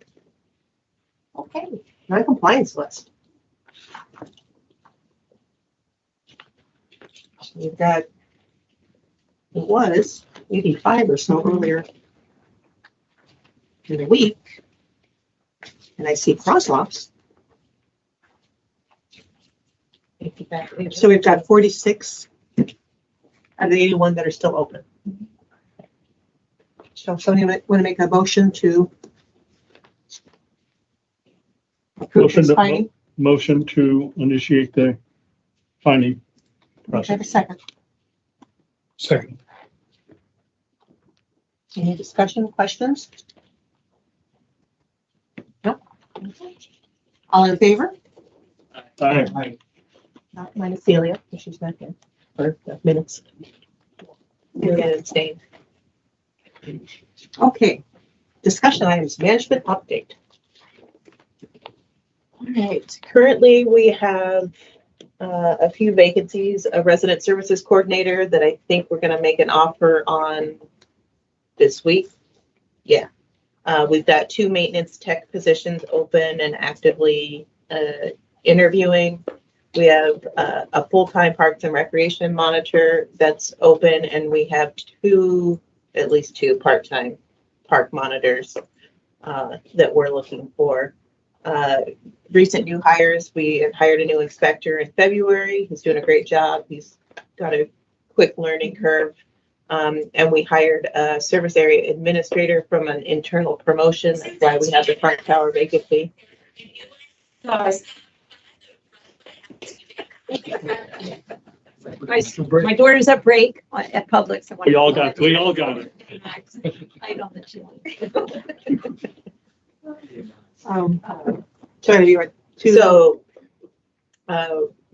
Okay, non-compliance list. We've got, it was 85 or so earlier in the week. And I see crosswalks. So we've got 46 out of the 81 that are still open. So somebody want to make a motion to approve this finding? Motion to initiate the finding Can I have a process. second? Second. Any discussion, questions? No? All in favor? Aye. Not minus Celia, because she's not here for the minutes. You're gonna abstain. Okay, discussion items, management update. All right, currently we have a few vacancies, a resident services coordinator that I think we're gonna make an offer on this week. Yeah, we've got 2 maintenance tech positions open and actively interviewing. We have a full-time Parks and Recreation monitor that's open, and we have at least two part-time park monitors that we're looking for. Recent new hires, we have hired a new inspector in February. He's doing a great job. He's got a quick learning curve. And we hired a service area administrator from an internal promotion. That's why we have the front tower vacancy. My daughter's at break at Publix. So We all got it. I don't know. Sorry, you were two. So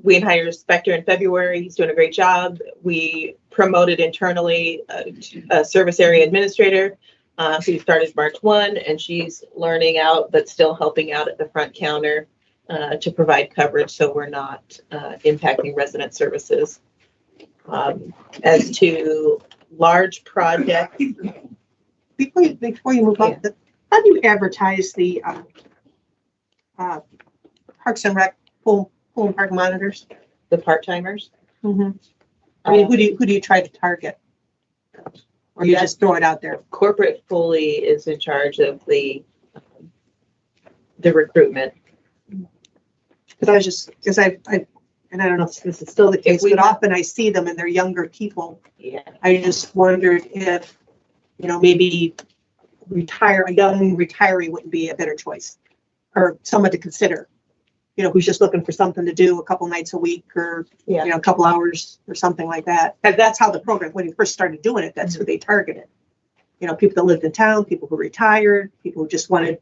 we hired an inspector in February. He's doing a great job. We promoted internally a service area administrator who started March 1, and she's learning out, but still helping out at the front counter to provide coverage so we're not impacting resident services. As to large projects. Before you move on, how do you advertise the Parks and Rec pool and park monitors? The part-timers? Mm-hmm. I mean, who do you try to target? Or you just throw it out there? Corporate fully is in charge of the recruitment. Because and I don't know if this is still the case, but often I see them and they're younger people. Yeah. I just wondered if, maybe a young retiree wouldn't be a better choice or someone to consider, who's just looking for something to do a couple nights a week or, a couple hours or something like that. And that's how the program, when we first started doing it, that's who they targeted. People that lived in town, people who retired, people who just wanted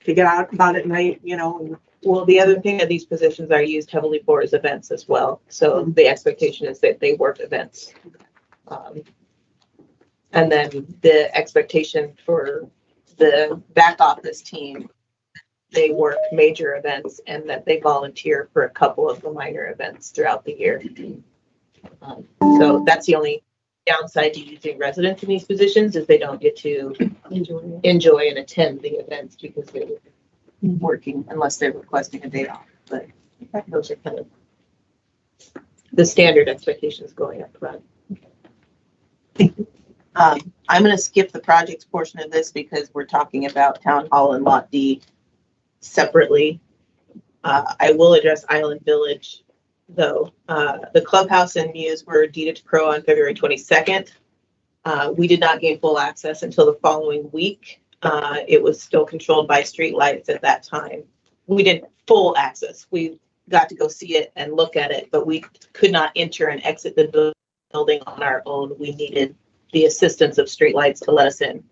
to get out about at night, and, well, the other thing that these positions are used heavily for is events as well. So the expectation is that they work events. And then the expectation for the back office team, they work major events and that they volunteer for a couple of the minor events throughout the year. So that's the only downside to using residents in these positions is they don't get to enjoy and attend the events because they're working unless they're requesting a day off. But those are kind of the standard expectations going up front. I'm going to skip the projects portion of this because we're talking about Town Hall and Lot D separately. I will address Island Village though. The clubhouse and Muse were deeded to CROA on February 22nd. We did not gain full access until the following week. It was still controlled by street lights at that time. We didn't full access. We got to go see it and look at it, but we could not enter and exit the building on our own. We needed the assistance of streetlights to let us in.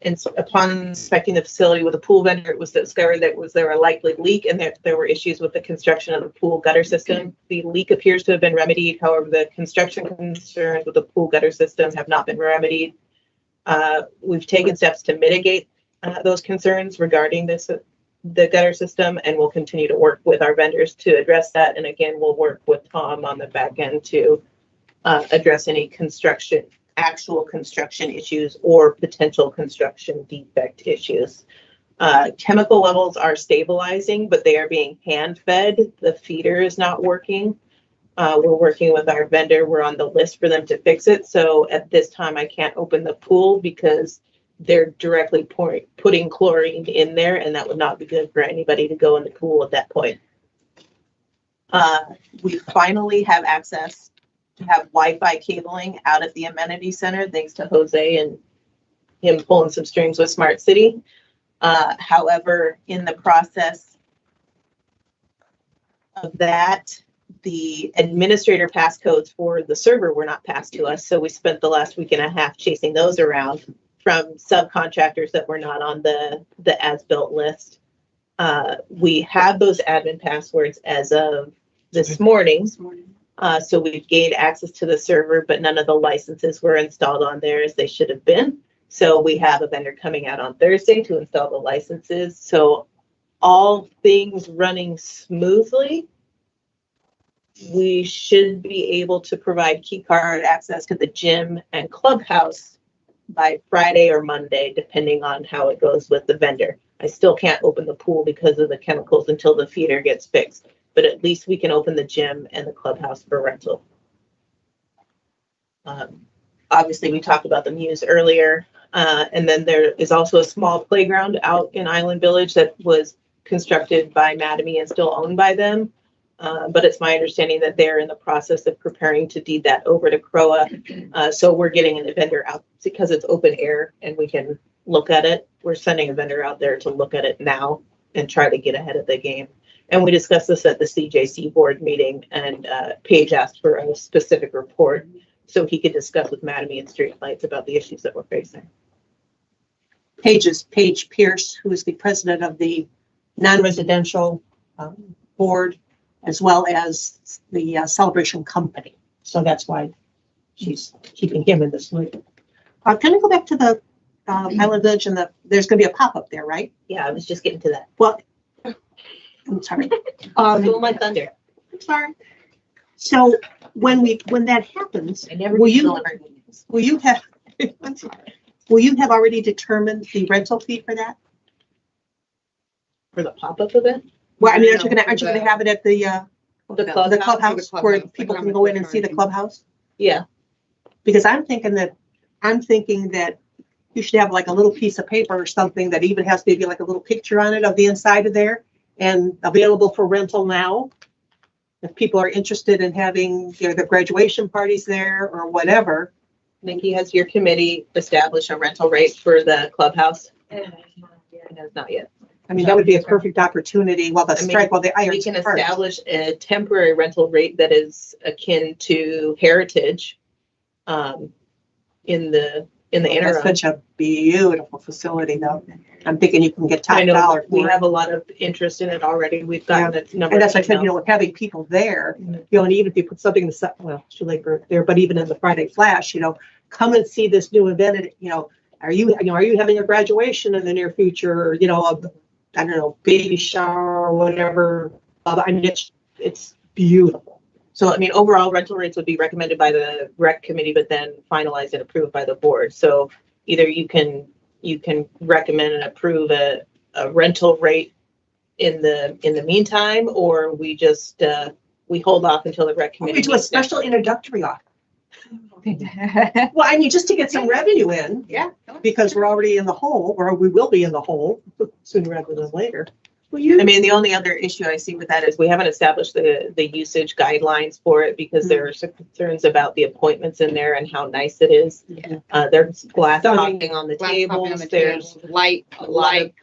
And so upon inspecting the facility with a pool vendor, it was discovered that there a likely leak and that there were issues with the construction of the pool gutter system. The leak appears to have been remedied. However, the construction concerns with the pool gutter system have not been remedied. We've taken steps to mitigate those concerns regarding the gutter system, and we'll continue to work with our vendors to address that. And again, we'll work with Tom on the back end to address any actual construction issues or potential construction defect issues. Chemical levels are stabilizing, but they are being hand fed. The feeder is not working. We're working with our vendor. We're on the list for them to fix it. So at this time, I can't open the pool because they're directly putting chlorine in there, and that would not be good for anybody to go in the pool at that point. We finally have access to have Wi-Fi cabling out at the amenity center, thanks to Jose and him pulling some strings with Smart City. However, in the process of that, the administrator passcodes for the server were not passed to us. So we spent the last week and a half chasing those around from subcontractors that were not on the as-built list. We have those admin passwords as of this morning. So we've gained access to the server, but none of the licenses were installed on there as they should have been. So we have a vendor coming out on Thursday to install the licenses. So all things running smoothly, we should be able to provide key card access to the gym and clubhouse by Friday or Monday, depending on how it goes with the vendor. I still can't open the pool because of the chemicals until the feeder gets fixed, but at least we can open the gym and the clubhouse for rental. Obviously, we talked about the Muse earlier, and then there is also a small playground out in Island Village that was constructed by Mattamy and still owned by them. But it's my understanding that they're in the process of preparing to deed that over to CROA. So we're getting a vendor out because it's open air and we can look at it. We're sending a vendor out there to look at it now and try to get ahead of the game. And we discussed this at the CJC board meeting, and Paige asked for a specific report so he could discuss with Mattamy and Streetlights about the issues that we're facing. Paige is Paige Pierce, who is the president of the non-residential board, as well as the Celebration Company. So that's why she's keeping him in this loop. Can I go back to the Island Village and there's going to be a pop-up there, right? Yeah, I was just getting to that. Well, I'm sorry. Steal my thunder. I'm sorry. So when that happens, will you have already determined the rental fee for that? For the pop-up event? Well, I mean, aren't you gonna have it at the clubhouse where people can go in and see the clubhouse? Yeah. Because I'm thinking that you should have like a little piece of paper or something that even has maybe like a little picture on it of the inside of there and available for rental now. If people are interested in having, their graduation parties there or whatever. Nikki, has your committee established a rental rate for the clubhouse? It has not yet. I mean, that would be a perfect opportunity while the iron. We can establish a temporary rental rate that is akin to Heritage in the interim. That's such a beautiful facility, though. I'm thinking you can get top dollar. We have a lot of interest in it already. We've gotten a number. And that's what I said, with having people there, and even if you put something in it's too late for there, but even in the Friday Flash, come and see this new event. Are you having a graduation in the near future? Or, I don't know, baby shower or whatever. I mean, it's beautiful. So, I mean, overall rental rates would be recommended by the rec committee, but then finalized and approved by the board. So either you can recommend and approve a rental rate in the meantime, or we just, we hold off until the rec committee. We do a special introductory offer. Well, I mean, just to get some revenue in. Yeah. Because we're already in the hole, or we will be in the hole sooner rather than later. I mean, the only other issue I see with that is we haven't established the usage guidelines for it because there are some concerns about the appointments in there and how nice it is. There's glass topping on the tables, there's light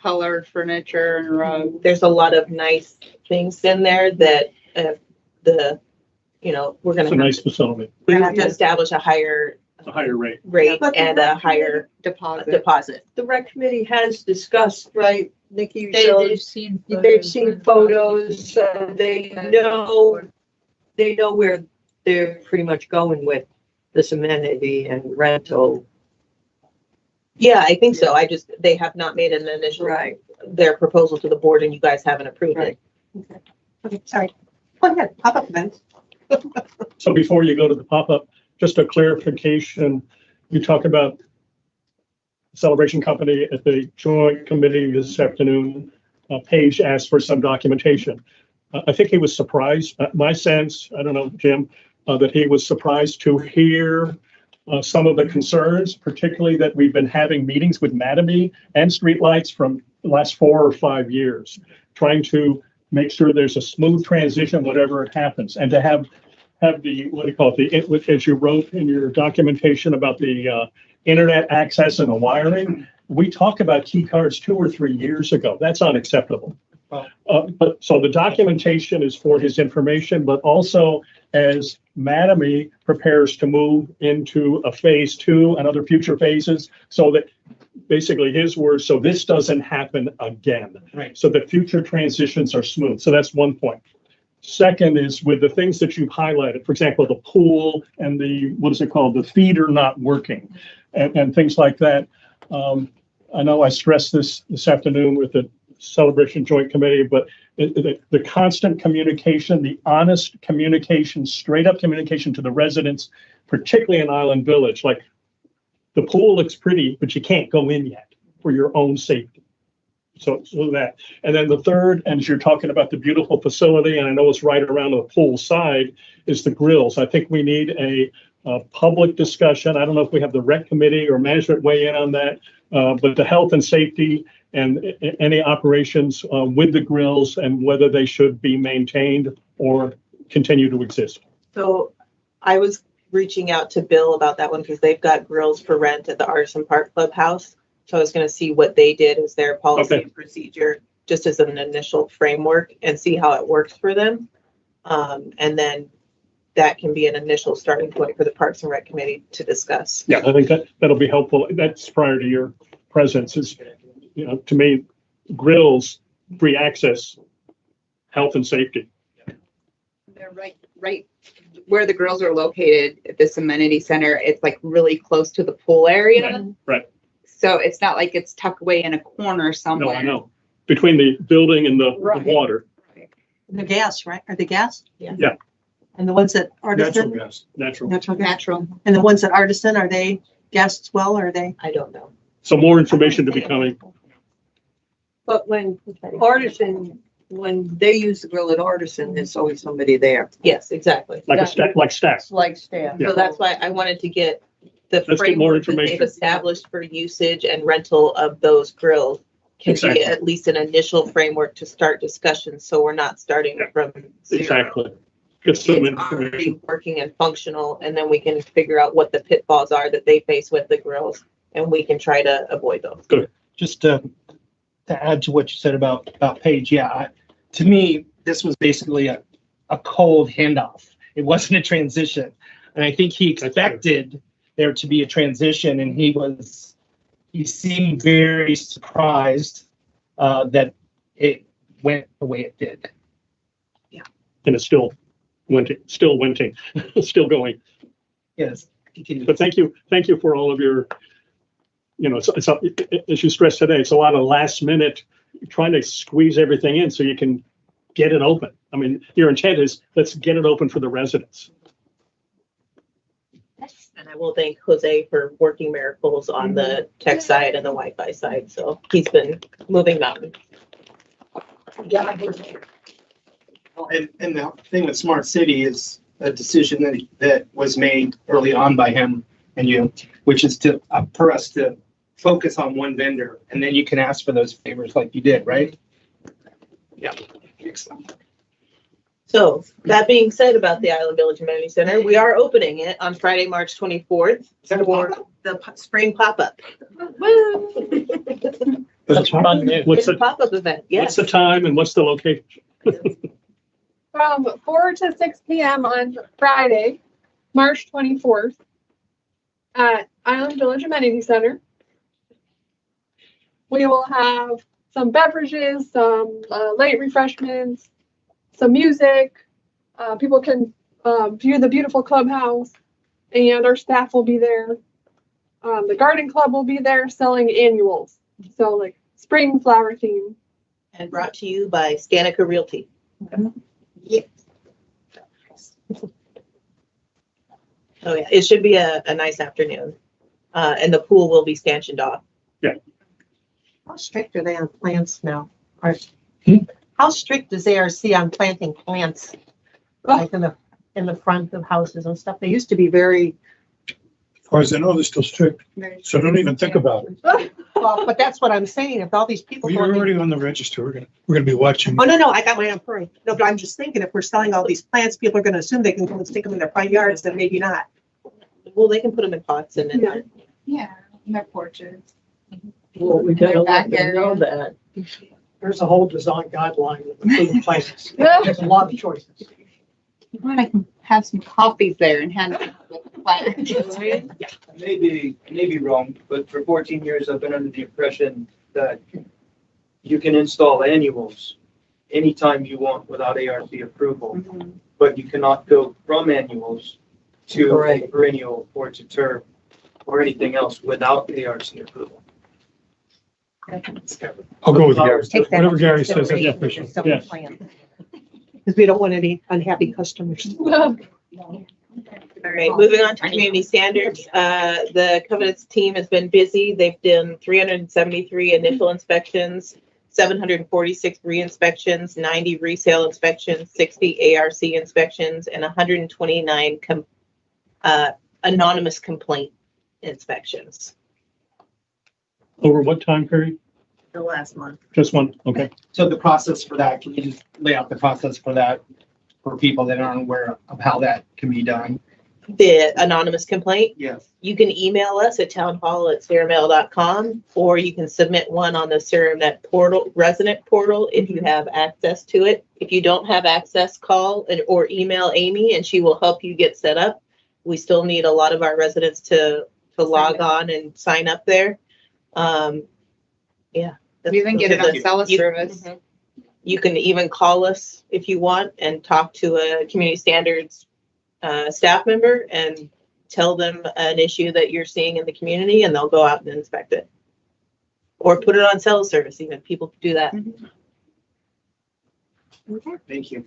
colored furniture and rugs. there's a lot of nice things in there that we're It's a nice facility, we're gonna have to establish a higher a higher rate. rate But the and a higher deposit. The rec committee has discussed, right, Nikki? They've seen. They've seen photos, they know where they're pretty much going with this amenity and rental. Yeah, I think so. They have not made an initial, their proposal to the board and you guys haven't approved it. Okay, sorry. Go ahead, pop-up events. So before you go to the pop-up, just a clarification, you talked about Celebration Company at the joint committee this afternoon. Paige asked for some documentation. I think he was surprised, my sense, I don't know, Jim, that he was surprised to hear some of the concerns, particularly that we've been having meetings with Mattamy and Streetlights from the last 4 or 5 years, trying to make sure there's a smooth transition, whatever it happens, and to have the, what do you call it, as you wrote in your documentation about the internet access and the wiring. We talked about key cards 2 or 3 years ago. That's unacceptable. But so the documentation is for his information, but also as Mattamy prepares to move into a phase 2 and other future phases, so that basically his words, so this doesn't happen again. Right. So that future transitions are smooth. So that's one point. Second is with the things that you've highlighted, for example, the pool and the, what is it called? The feeder not working and things like that. I know I stressed this afternoon with the Celebration Joint Committee, but the constant communication, the honest communication, straight up communication to the residents, particularly in Island Village, like the pool looks pretty, but you can't go in yet for your own safety. So that, and then the third, and as you're talking about the beautiful facility, and I know it's right around the pool side, is the grills. I think we need a public discussion. I don't know if we have the rec committee or management weigh in on that, but the health and safety and any operations with the grills and whether they should be maintained or continue to exist. So I was reaching out to Bill about that one because they've got grills for rent at the Artisan Park Clubhouse. So I was going to see what they did as their policy and procedure, just as an initial framework, and see how it works for them. And then that can be an initial starting point for the Parks and Rec Committee to discuss. Yeah, I think that'll be helpful. That's prior to your presence. Is, to me, grills, free access, health and safety. They're right where the grills are located at this amenity center. It's like really close to the pool area. Right. So it's not like it's tucked away in a corner somewhere. No, I know. Between the building and the water. The gas, right? Are they gas? Yeah. And the ones at Artisan? Natural gas. Natural. Natural. And the ones at Artisan, are they gas as well, or are they? I don't know. So more information to be coming. But when Artisan, when they use the grill at Artisan, there's always somebody there. Yes, exactly. Like a staff. Like staff. Like staff. Yeah. So that's why I wanted to get the Let's get more framework that information. they've established for usage and rental of those grills can Exactly. be at least an initial framework to start discussions. So we're not starting from zero. Exactly. Get some It's already information. working and functional, and then we can figure out what the pitfalls are that they face with the grills, and we can try to avoid those. Good. Just to add to what you said about Paige, to me, this was basically a cold handoff. It wasn't a transition. And I think he expected there to be a transition, and he seemed very surprised that it went the way it did. And it's still winting, still going. Yes. Continue. But thank you for all of your, as you stressed today, it's a lot of last minute trying to squeeze everything in so you can get it open. I mean, your intent is let's get it open for the residents. And I will thank Jose for working miracles on the tech side and the Wi-Fi side. So he's been moving mountains. And the thing with Smart City is a decision that was made early on by him and you, which is for us to focus on one vendor, and then you can ask for those favors like you did, right? So that being said about the Island Village Amenity Center, we are opening it on Friday, March 24th for the spring pop-up. Such fun news. What's It's a the, pop-up event, what's yes. the time and what's the location? From 4 to 6 p.m. on Friday, March 24th at Island Village Amenity Center. We will have some beverages, some late refreshments, some music. People can view the beautiful clubhouse, and our staff will be there. The garden club will be there selling annuals, so like spring flower theme. And brought to you by Scanica Realty. Yeah. Oh yeah, it should be a nice afternoon. And the pool will be stanchioned off. How strict are they on plants now? Hmm? How strict is ARC on planting plants? Like in the front of houses and stuff? They used to be very, As far as I know, they're still strict, so don't even think about it. well, but that's what I'm saying. If all these people. We're already on the register. We're gonna be watching. Oh, no, I got my own curry. No, but I'm just thinking if we're selling all these plants, people are gonna assume they can go and stick them in their front yards, then maybe not. Well, they can put them in pots and Yeah. then. Yeah, in their porches. Well, we gotta let them know that. There's a whole design guideline with the food plants. There's a lot of choices. I can have some coffees there and hand them with the plant. Maybe wrong, but for 14 years, I've been under the impression that you can install annuals anytime you want without ARC approval, but you cannot go from annuals to a perennial or to turf or anything else without ARC approval. I'll go with Gary. Take that Whatever into Gary says, that's consideration official. when you're selling Yes. plants. Because we don't want any unhappy customers. All right, moving on to community standards. The Covenants team has been busy. They've done 373 initial inspections, 746 re-inspections, 90 resale inspections, 60 ARC inspections, and 129 anonymous complaint inspections. Over what time period? The last month. Just one, okay. So the process for that, can you just lay out the process for that for people that aren't aware of how that can be done? The anonymous complaint, Yes. you can email us at townhall@sarahmail.com, or you can submit one on the SarahNet portal, resident portal, if you have access to it. If you don't have access, call or email Amy and she will help you get set up. We still need a lot of our residents to log on and sign up there. Yeah. We even get it on cell service. You can even call us if you want and talk to a community standards staff member and tell them an issue that you're seeing in the community, and they'll go out and inspect it. Or put it on cell service, even people can do that. Thank you.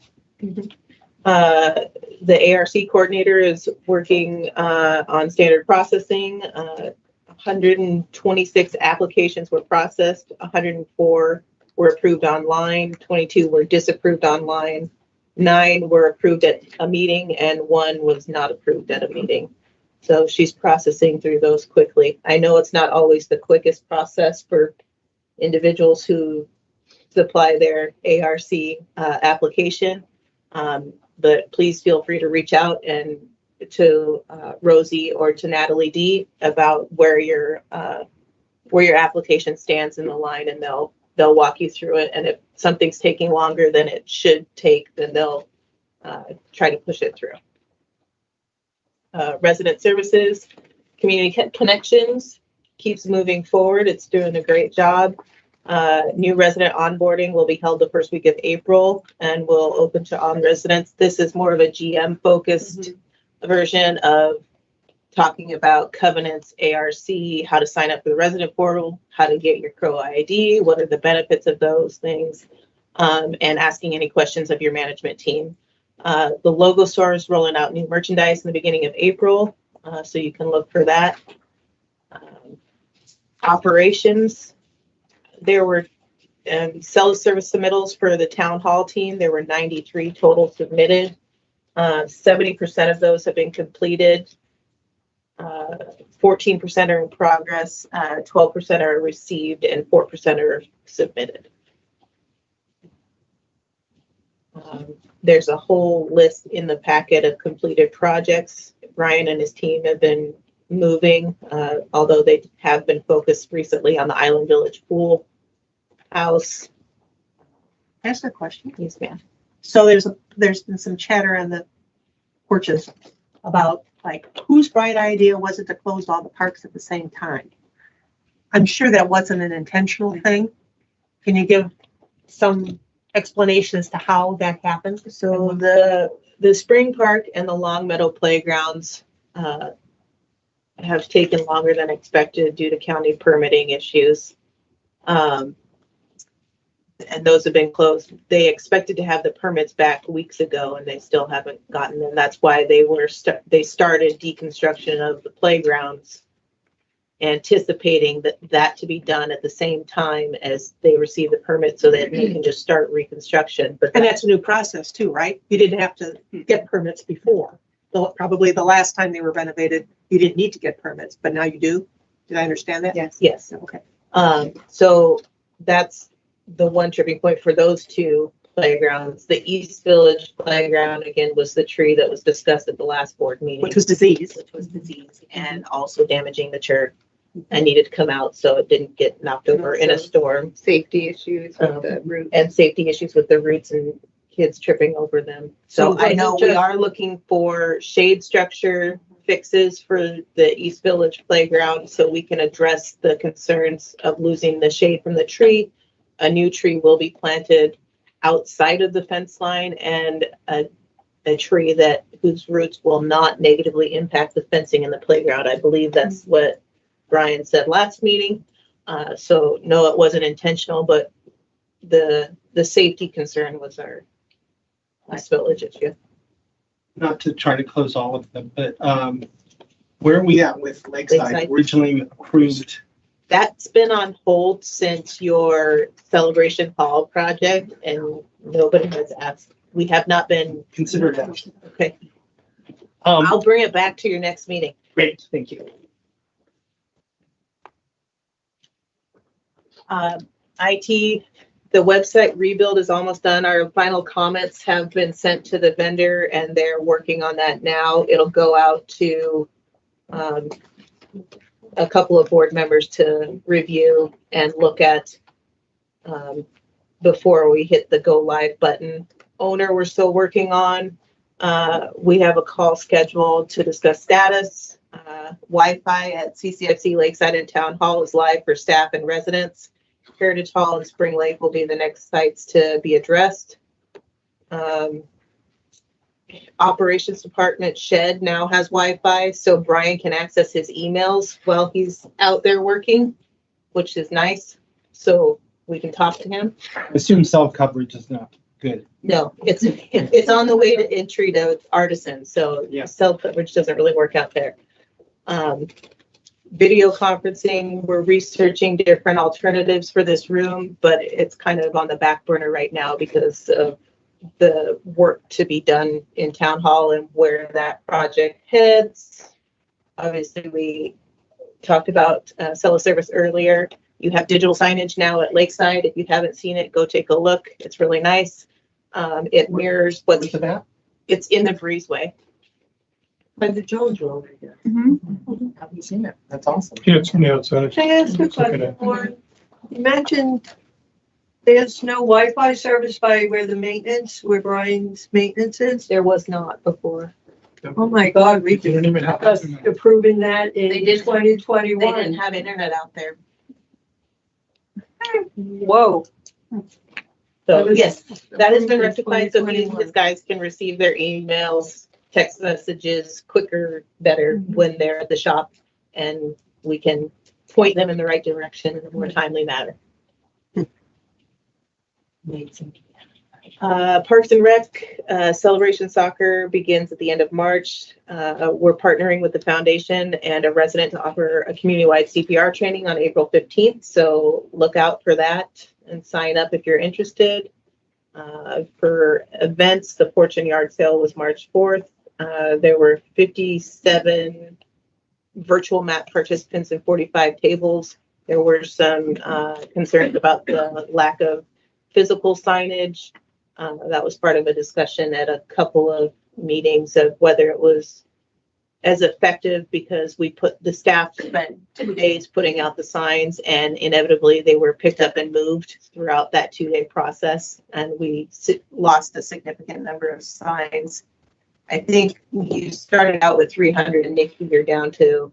The ARC coordinator is working on standard processing. 126 applications were processed, 104 were approved online, 22 were disapproved online, 9 were approved at a meeting, and 1 was not approved at a meeting. So she's processing through those quickly. I know it's not always the quickest process for individuals who supply their ARC application, but please feel free to reach out and to Rosie or to Natalie D about where your application stands in the line, and they'll walk you through it. And if something's taking longer than it should take, then they'll try to push it through. Resident services, community connections keeps moving forward. It's doing a great job. New resident onboarding will be held the first week of April and will open to all residents. This is more of a GM focused version of talking about covenants, ARC, how to sign up for the resident portal, how to get your CROA ID, what are the benefits of those things, and asking any questions of your management team. The logo store is rolling out new merchandise in the beginning of April, so you can look for that. Operations, there were sales service submittals for the town hall team. There were 93 total submitted. 70% of those have been completed. 14% are in progress, 12% are received, and 4% are submitted. There's a whole list in the packet of completed projects. Brian and his team have been moving, although they have been focused recently on the Island Village pool house. That's a question. Yes, ma'am. So there's been some chatter in the porches about like whose bright idea was it to close all the parks at the same time? I'm sure that wasn't an intentional thing. Can you give some explanation as to how that happened? So the spring park and the Long Meadow playgrounds have taken longer than expected due to county permitting issues. And those have been closed. They expected to have the permits back weeks ago and they still haven't gotten them. That's why they started deconstruction of the playgrounds, anticipating that to be done at the same time as they receive the permit so that they can just start reconstruction. But And that's a new process too, right? You didn't have to get permits before. Probably the last time they were renovated, you didn't need to get permits, but now you do. Did I understand that? Yes. Okay. So that's the one tripping point for those two playgrounds. The East Village playground, again, was the tree that was discussed at the last board meeting. Which was diseased. And also damaging the church and needed to come out so it didn't get knocked over in a storm. Safety issues with the roots. And safety issues with the roots and kids tripping over them. So I know we are looking for shade structure fixes for the East Village playground so we can address the concerns of losing the shade from the tree. A new tree will be planted outside of the fence line and a tree whose roots will not negatively impact the fencing in the playground. I believe that's what Brian said last meeting. So no, it wasn't intentional, but the safety concern was our West Village issue. Not to try to close all of them, but where are we at with Lakeside? Originally approved. That's been on hold since your Celebration Hall project and nobody has asked. We have not been considered that. Okay. I'll bring it back to your next meeting. Great, thank you. IT, the website rebuild is almost done. Our final comments have been sent to the vendor and they're working on that now. It'll go out to a couple of board members to review and look at before we hit the go live button. Owner, we're still working on. We have a call scheduled to discuss status. Wi-Fi at CCFC Lakeside and Town Hall is live for staff and residents. Heritage Hall and Spring Lake will be the next sites to be addressed. Operations Department shed now has Wi-Fi, so Brian can access his emails while he's out there working, which is nice. So we can talk to him. Assume cell coverage is not good. No, it's on the way to entry to Artisan, so cell coverage doesn't really work out there. Video conferencing, we're researching different alternatives for this room, but it's kind of on the back burner right now because of the work to be done in Town Hall and where that project heads. Obviously, we talked about cell service earlier. You have digital signage now at Lakeside. If you haven't seen it, go take a look. It's really nice. It mirrors what's it's in the breezeway. By the Jones Road, I guess. Haven't seen it. That's awesome. Yeah, it's from the outside. Can I ask a question, Lauren? You mentioned there's no Wi-Fi service by where Brian's maintenance is? There was not before. Oh my God, we didn't even have us approving that in They didn't- 2021. They didn't have internet out there. Whoa. So yes, that has been approved in rectified, so he and 2021. his guys can receive their emails, text messages quicker, better when they're at the shop, and we can point them in the right direction in a more timely manner. Parks and Rec, Celebration Soccer begins at the end of March. We're partnering with the foundation and a resident to offer a community-wide CPR training on April 15th. So look out for that and sign up if you're interested. For events, the Porch and Yard Sale was March 4th. There were 57 virtual mat participants and 45 tables. There were some concerns about the lack of physical signage. That was part of a discussion at a couple of meetings of whether it was as effective because the staff spent 2 days putting out the signs and inevitably they were picked up and moved throughout that 2-day process. And we lost a significant number of signs. I think you started out with 300 and Nikki, you're down to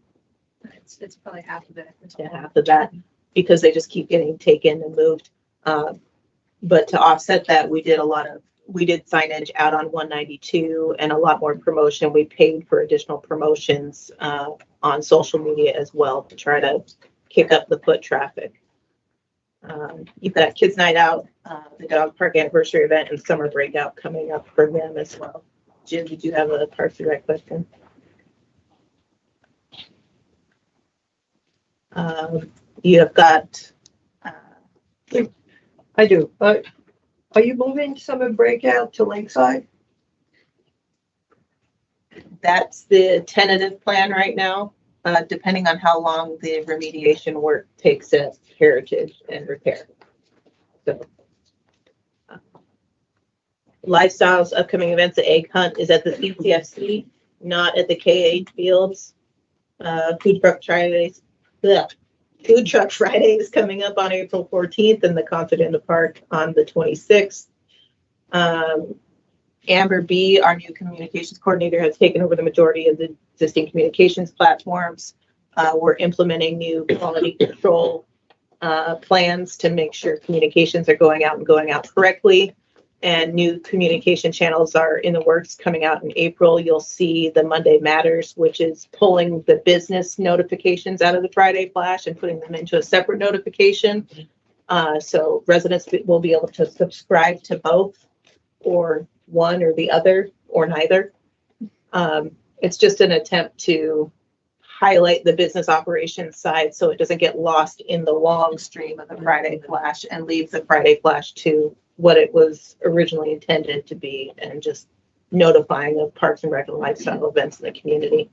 It's probably half of it. half of that because they just keep getting taken and moved. But to offset that, we did signage out on 192 and a lot more promotion. We paid for additional promotions on social media as well to try to kick up the foot traffic. You've got Kids Night Out, the Dog Park Anniversary event, and Summer Breakout coming up for them as well. Jim, did you have a Parks and Rec question? You have got. I do, but are you moving Summer Breakout to Lakeside? That's the tentative plan right now, depending on how long the remediation work takes at Heritage and Repair. So, Lifestyle's upcoming events, the Egg Hunt is at the CCFC, not at the KH Fields. Food Truck Fridays. Food Truck Friday is coming up on April 14th and the concert in the park on the 26th. Amber B, our new communications coordinator, has taken over the majority of the existing communications platforms. We're implementing new quality control plans to make sure communications are going out correctly. And new communication channels are in the works coming out in April. You'll see the Monday Matters, which is pulling the business notifications out of the Friday Flash and putting them into a separate notification. So residents will be able to subscribe to both or one or the other or neither. It's just an attempt to highlight the business operations side so it doesn't get lost in the long stream of the Friday Flash and leave the Friday Flash to what it was originally intended to be and just notifying of Parks and Rec and lifestyle events in the community.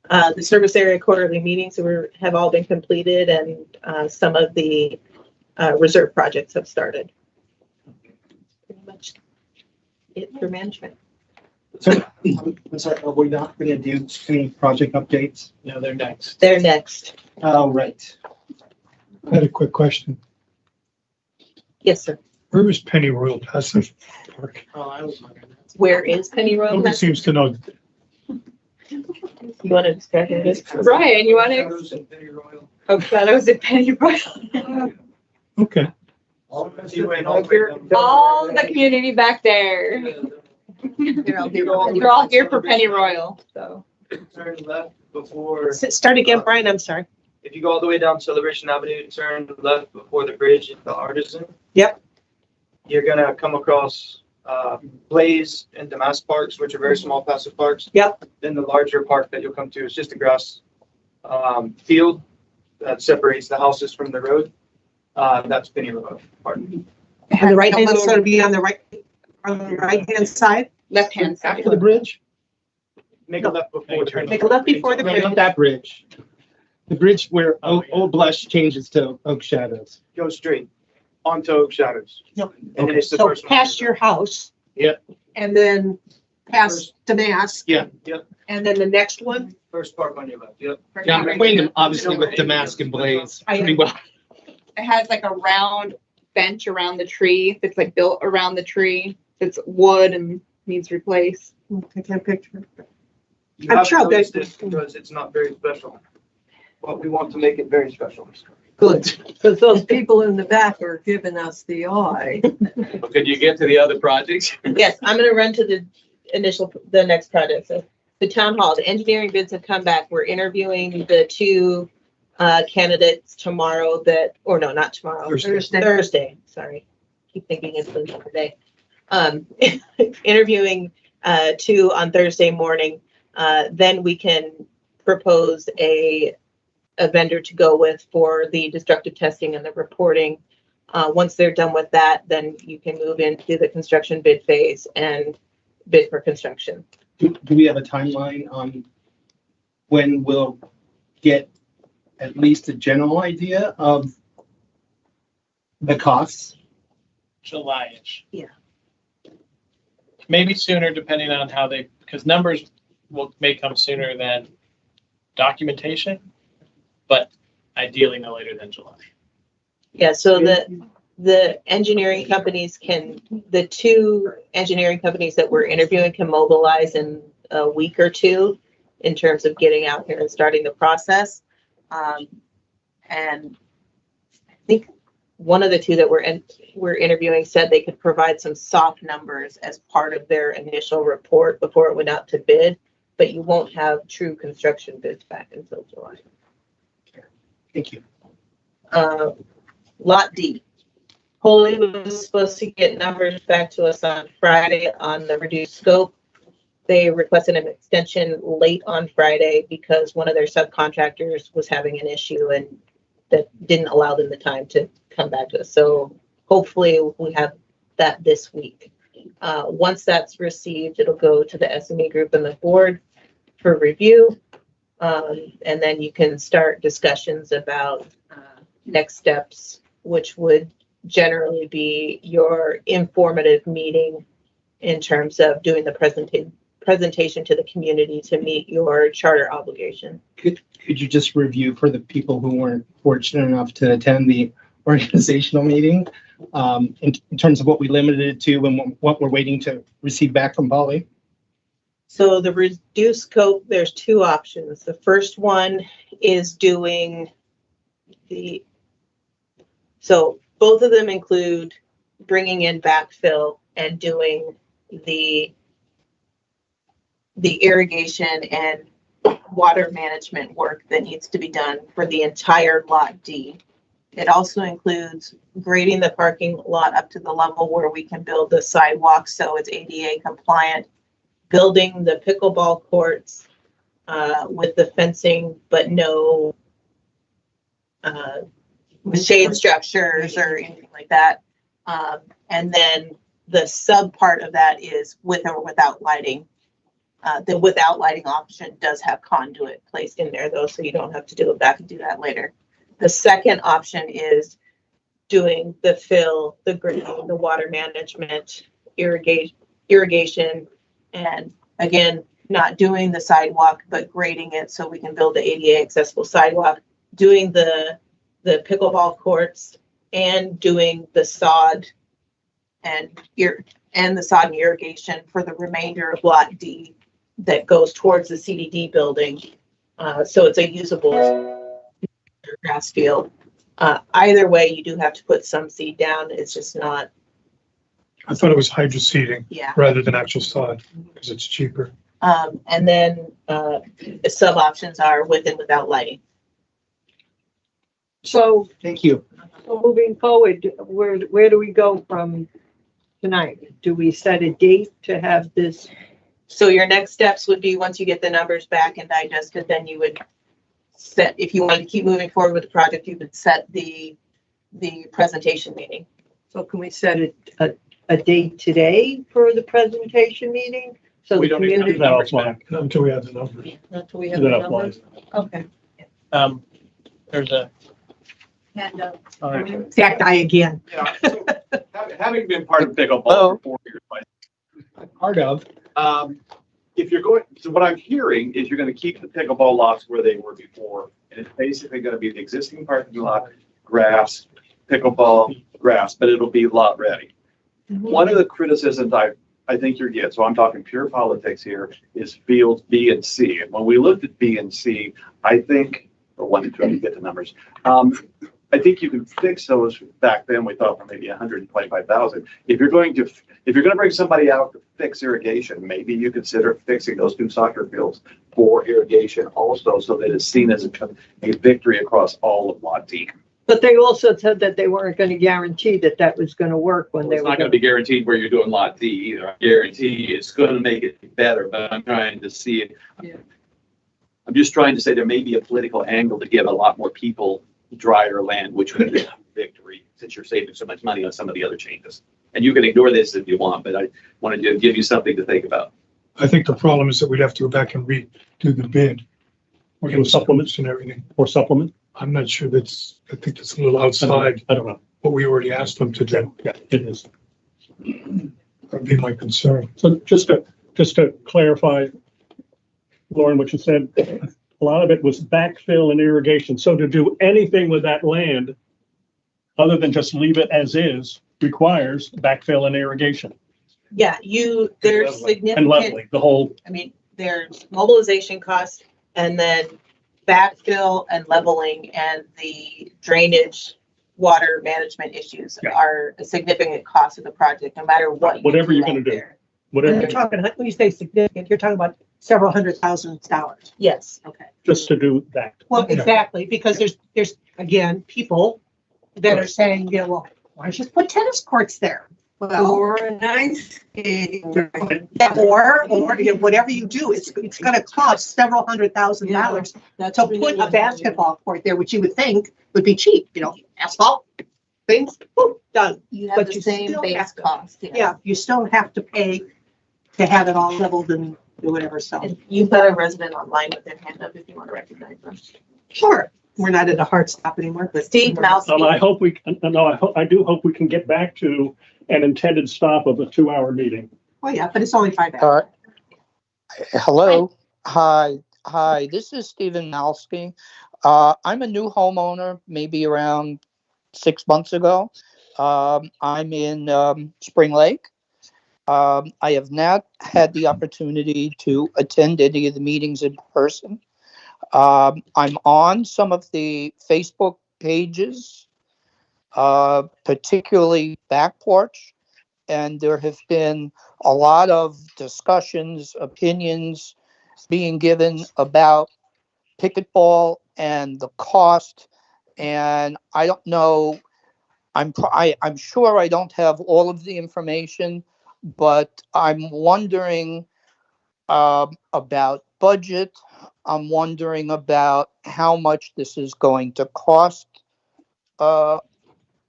The service area quarterly meetings have all been completed and some of the reserve projects have started. Pretty much it for management. So, I'm sorry, are we not going to do any project updates? No, they're next. They're next. Oh, right. I had a quick question. Yes, sir. Where is Penny Royal Passive Park? Oh, I was wondering that. Where is Penny Royal? Nobody seems to know. You want to describe it? Brian, you want to? Oh, Shadows at Penny Royal. Okay. All the community back there. You're all here for Penny Royal, so. Turn left before, Start again, Brian, I'm sorry. if you go all the way down Celebration Avenue, turn left before the bridge at the Artisan. Yep. You're gonna come across Blaze and Damask parks, which are very small passive parks. Yep. Then the larger park that you'll come to is just a grass field that separates the houses from the road. That's Penny Royal Park. And the right hand is going to be on the right-hand side. Left-hand side. After the bridge? Make a left before the bridge. Make a left before the No, bridge. not that bridge. The bridge where Old Blush changes to Oak Shadows. Go straight onto Oak Shadows. Yep. And then it's the So first one. past your house. Yep. And then past Damask. Yeah, yep. And then the next one. First park on your left, yep. Yeah, I'm acquainted obviously with Damask and Blaze pretty well. It has like a round bench around the tree that's like built around the tree. It's wood and needs replaced. Take a picture. You I'm haven't sure noticed that- it because it's not very special. But we want to make it very special. Good, because those people in the back are giving us the eye. Could you get to the other projects? Yes, I'm going to run to the next project. So the town hall, the engineering bids have come back. We're interviewing the two candidates tomorrow not tomorrow. Thursday, sorry. Keep thinking it's the other day. Interviewing two on Thursday morning. Then we can propose a vendor to go with for the destructive testing and the reporting. Once they're done with that, then you can move into the construction bid phase and bid for construction. Do we have a timeline on when we'll get at least a general idea of the costs? July-ish. Yeah. Maybe sooner, depending on how they, because numbers may come sooner than documentation, but ideally no later than July. Yeah, so the engineering companies the two engineering companies that we're interviewing can mobilize in a week or two in terms of getting out here and starting the process. And I think one of the two that we're interviewing said they could provide some soft numbers as part of their initial report before it went out to bid, but you won't have true construction bids back until July. Thank you. Lot D. Holy was supposed to get numbers back to us on Friday on the reduced scope. They requested an extension late on Friday because one of their subcontractors was having an issue and that didn't allow them the time to come back to us. So hopefully we have that this week. Once that's received, it'll go to the SME group and the board for review. And then you can start discussions about next steps, which would generally be your informative meeting in terms of doing the presentation to the community to meet your charter obligation. Could you just review for the people who weren't fortunate enough to attend the organizational meeting in terms of what we limited it to and what we're waiting to receive back from Polly? So the reduced scope, there's two options. The first one is doing so both of them include bringing in backfill and doing the irrigation and water management work that needs to be done for the entire Lot D. It also includes grading the parking lot up to the level where we can build the sidewalk so it's ADA compliant, building the pickleball courts with the fencing, but no shade structures or anything like that. And then the sub part of that is with or without lighting. The without lighting option does have conduit placed in there though, so you don't have to go back and do that later. The second option is doing the fill, the grading, the water management, irrigation, and again, not doing the sidewalk, but grading it so we can build the ADA accessible sidewalk, doing the pickleball courts and doing the sod and the sod and irrigation for the remainder of Lot D that goes towards the CDD building. So it's a usable grass field. Either way, you do have to put some seed down. It's just not. I thought it was hydro seeding rather than actual sod because it's cheaper. And then the sub options are with and without lighting. So, thank you. So moving forward, where do we go from tonight? Do we set a date to have this? So your next steps would be once you get the numbers back and digested, then you would set, if you wanted to keep moving forward with the project, you would set the presentation meeting. So can we set a date today for the presentation meeting? So We the don't even have community. the numbers back. Not until we have the numbers. Until we have the numbers? Okay. There's a. That guy again. Yeah, so, having been part of pickleball for 4 years, Part of. if you're going, so what I'm hearing is you're going to keep the pickleball lots where they were before, and it's basically going to be the existing parking lot, grass, pickleball, grass, but it'll be lot ready. One of the criticisms I think you're getting, so I'm talking pure politics here, is fields B and C. And when we looked at B and C, I think, or 1 and 2, to get the numbers, I think you can fix those. Back then, we thought for maybe 125,000. If you're going to bring somebody out to fix irrigation, maybe you consider fixing those 2 soccer fields for irrigation also, so that it's seen as a victory across all of Lot D. But they also said that they weren't going to guarantee that was going to work when they It's were. not going to be guaranteed where you're doing Lot D either. I guarantee it's going to make it better, but I'm trying to see it. Yeah. I'm just trying to say there may be a political angle to give a lot more people drier land, which would be a victory since you're saving so much money on some of the other changes. And you can ignore this if you want, but I wanted to give you something to think about. I think the problem is that we'd have to go back and redo the bid. We're going to supplements and everything. Or supplement? I'm not sure I think that's a little outside. I don't know. what we already asked them to do. Yeah, it is. That'd be my concern. So just to clarify, Lauren, what you said, a lot of it was backfill and irrigation. So to do anything with that land, other than just leave it as is, requires backfill and irrigation Yeah, there's and significant, leveling, the whole, I mean, there's mobilization costs and then backfill and leveling and the drainage, water management issues Yeah. are a significant cost of the project, no matter what. whatever you're out gonna do. there. whatever, You're talking, when you say significant, you're talking about several $100,000. Yes. Okay. just to do that. Well, exactly, because there's, again, people that are saying, yeah, well, why don't you just put tennis courts there? Well, Or a nice skating rink. yeah, or you know, whatever you do, it's gonna cost several $100,000 to put a basketball court there, which you would think would be cheap, you know, asphalt, things, boom, done. You have But the you same still base have to- cost. Yeah, you still have to pay to have it all leveled and do whatever, so. And you've got a resident online with their hand up if you want to recognize them. Sure, we're not at a hard stop anymore, but. Steve Mouse. I hope I do hope we can get back to an intended stop of a 2-hour meeting. Oh, yeah, but it's only 5 hours. Hello. Hi. This is Stephen Malsky. I'm a new homeowner, maybe around 6 months ago. I'm in Spring Lake. I have not had the opportunity to attend any of the meetings in person. I'm on some of the Facebook pages, particularly Back Porch, and there have been a lot of discussions, opinions being given about pickleball and the cost. And I don't know, I'm sure I don't have all of the information, but I'm wondering about budget. I'm wondering about how much this is going to cost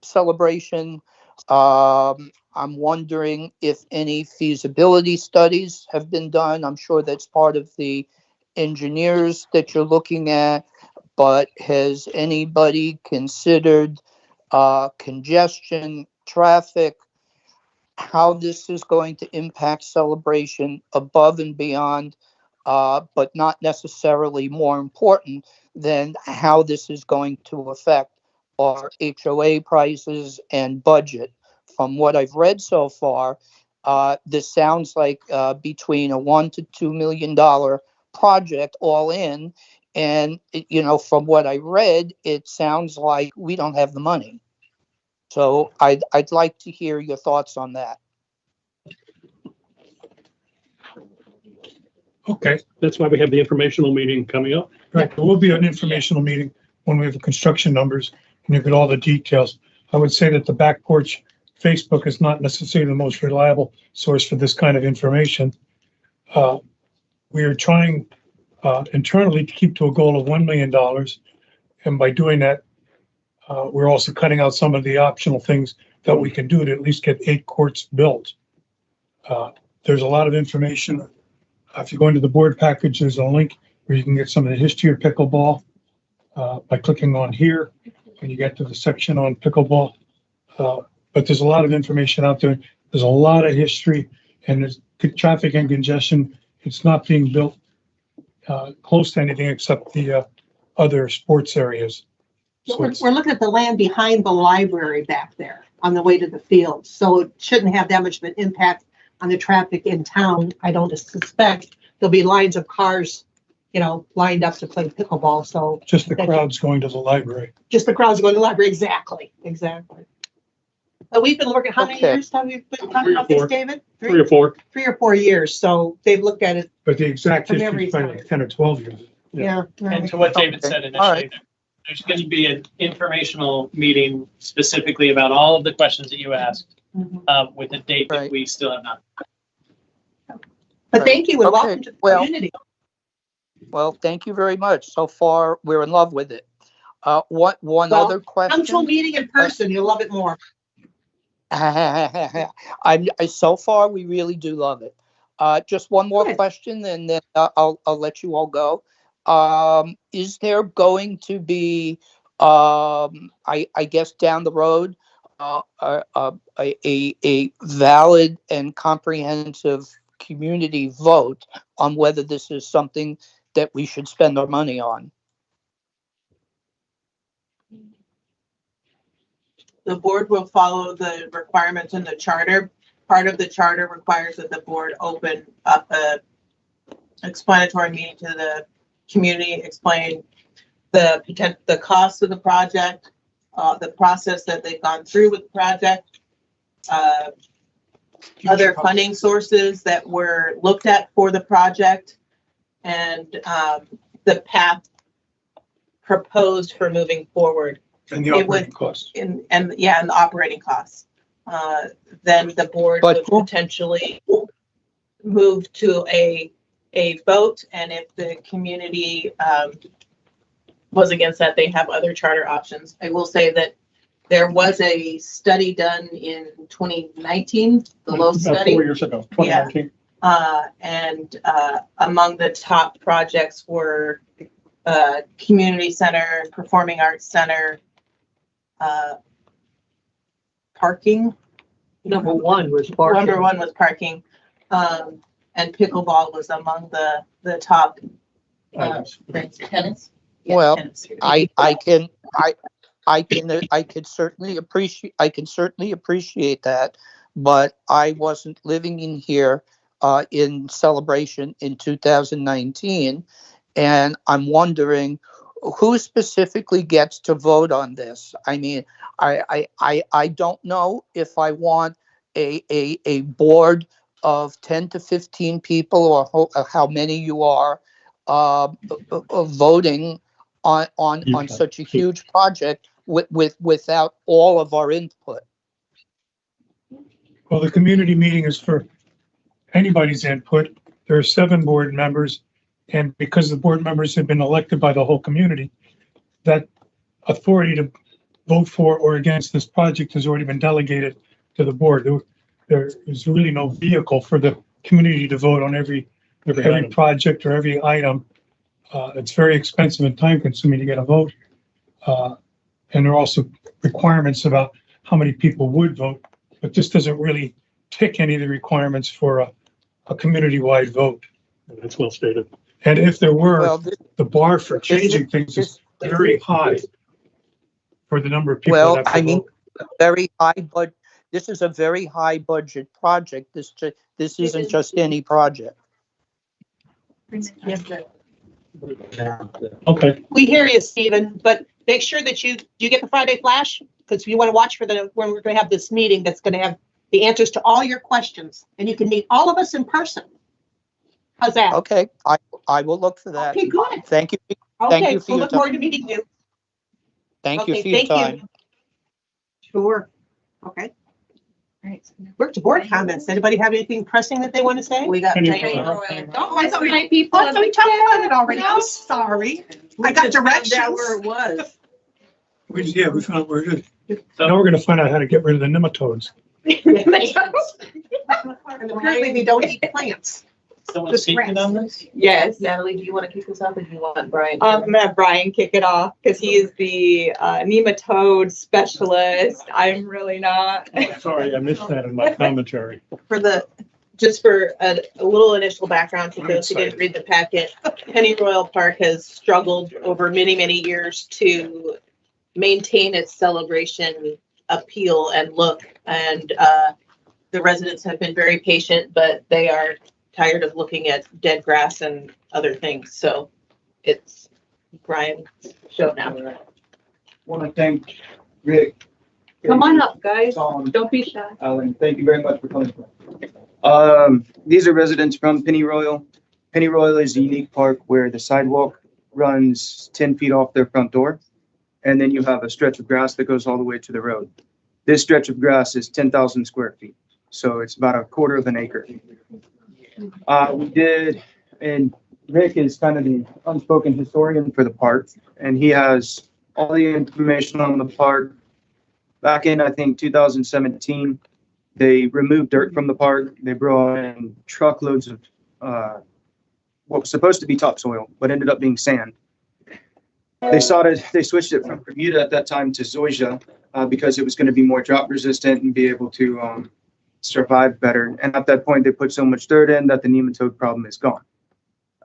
Celebration. I'm wondering if any feasibility studies have been done. I'm sure that's part of the engineers that you're looking at, but has anybody considered congestion, traffic, how this is going to impact Celebration above and beyond, but not necessarily more important than how this is going to affect our HOA prices and budget? From what I've read so far, this sounds like between a $1 to $2 million project all in. And, from what I read, it sounds like we don't have the money. So I'd like to hear your thoughts on that. Okay, That's why we have the informational meeting coming up. right. There will be an informational meeting when we have the construction numbers and you get all the details. I would say that the Back Porch Facebook is not necessarily the most reliable source for this kind of information. We are trying internally to keep to a goal of $1 million. And by doing that, we're also cutting out some of the optional things that we can do to at least get 8 courts built. There's a lot of information. If you go into the board package, there's a link where you can get some of the history of pickleball by clicking on here, and you get to the section on pickleball. But there's a lot of information out there. There's a lot of history, and there's traffic and congestion. It's not being built close to anything except the other sports areas. So We're looking at the land behind the library back there on the way to the field, so it shouldn't have that much of an impact on the traffic in town. I don't suspect there'll be lines of cars, lined up to play pickleball, so. just the crowds going to the library. Just the crowds going to the library, exactly. But we've been working, how many Okay. years have you been talking about 3 or this, 4. David? 3 or 4. 3 or 4 years, so they've looked at it, But the exact From history every is probably time. like 10 or 12 years. yeah. And to what David said Okay. All initially, right. there's going to be an informational meeting specifically about all of the questions that you asked, Mhm. with a date that Right. we still have not. But thank you and Okay, welcome to the well- community. Well, thank you very much. So far, we're in love with it. One Well, other question. Come to a meeting in person, you'll love it more. So far, we really do love it. Just one more Good. question, and then I'll let you all go. Is there going to be, I guess down the road, a valid and comprehensive community vote on whether this is something that we should spend our money on. The board will follow the requirements in the charter. Part of the charter requires that the board open up a explanatory meeting to the community, explain the cost of the project, the process that they've gone through with the project, other funding sources that were looked at for the project, and the path proposed for moving forward. And the operating costs. And the operating costs. Then the board would potentially move to a vote, and if the community was against that, they have other charter options. I will say that there was a study done in 2019, the low About study. 4 years ago, 2019. And among the top projects were community center, performing arts center, parking. Number one was parking. Number one was parking. And pickleball was among the top tennis. Yeah, Well, tennis. I could certainly appreciate that, but I wasn't living in here in Celebration in 2019, and I'm wondering who specifically gets to vote on this. I mean, I don't know if I want a board of 10 to 15 people or how many you are voting on such a huge project without all of our input. Well, the community meeting is for anybody's input. There are 7 board members, and because the board members have been elected by the whole community, that authority to vote for or against this project has already been delegated to the board. There is really no vehicle for the community to vote on every project or every item. It's very expensive and time consuming to get a vote. And there are also requirements about how many people would vote, but this doesn't really tick any of the requirements for a community-wide vote. That's well stated. And if there were, the bar for changing things is very high for the number of people. Well, that have to I mean, vote. very high, but this is a very high budget project. This isn't just any project. Okay. We hear you, Stephen, but make sure that you get the Friday Flash, because you want to watch for when we're going to have this meeting that's going to have the answers to all your questions, and you can meet all of us in person. How's that? Okay, I will look for that. Okay, good. Thank you. Okay, Thank you for we'll your look forward to time. meeting you. Thank you Okay, for your thank you. time. Sure. Okay. We're to board comments. Anybody have anything pressing that they want to say? We got. Any- Oh, I thought my people. I thought we talked about it already. I'm sorry. I got directions. Where it was. We found where it is. Now we're gonna find out how to get rid of the nematodes. And apparently they don't eat plants. Someone Just speaking rats. on this? Yes, Natalie, do you want to kick this off, or do you want Brian? I'm gonna have Brian kick it off because he is the nematode specialist. I'm really not. Sorry, I missed that in my commentary. Just for a little initial background for those who didn't read the packet, Pennyroyal Park has struggled over many, many years to maintain its celebration appeal and look. And the residents have been very patient, but they are tired of looking at dead grass and other things. So it's Brian's show now. Want to thank Rick. Come on up, guys. Tom, Don't be shy. Alan, thank you very much for coming. These are residents from Pennyroyal. Pennyroyal is a unique park where the sidewalk runs 10 feet off their front door, and then you have a stretch of grass that goes all the way to the road. This stretch of grass is 10,000 square feet, so it's about a quarter of an acre. We did, and Rick is kind of the unspoken historian for the park, and he has all the information on the park. Back in, I think, 2017, they removed dirt from the park. They brought in truckloads of what was supposed to be topsoil, but ended up being sand. They switched it from Bermuda at that time to Zoysia because it was going to be more drought resistant and be able to survive better. And at that point, they put so much dirt in that the nematode problem is gone.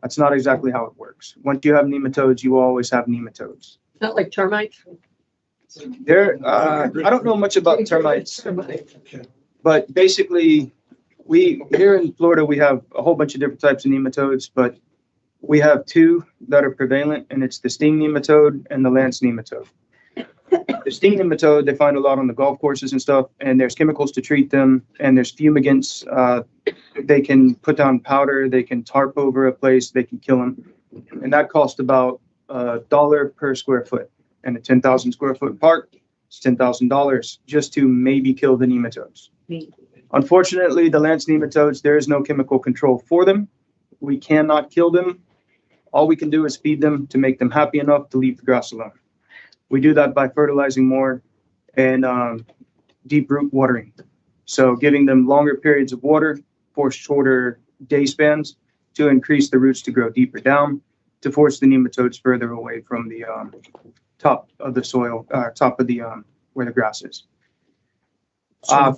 That's not exactly how it works. Once you have nematodes, you will always have nematodes. Not like termites? I don't know much about termites, but basically, here in Florida, we have a whole bunch of different types of nematodes, but we have two that are prevalent, and it's the sting nematode and the lance nematode. The sting nematode, they find a lot on the golf courses and stuff, and there's chemicals to treat them, and there's fumigants. They can put down powder, they can tarp over a place, they can kill them, and that costs about $1 per square foot. And a 10,000 square foot park, it's $10,000 just to maybe kill the nematodes. Unfortunately, the lance nematodes, there is no chemical control for them. We cannot kill them. All we can do is feed them to make them happy enough to leave the grass alone. We do that by fertilizing more and deep root watering. So giving them longer periods of water for shorter day spans to increase the roots to grow deeper down, to force the nematodes further away from the top of the soil, top of the where the grass is. So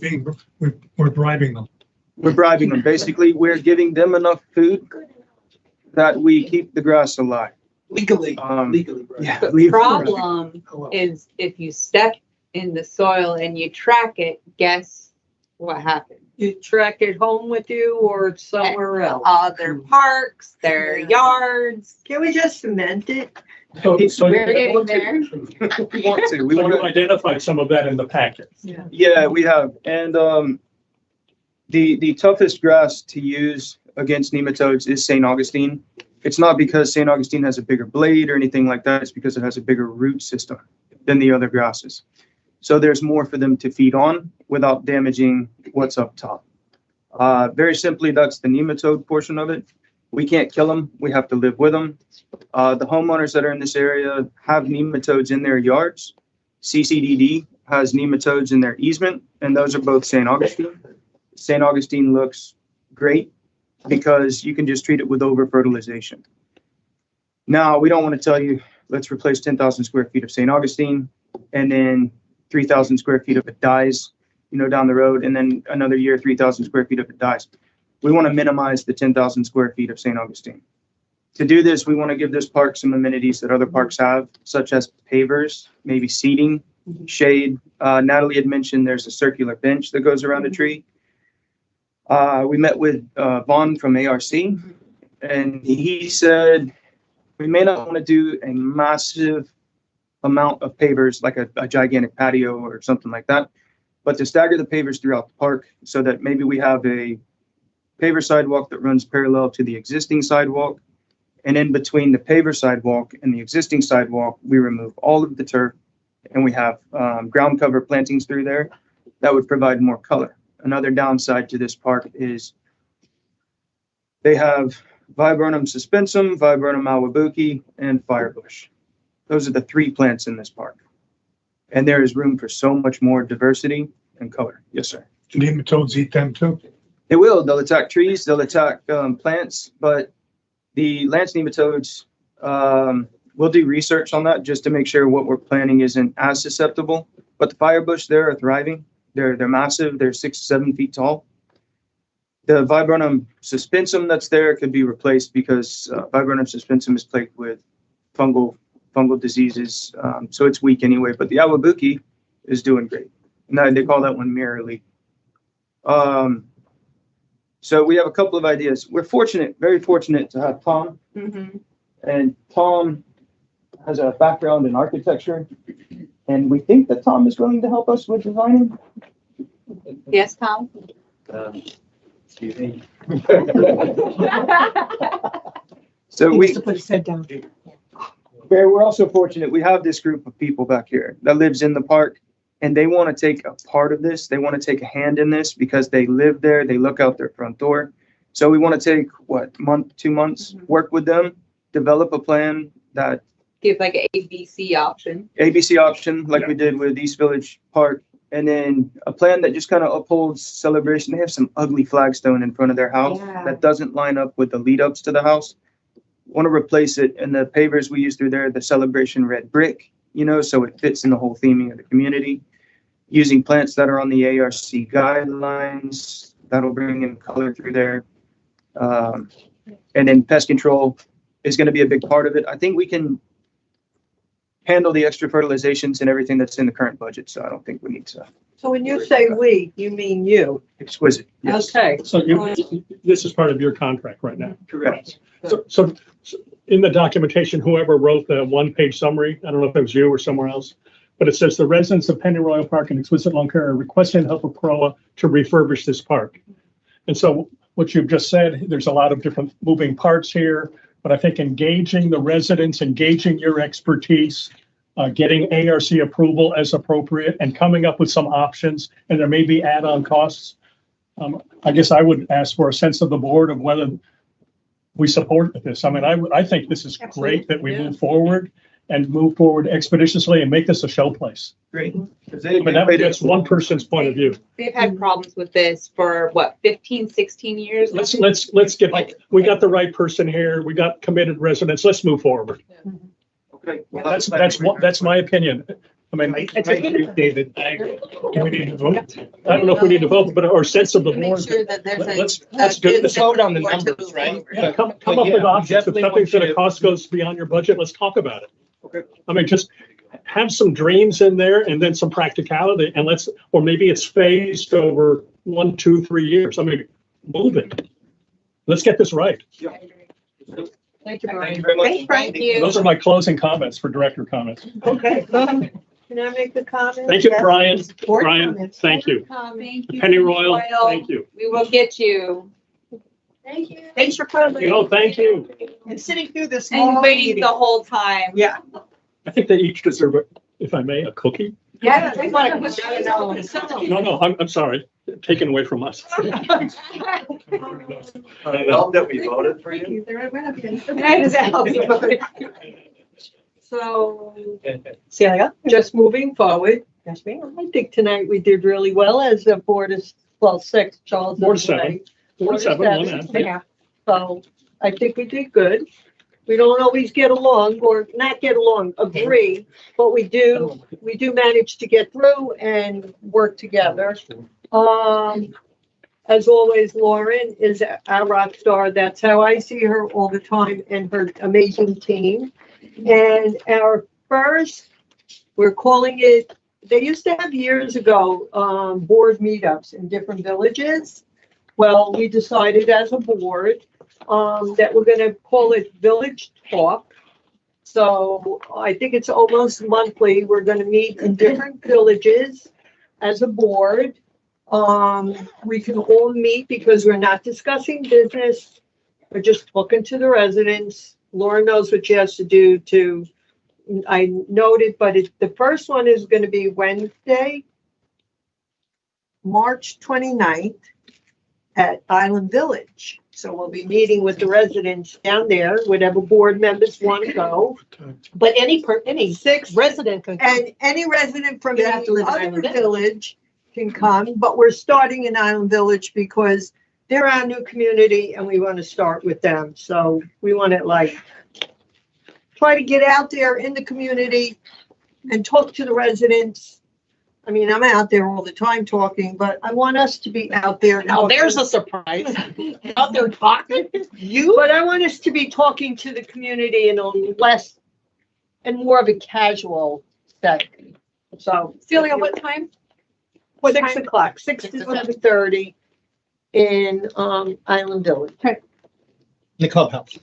we're bribing them. We're bribing them. Basically, we're giving them enough food that we keep the grass alive. Legally. Yeah. The problem is if you step in the soil and you track it, guess what happens? You track it home with you or somewhere else? Other parks, their yards. Can we just cement it? So We're getting there. We want to. We so want you to. identified some of that in the packet. Yeah, we have. And the toughest grass to use against nematodes is St. Augustine. It's not because St. Augustine has a bigger blade or anything like that. It's because it has a bigger root system than the other grasses. So there's more for them to feed on without damaging what's up top. Very simply, that's the nematode portion of it. We can't kill them. We have to live with them. The homeowners that are in this area have nematodes in their yards. CCDD has nematodes in their easement, and those are both St. Augustine. St. Augustine looks great because you can just treat it with over-fertilization. Now, we don't want to tell you, let's replace 10,000 square feet of St. Augustine, and then 3,000 square feet of it dies, down the road, and then another year, 3,000 square feet of it dies. We want to minimize the 10,000 square feet of St. Augustine. To do this, we want to give this park some amenities that other parks have, such as pavers, maybe seating, shade. Natalie had mentioned there's a circular bench that goes around a tree. We met with Vaughn from ARC, and he said we may not want to do a massive amount of pavers, like a gigantic patio or something like that, but to stagger the pavers throughout the park so that maybe we have a paver sidewalk that runs parallel to the existing sidewalk. And in between the paver sidewalk and the existing sidewalk, we remove all of the turf and we have ground cover plantings through there that would provide more color. Another downside to this park is they have Viburnum suspensum, Viburnum awabuki, and firebush. Those are the three plants in this park. And there is room for so much more diversity and color. Yes, sir. Do nematodes eat them too? They will. They'll attack trees. They'll attack plants. But the lance nematodes, we'll do research on that just to make sure what we're planting isn't as susceptible. But the firebush, they're thriving. They're massive. They're 6 to 7 feet tall. The Viburnum suspensum that's there could be replaced because Viburnum suspensum is plagued with fungal diseases, so it's weak anyway. But the awabuki is doing great. And they call that one mirror leaf. So we have a couple of ideas. We're fortunate, very fortunate to have Tom. And Tom has a background in architecture. And we think that Tom is willing to help us with designing. Yes, Tom? Excuse me. So we to put his head down. we're also fortunate. We have this group of people back here that lives in the park, and they want to take a part of this. They want to take a hand in this because they live there. They look out their front door. So we want to take, month, 2 months, work with them, develop a plan that Give like an ABC option. ABC option, like we did with East Village Park, and then a plan that just kind of upholds celebration. They have some ugly flagstone in front of their house that doesn't line up with the lead ups to the house. want to replace it, and the pavers we use through there, the Celebration Red Brick, so it fits in the whole theming of the community. Using plants that are on the ARC guidelines, that'll bring in color through there. And then pest control is going to be a big part of it. I think we can handle the extra fertilizations and everything that's in the current budget, so I don't think we need to. So when you say we, you mean you? Exquisite, yes. Okay. So this is part of your contract right now. Correct. So in the documentation, whoever wrote the one-page summary, I don't know if it was you or somewhere else, but it says the residents of Pennyroyal Park and Exquisite Lawn Care are requesting help of CROA to refurbish this park. And so what you've just said, there's a lot of different moving parts here, but I think engaging the residents, engaging your expertise, getting ARC approval as appropriate, and coming up with some options, and there may be add-on costs. I guess I would ask for a sense of the board of whether we support this. I mean, I think this is great that we move forward expeditiously and make this a show place. Great. I mean, that's one person's point of view. They've had problems with this for what, 15, 16 years? Let's get, we got the right person here. We got committed residents. Let's move forward. Okay. Well, That's my opinion. I mean, Thank you, David. do we need to vote? I don't know if we need to vote, but our sense of the Make board. sure that there's a. Let's do this. Vote on the numbers, right? Yeah, come But up yeah, with we options. If definitely want something's you gonna to- cost goes beyond your budget, let's talk about it. Okay. I mean, just have some dreams in there and then some practicality, and or maybe it's phased over 1, 2, 3 years. I mean, move it. Let's get this right. Thank you, Thank Brian. you very much. Thanks, Brian. Those are my closing comments for director comments. Okay. Can I make the comment? Thank you, Brian. Board Brian, comments. thank you. Thank you. Pennyroyal, thank you. We will get you. Thank you. Thanks for coming Thank you. and sitting through this And long waiting meeting. the whole time. Yeah. I think they each deserve, if I may, a cookie. Yeah, we want to put that in. No, I'm sorry. Taken away from us. Love that we voted for you. So, Celia, just moving forward. Yes, ma'am. I think tonight we did really well as a board of, well, 6, Charles. Board of 7. Board of 7, 1 7, yeah. So I think we did good. We don't always get along or not get along, agree, but we do manage to get through and work together. As always, Lauren is our rock star. That's how I see her all the time and her amazing team. And our first, we're calling it, they used to have years ago, board meetups in different villages. Well, we decided as a board that we're going to call it Village Talk. So I think it's almost monthly. We're going to meet in different villages as a board. We can all meet because we're not discussing business. We're just talking to the residents. Laura knows what she has to do I noted, but the first one is going to be Wednesday, March 29th at Island Village. So we'll be meeting with the residents down there, whatever board members want to go. But any 6 resident can come. And any resident from You have to any live in other Island Village. village can come, but we're starting in Island Village because they're our new community and we want to start with them. So we want to try to get out there in the community and talk to the residents. I mean, I'm out there all the time talking, but I want us to be out there. Now, there's a surprise. Out there talking. But I want us to be talking to the community in a less and more of a casual setting. So. Celia, what time? 6 o'clock, 6 to 7:30 in Island Village. The clubhouse.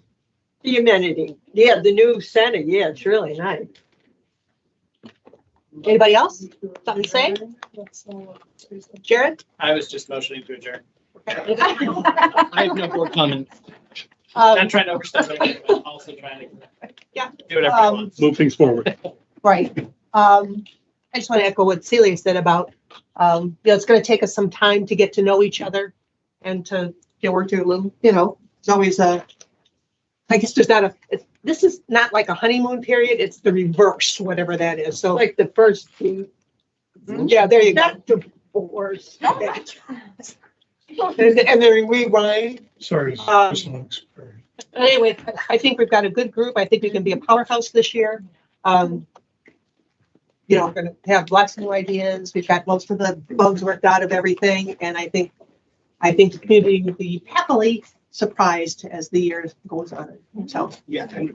The amenity. Yeah, the new center. Yeah, it's really nice. Anybody else? Something to say? Jared? I was just motioning to adjourn. I have no board comment. I'm trying to overstep it, but also trying to do whatever you want. Move things forward. Right. I just want to echo what Celia said about, it's going to take us some time to get to know each other and to work through a little, it's always I guess there's not this is not like a honeymoon period. It's the reverse, whatever that is. So Like the first few. yeah, there you go. Not divorce. And then rewind. Sorry. Um, Anyway, I think we've got a good group. I think we can be a powerhouse this year. You know, we're gonna have lots of new ideas. We've got most of the bugs worked out of everything, and I think the community will be happily surprised as the year goes on. So, Yeah, and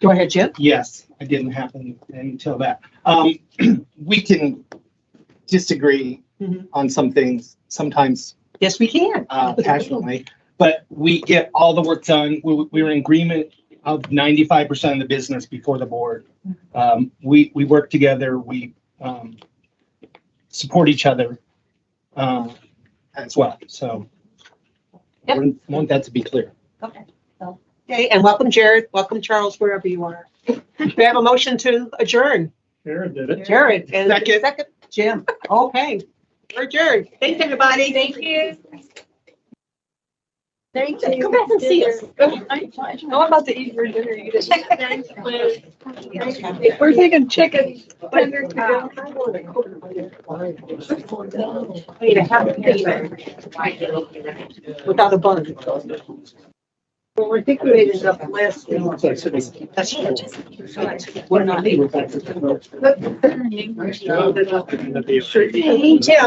go ahead, Jim. yes, I didn't happen until that. We can disagree on some things sometimes. Yes, we can. Passionately, but we get all the work done. We're in agreement of 95% of the business before the board. We work together. We support each other as well. So Yep. I want that to be clear. Okay. Okay, and welcome, Jared. Welcome, Charles, wherever you are. We have a motion to adjourn. Jared did it. Jared, and second, Jim. Okay, we're adjourned. Thanks, everybody. Thank you. Thank you. Come back and see us. I'm about to eat for dinner. You just- We're taking chicken tenders to go. I need a half a without a bun. Well, I think we made enough last week. That's We're not. Hey, Tim.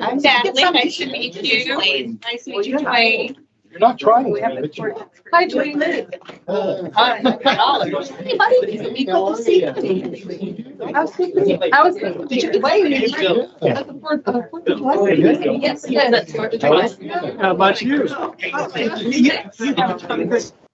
I'm Natalie. Nice to meet you. Nice to meet you, Dwayne. You're not trying. Hi, Dwayne. Hi, buddy. Good to see you. I was thinking. Did you play? At the fourth of July. Yes, yes. How about you? You have a